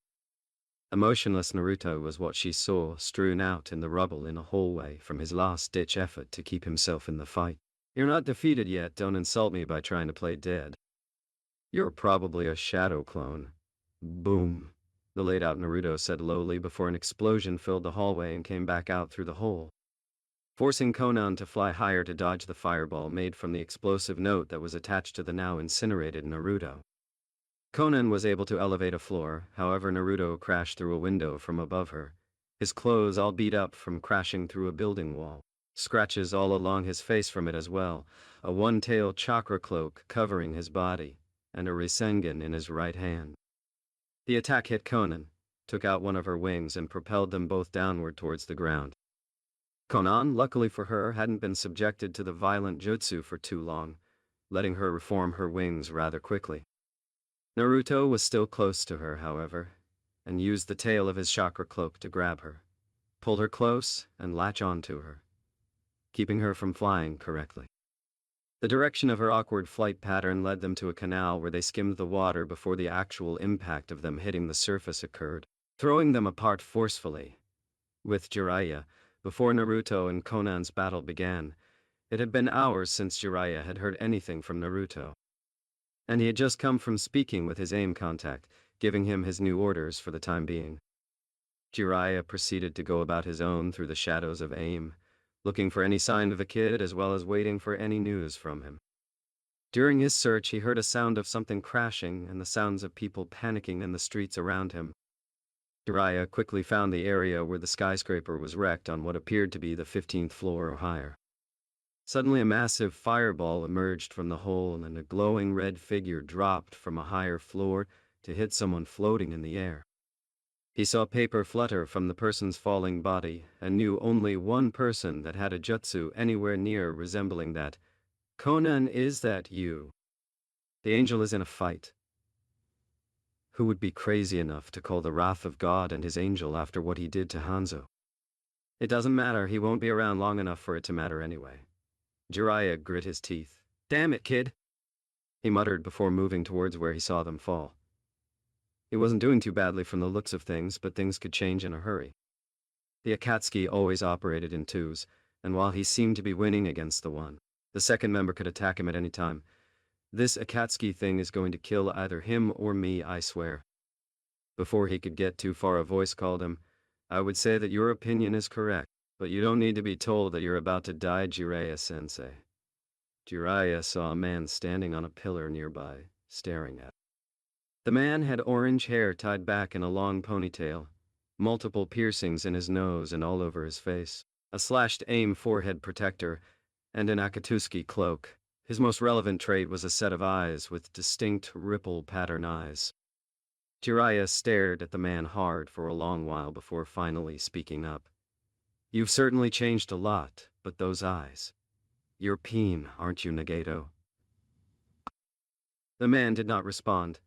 A motionless Naruto was what she saw strewn out in the rubble in a hallway from his last-ditch effort to keep himself in the fight. "You're not defeated yet, don't insult me by trying to play dead. You're probably a shadow clone." Boom, the laid-out Naruto said lowly before an explosion filled the hallway and came back out through the hole, forcing Conan to fly higher to dodge the fireball made from the explosive note that was attached to the now incinerated Naruto. Conan was able to elevate a floor, however Naruto crashed through a window from above her, his clothes all beat up from crashing through a building wall, scratches all along his face from it as well, a one-tailed chakra cloak covering his body, and a Rasengan in his right hand. The attack hit Conan, took out one of her wings and propelled them both downward towards the ground. Conan, luckily for her, hadn't been subjected to the violent jutsu for too long, letting her reform her wings rather quickly. Naruto was still close to her, however, and used the tail of his chakra cloak to grab her, pull her close, and latch onto her, keeping her from flying correctly. The direction of her awkward flight pattern led them to a canal where they skimmed the water before the actual impact of them hitting the surface occurred, throwing them apart forcefully. With Jiraiya, before Naruto and Conan's battle began, it had been hours since Jiraiya had heard anything from Naruto, and he had just come from speaking with his AIM contact, giving him his new orders for the time being. Jiraiya proceeded to go about his own through the shadows of AIM, looking for any sign of the kid as well as waiting for any news from him. During his search, he heard a sound of something crashing and the sounds of people panicking in the streets around him. Jiraiya quickly found the area where the skyscraper was wrecked on what appeared to be the 15th floor or higher. Suddenly a massive fireball emerged from the hole and a glowing red figure dropped from a higher floor to hit someone floating in the air. He saw paper flutter from the person's falling body and knew only one person that had a jutsu anywhere near resembling that. "Conan, is that you? The angel is in a fight." Who would be crazy enough to call the wrath of God and his angel after what he did to Hanzo? It doesn't matter, he won't be around long enough for it to matter anyway. Jiraiya grit his teeth. Damn it, kid, he muttered before moving towards where he saw them fall. He wasn't doing too badly from the looks of things, but things could change in a hurry. The Akatsuki always operated in twos, and while he seemed to be winning against the second member could attack him at any time. This Akatsuki thing is going to kill either him or me, I swear. Before he could get too far, a voice called him. I would say that your opinion is correct, but you don't need to be told that you're about to die, Jiraiya-sensei. Jiraiya saw a man standing on a pillar nearby, staring at him. The man had orange hair tied back in a long ponytail, multiple piercings in his nose and all over his face, a slashed aim forehead protector, and an Akatsuki cloak. His most relevant trait was a set of eyes with distinct ripple pattern eyes. Jiraiya stared at the man hard for a long while before finally speaking up. You've certainly changed a lot, but those eyes. You're Peen, aren't you, Nagato? The man did not respond.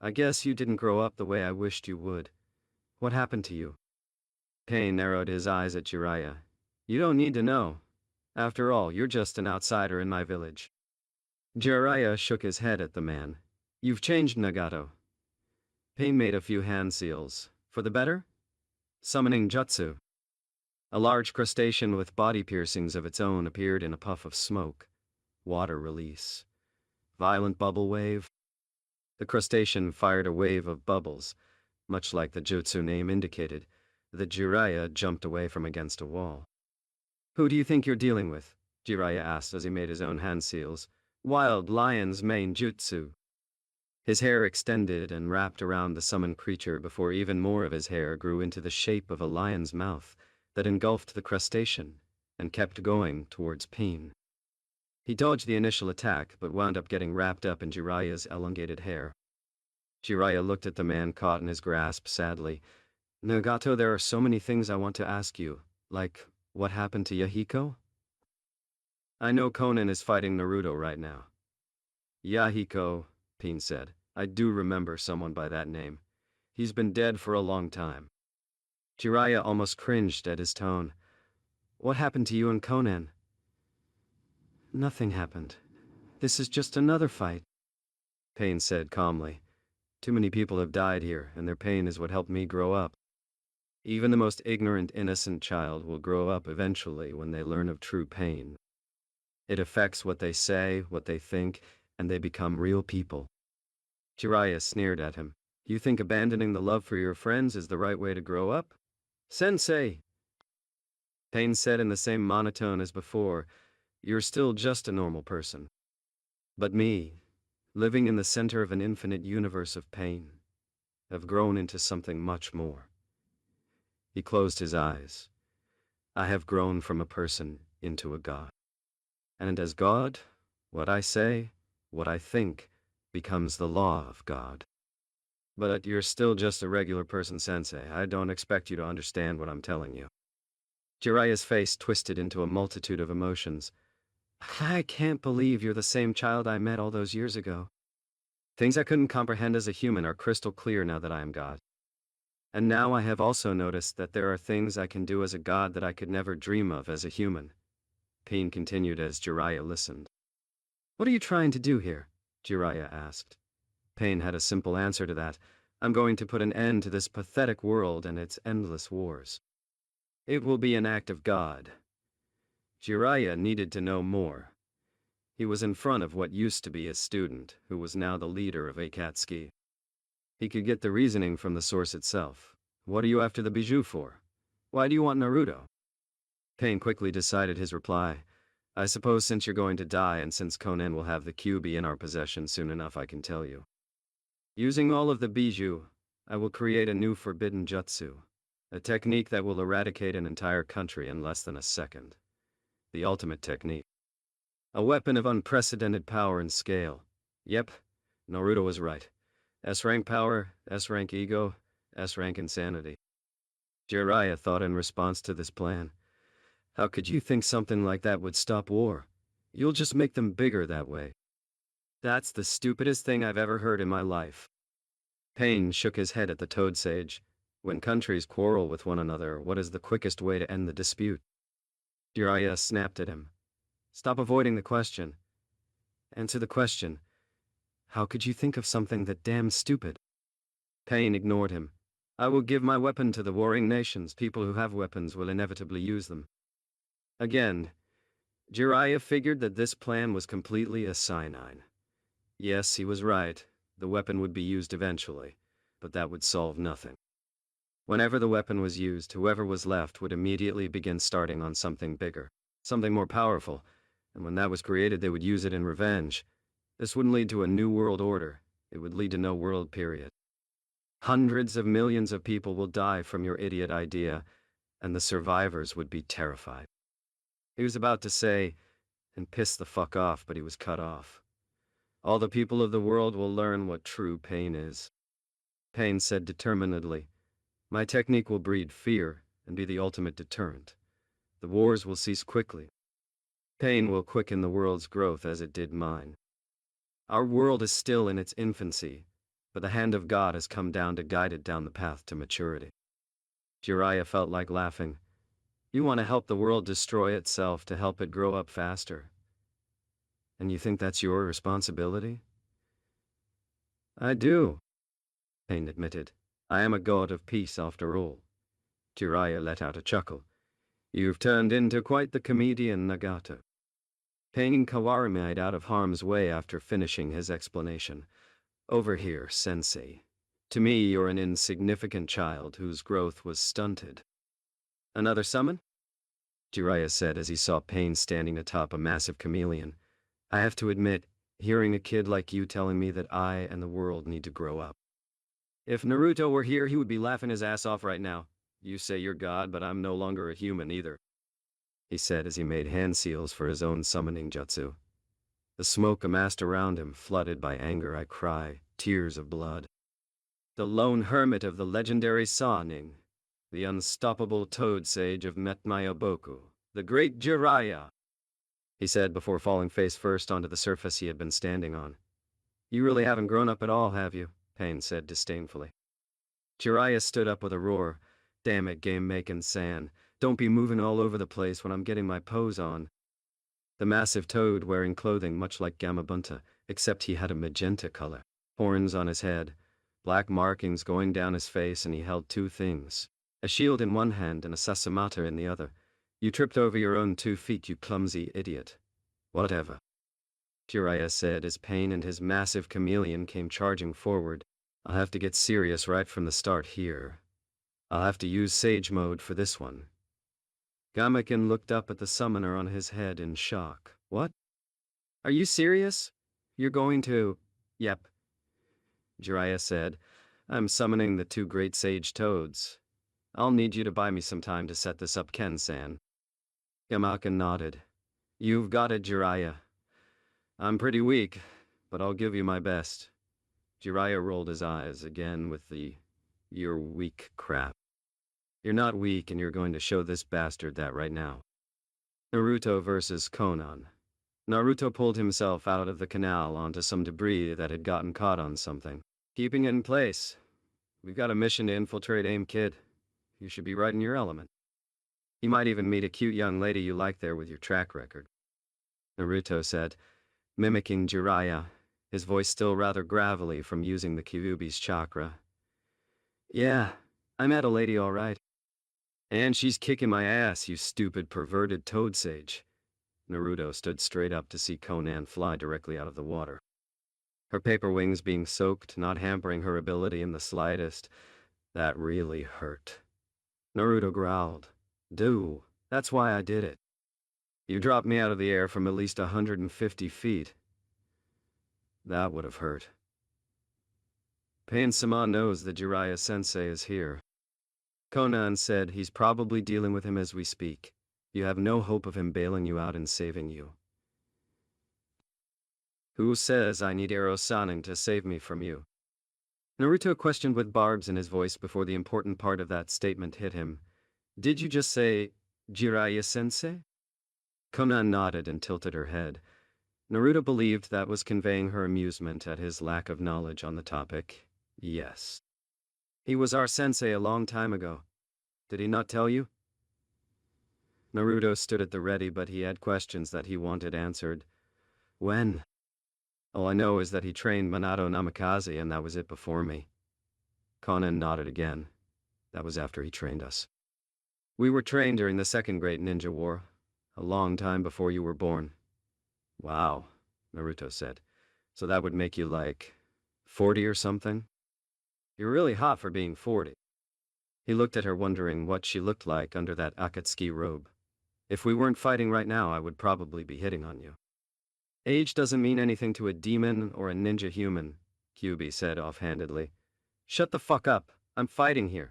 I guess you didn't grow up the way I wished you would. What happened to you? Pain narrowed his eyes at Jiraiya. You don't need to know. After all, you're just an outsider in my village. Jiraiya shook his head at the man. You've changed, Nagato. Pain made a few hand seals. For the better? Summoning jutsu. A large crustacean with body piercings of its own appeared in a puff of smoke. Water release. Violent bubble wave. The crustacean fired a wave of bubbles, much like the jutsu name indicated. The Jiraiya jumped away from against a wall. Who do you think you're dealing with? Jiraiya asked as he made his own hand seals. Wild Lion's main jutsu. His hair extended and wrapped around the summoned creature before even more of his hair grew into the shape of a lion's mouth that engulfed the crustacean and kept going towards Peen. He dodged the initial attack but wound up getting wrapped up in Jiraiya's elongated hair. Jiraiya looked at the man caught in his grasp sadly. Nagato, there are so many things I want to ask you, like, what happened to Yahiko? I know Conan is fighting Naruto right now. Yahiko, Peen said. I do remember someone by that name. He's been dead for a long time. Jiraiya almost cringed at his tone. What happened to you and Conan? Nothing happened. This is just another fight, Peen said calmly. Too many people have died here, and their pain is what helped me grow up. Even the most ignorant, innocent child will grow up eventually when they learn of true pain. It affects what they say, what they think, and they become real people. Jiraiya sneered at him. You think abandoning the love for your friends is the right way to grow up? Sensei! Peen said in the same monotone as before, you're still just a normal person. But me, living in the center of an infinite universe of pain, have grown into something much more. He closed his eyes. I have grown from a person into a god. And as God, what I say, what I think, becomes the law of God. But you're still just a regular person, Sensei. I don't expect you to understand what I'm telling you. Jiraiya's face twisted into a multitude of emotions. I can't believe you're the same child I met all those years ago. Things I couldn't comprehend as a human are crystal clear now that I am God. And now I have also noticed that there are things I can do as a god that I could never dream of as a human. Peen continued as Jiraiya listened. What are you trying to do here? Jiraiya asked. Peen had a simple answer to that. I'm going to put an end to this pathetic world and its endless wars. It will be an act of God. Jiraiya needed to know more. He was in front of what used to be a student, who was now the leader of Akatsuki. He could get the reasoning from the source itself. What are you after the bijou for? Why do you want Naruto? Peen quickly decided his reply. I suppose since you're going to die and since Conan will have the Kyuubi in our possession soon enough, I can tell you. Using all of the bijou, I will create a new forbidden jutsu, a technique that will eradicate an entire country in less than a second. The ultimate technique. A weapon of unprecedented power and scale. Yep, Naruto was right. S-rank power, S-rank ego, S-rank insanity. Jiraiya thought in response to this plan. How could you think something like that would stop war? You'll just make them bigger that way. That's the stupidest thing I've ever heard in my life. Pain shook his head at the toad sage. When countries quarrel with one another, what is the quickest way to end the dispute? Jiraiya snapped at him. Stop avoiding the question. Answer the question. How could you think of something that damn stupid? Pain ignored him. I will give my weapon to the warring nations. People who have weapons will inevitably use them. Again, Jiraiya figured that this plan was completely asinine. Yes, he was right. The weapon would be used eventually, but that would solve nothing. Whenever the weapon was used, whoever was left would immediately begin starting on something bigger, something more powerful, and when that was created, they would use it in revenge. This wouldn't lead to a new world order. It would lead to no world, period. Hundreds of millions of people will die from your idiot idea, and the survivors would be terrified. He was about to say, and piss the fuck off, but he was cut off. All the people of the world will learn what true pain is. Pain said determinedly, my technique will breed fear and be the ultimate deterrent. The wars will cease quickly. Pain will quicken the world's growth as it did mine. Our world is still in its infancy, but the hand of God has come down to guide it down the path to maturity. Jiraiya felt like laughing. You want to help the world destroy itself to help it grow up faster. And you think that's your responsibility? I do, Pain admitted. I am a god of peace after all. Jiraiya let out a chuckle. You've turned into quite the comedian, Nagato. Pain Kawarimi'd out of harm's way after finishing his explanation. Over here, sensei. To me, you're an insignificant child whose growth was stunted. Another summon? Jiraiya said as he saw Pain standing atop a massive chameleon. I have to admit, hearing a kid like you telling me that I and the world need to grow up. If Naruto were here, he would be laughing his ass off right now. You say you're God, but I'm no longer a human either, he said as he made hand seals for his own summoning jutsu. The smoke amassed around him, flooded by anger. I cry, tears of blood. The lone hermit of the legendary Sannin, the unstoppable toad sage of Metmyoboku, the great Jiraiya, he said before falling face first onto the surface he had been standing on. You really haven't grown up at all, have you? Pain said disdainfully. Jiraiya stood up with a roar. Damn it, game-making San. Don't be moving all over the place when I'm getting my pose on. The massive toad wearing clothing much like Gamabunta, except he had a magenta color. Horns on his head, black markings going down his face, and he held two things. A shield in one hand and a sasamata in the other. You tripped over your own 2 feet, you clumsy idiot. Whatever, Jiraiya said as Pain and his massive chameleon came charging forward. I'll have to get serious right from the start here. I'll have to use Sage Mode for this one. Gamaken looked up at the summoner on his head in shock. What? Are you serious? You're going to... Yep, Jiraiya said. I'm summoning the 2 great sage toads. I'll need you to buy me some time to set this up, Ken-san. Gamaken nodded. You've got it, Jiraiya. I'm pretty weak, but I'll give you my best. Jiraiya rolled his eyes again with the, you're weak crap. You're not weak, and you're going to show this bastard that right now. Naruto versus Conan. Naruto pulled himself out of the canal onto some debris that had gotten caught on something. Keeping it in place. We've got a mission to infiltrate AIM, kid. You should be right in your element. You might even meet a cute young lady you like there with your track record, Naruto said, mimicking Jiraiya, his voice still rather gravelly from using the Kyuubi's chakra. Yeah, I met a lady all right. And she's kicking my ass, you stupid perverted toad sage. Naruto stood straight up to see Conan fly directly out of the water. Her paper wings being soaked, not hampering her ability in the slightest. That really hurt. Naruto growled. That's why I did it. You dropped me out of the air from at least 150 feet. That would have hurt. Pain-sama knows that Jiraiya-sensei is here. Conan said he's probably dealing with him as we speak. You have no hope of him bailing you out and saving you. Who says I need Ero-sanin to save me from you? Naruto questioned with barbs in his voice before the important part of that statement hit him. Did you just say, Jiraiya-sensei? Conan nodded and tilted her head. Naruto believed that was conveying her amusement at his lack of knowledge on the topic. Yes. He was our sensei a long time ago. Did he not tell you? Naruto stood at the ready, but he had questions that he wanted answered. When? All I know is that he trained Minato Namikaze, and that was it before me. Konan nodded again. That was after he trained us. We were trained during the Second Great Ninja War, a long time before you were born. Wow, Naruto said. So that would make you like 40 or something? You're really hot for being 40. He looked at her, wondering what she looked like under that Akatsuki robe. If we weren't fighting right now, I would probably be hitting on you. Age doesn't mean anything to a demon or a ninja human, Kyuubi said offhandedly. Shut the fuck up, I'm fighting here.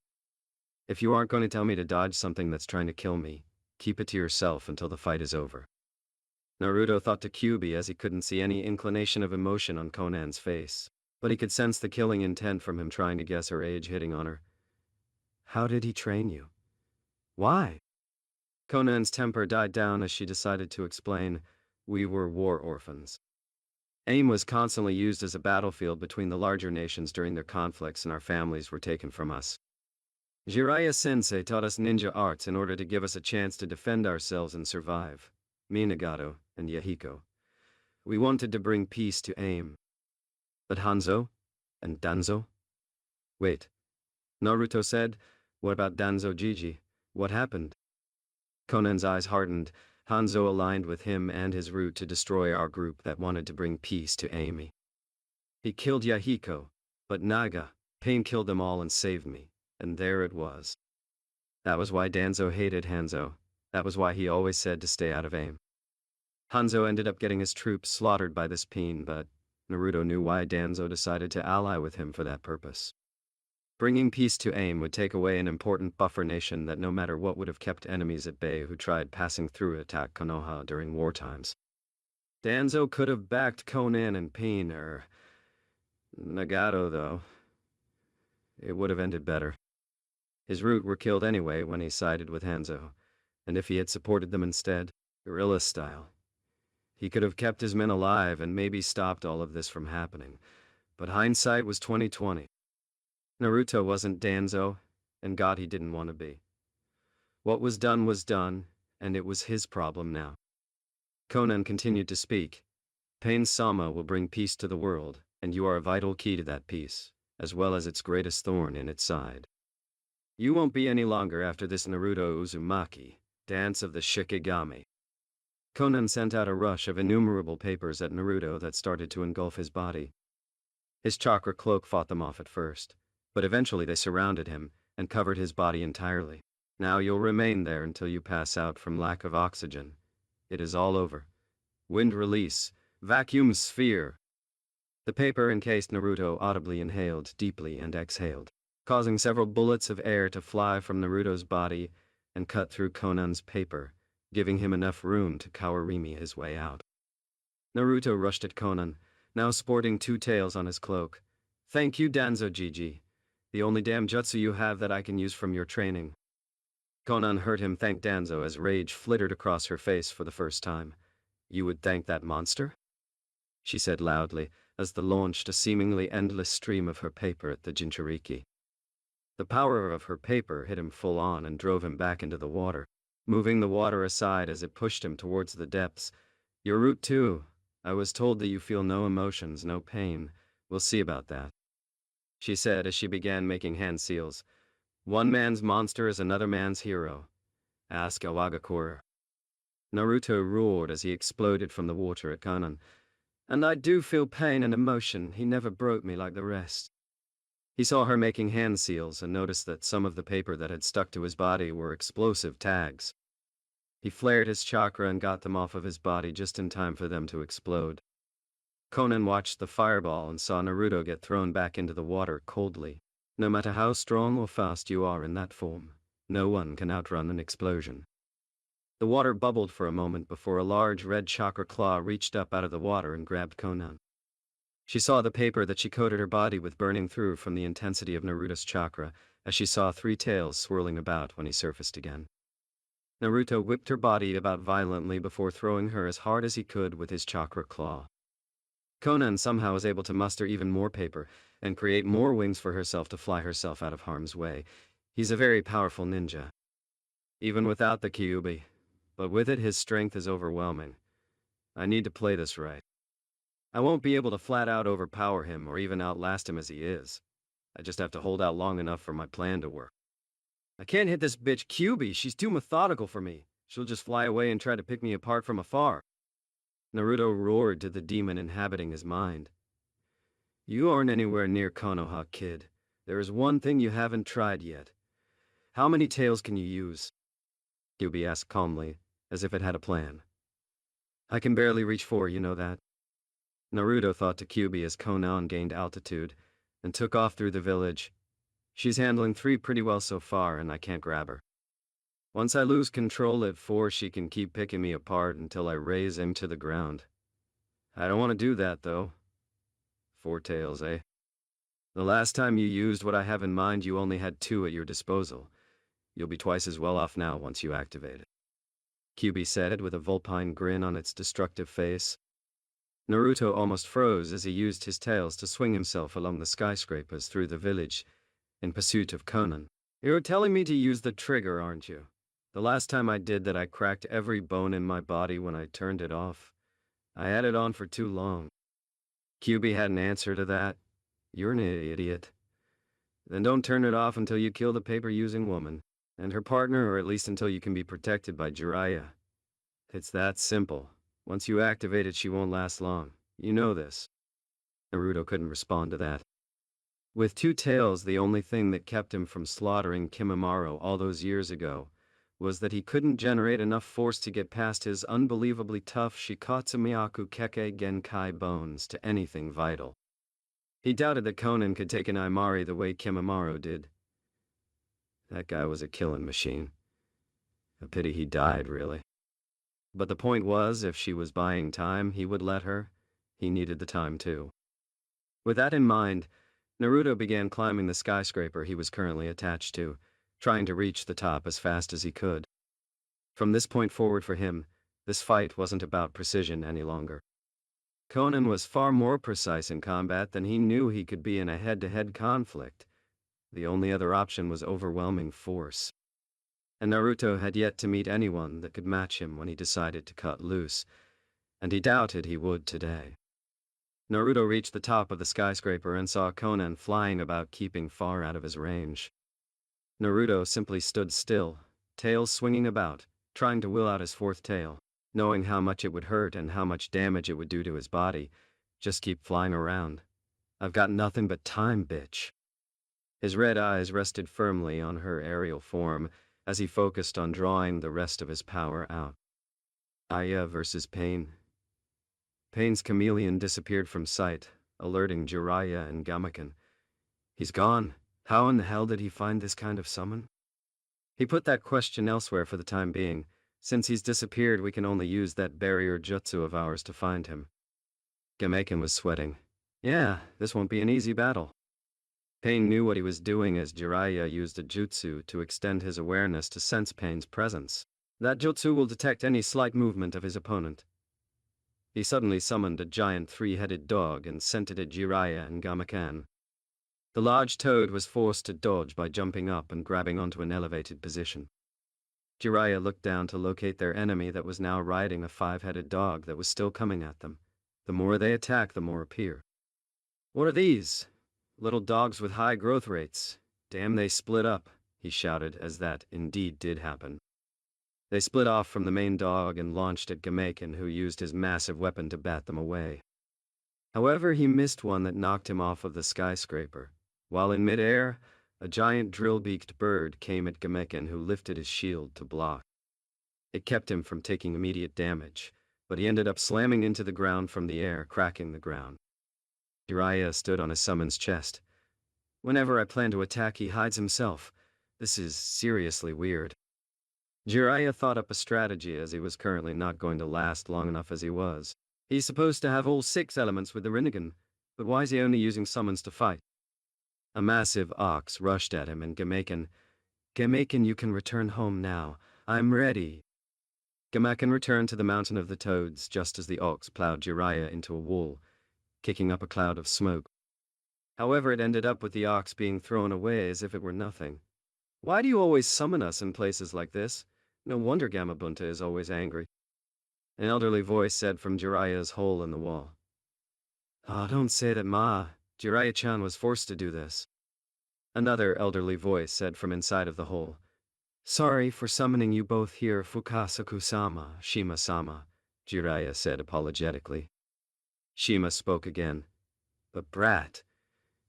If you aren't going to tell me to dodge something that's trying to kill me, keep it to yourself until the fight is over. Naruto thought to Kyuubi as he couldn't see any inclination of emotion on Konan's face, but he could sense the killing intent from him trying to guess her age, hitting on her. How did he train you? Why? Konan's temper died down as she decided to explain. We were war orphans. AIM was constantly used as a battlefield between the larger nations during their conflicts, and our families were taken from us. Jiraiya-sensei taught us ninja arts in order to give us a chance to defend ourselves and survive. Me, Nagato, and Yahiko. We wanted to bring peace to AIM. But Hanzo? And Danzo? Wait. Naruto said, what about Danzo Jiji? What happened? Konan's eyes hardened. Hanzo aligned with him and his route to destroy our group that wanted to bring peace to Amy. He killed Yahiko, but Naga, Pain killed them all and saved me, and there it was. That was why Danzo hated Hanzo. That was why he always said to stay out of AIM. Hanzo ended up getting his troops slaughtered by this Pain, but Naruto knew why Danzo decided to ally with him for that purpose. Bringing peace to AIM would take away an important buffer nation that no matter what would have kept enemies at bay who tried passing through attack Konoha during war times. Danzo could have backed Konan and Pain, or Nagato, though. It would have ended better. His route were killed anyway when he sided with Hanzo, and if he had supported them instead, guerrilla style, he could have kept his men alive and maybe stopped all of this from happening. But hindsight was 20/20. Naruto wasn't Danzo, and God, he didn't want to be. What was done, and it was his problem now. Konan continued to speak. Pain-sama will bring peace to the world, and you are a vital key to that peace, as well as its greatest thorn in its side. You won't be any longer after this Naruto Uzumaki, dance of the Shikigami. Konan sent out a rush of innumerable papers at Naruto that started to engulf his body. His chakra cloak fought them off at first, but eventually they surrounded him and covered his body entirely. Now you'll remain there until you pass out from lack of oxygen. It is all over. Wind release, vacuum sphere. The paper encased Naruto audibly inhaled deeply and exhaled, causing several bullets of air to fly from Naruto's body and cut through Konan's paper, giving him enough room to Kawarimi his way out. Naruto rushed at Konan, now sporting two tails on his cloak. Thank you, Danzo Jiji. The only damn jutsu you have that I can use from your training. Konan heard him thank Danzo as rage flittered across her face for the first time. You would thank that monster? She said loudly, as the launched a seemingly endless stream of her paper at the Jinchuriki. The power of her paper hit him full on and drove him back into the water, moving the water aside as it pushed him towards the depths. Your route too. I was told that you feel no emotions, no pain. We'll see about that, she said as she began making hand seals. One man's monster is another man's hero. Ask Awagakure. Naruto roared as he exploded from the water at Konan. And I do feel pain and emotion. He never broke me like the rest. He saw her making hand seals and noticed that some of the paper that had stuck to his body were explosive tags. He flared his chakra and got them off of his body just in time for them to explode. Konan watched the fireball and saw Naruto get thrown back into the water coldly. No matter how strong or fast you are in that form, no one can outrun an explosion. The water bubbled for a moment before a large red chakra claw reached up out of the water and grabbed Konan. She saw the paper that she coated her body with burning through from the intensity of Naruto's chakra, as she saw three tails swirling about when he surfaced again. Naruto whipped her body about violently before throwing her as hard as he could with his chakra claw. Conan somehow was able to muster even more paper and create more wings for herself to fly herself out of harm's way. He's a very powerful ninja, even without the Kyuubi, but with it his strength is overwhelming. I need to play this right. I won't be able to flat out overpower him or even outlast him as he is. I just have to hold out long enough for my plan to work. I can't hit this bitch Kyuubi, she's too methodical for me. She'll just fly away and try to pick me apart from afar. Naruto roared to the demon inhabiting his mind. You aren't anywhere near Konoha, kid. There is one thing you haven't tried yet. How many tails can you use? Kyuubi asked calmly, as if it had a plan. I can barely reach 4, you know that. Naruto thought to Kyuubi as Conan gained altitude and took off through the village. She's handling 3 pretty well so far, and I can't grab her. Once I lose control at 4, she can keep picking me apart until I raze him to the ground. I don't want to do that, though. 4 tails, eh? The last time you used what I have in mind, you only had 2 at your disposal. You'll be twice as well off now once you activate it. Kyuubi said with a vulpine grin on its destructive face. Naruto almost froze as he used his tails to swing himself along the skyscrapers through the village in pursuit of Conan. You're telling me to use the trigger, aren't you? The last time I did that, I cracked every bone in my body when I turned it off. I had it on for too long. Kyuubi had an answer to that. You're an idiot. Then don't turn it off until you kill the paper-using woman and her partner, or at least until you can be protected by Jiraiya. It's that simple. Once you activate it, she won't last long. You know this. Naruto couldn't respond to that. With 2 tails, the only thing that kept him from slaughtering Kimimaro all those years ago was that he couldn't generate enough force to get past his unbelievably tough Shikatsu Miyaku Kekkei Genkai bones to anything vital. He doubted that Conan could take an Imari the way Kimimaro did. That guy was a killing machine. A pity he died, really. But the point was, if she was buying time, he would let her. He needed the time too. With that in mind, Naruto began climbing the skyscraper he was currently attached to, trying to reach the top as fast as he could. From this point forward for him, this fight wasn't about precision any longer. Conan was far more precise in combat than he knew he could be in a head-to-head conflict. The only other option was overwhelming force. And Naruto had yet to meet anyone that could match him when he decided to cut loose, and he doubted he would today. Naruto reached the top of the skyscraper and saw Conan flying about, keeping far out of his range. Naruto simply stood still, tail swinging about, trying to will out his 4th tail, knowing how much it would hurt and how much damage it would do to his body. Just keep flying around. I've got nothing but time, bitch. His red eyes rested firmly on her aerial form as he focused on drawing the rest of his power out. Aya versus Pain. Pain's chameleon disappeared from sight, alerting Jiraiya and Gamaken. He's gone. How in the hell did he find this kind of summon? He put that question elsewhere for the time being. Since he's disappeared, we can only use that barrier jutsu of ours to find him. Gamaken was sweating. Yeah, this won't be an easy battle. Pain knew what he was doing as Jiraiya used a jutsu to extend his awareness to sense Pain's presence. That jutsu will detect any slight movement of his opponent. He suddenly summoned a giant 3-headed dog and sent it at Jiraiya and Gamaken. The large toad was forced to dodge by jumping up and grabbing onto an elevated position. Jiraiya looked down to locate their enemy that was now riding a 5-headed dog that was still coming at them. The more they attack, the more appear. What are these? Little dogs with high growth rates. Damn, they split up, he shouted as that indeed did happen. They split off from the main dog and launched at Gamaken, who used his massive weapon to bat them away. However, he missed one that knocked him off of the skyscraper. While in midair, a giant drill-beaked bird came at Gamaken, who lifted his shield to block. It kept him from taking immediate damage, but he ended up slamming into the ground from the air, cracking the ground. Jiraiya stood on his summon's chest. Whenever I plan to attack, he hides himself. This is seriously weird. Jiraiya thought up a strategy, as he was currently not going to last long enough as he was. He's supposed to have all 6 elements with the Rinnegan, but why is he only using summons to fight? A massive ox rushed at him, and Gamaken, you can return home now. I'm ready. Gamaken returned to the Mountain of the Toads just as the ox plowed Jiraiya into a wall. kicking up a cloud of smoke. However, it ended up with the ox being thrown away as if it were nothing. Why do you always summon us in places like this? No wonder Gamabunta is always angry. An elderly voice said from Jiraiya's hole in the wall. Ah, don't say that, Ma. Jiraiya-chan was forced to do this. Another elderly voice said from inside of the hole. Sorry for summoning you both here, Fukasaku-sama, Shima-sama, Jiraiya said apologetically. Shima spoke again. But brat,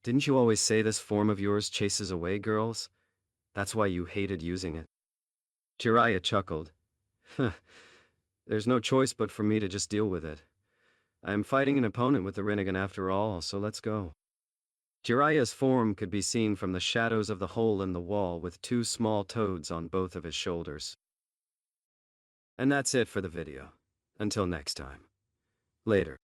didn't you always say this form of yours chases away girls? That's why you hated using it. Jiraiya chuckled. There's no choice but for me to just deal with it. I am fighting an opponent with the Rinnegan after all, so let's go. Jiraiya's form could be seen from the shadows of the hole in the wall with two small toads on both of his shoulders. And that's it for the video. Until next time. Later.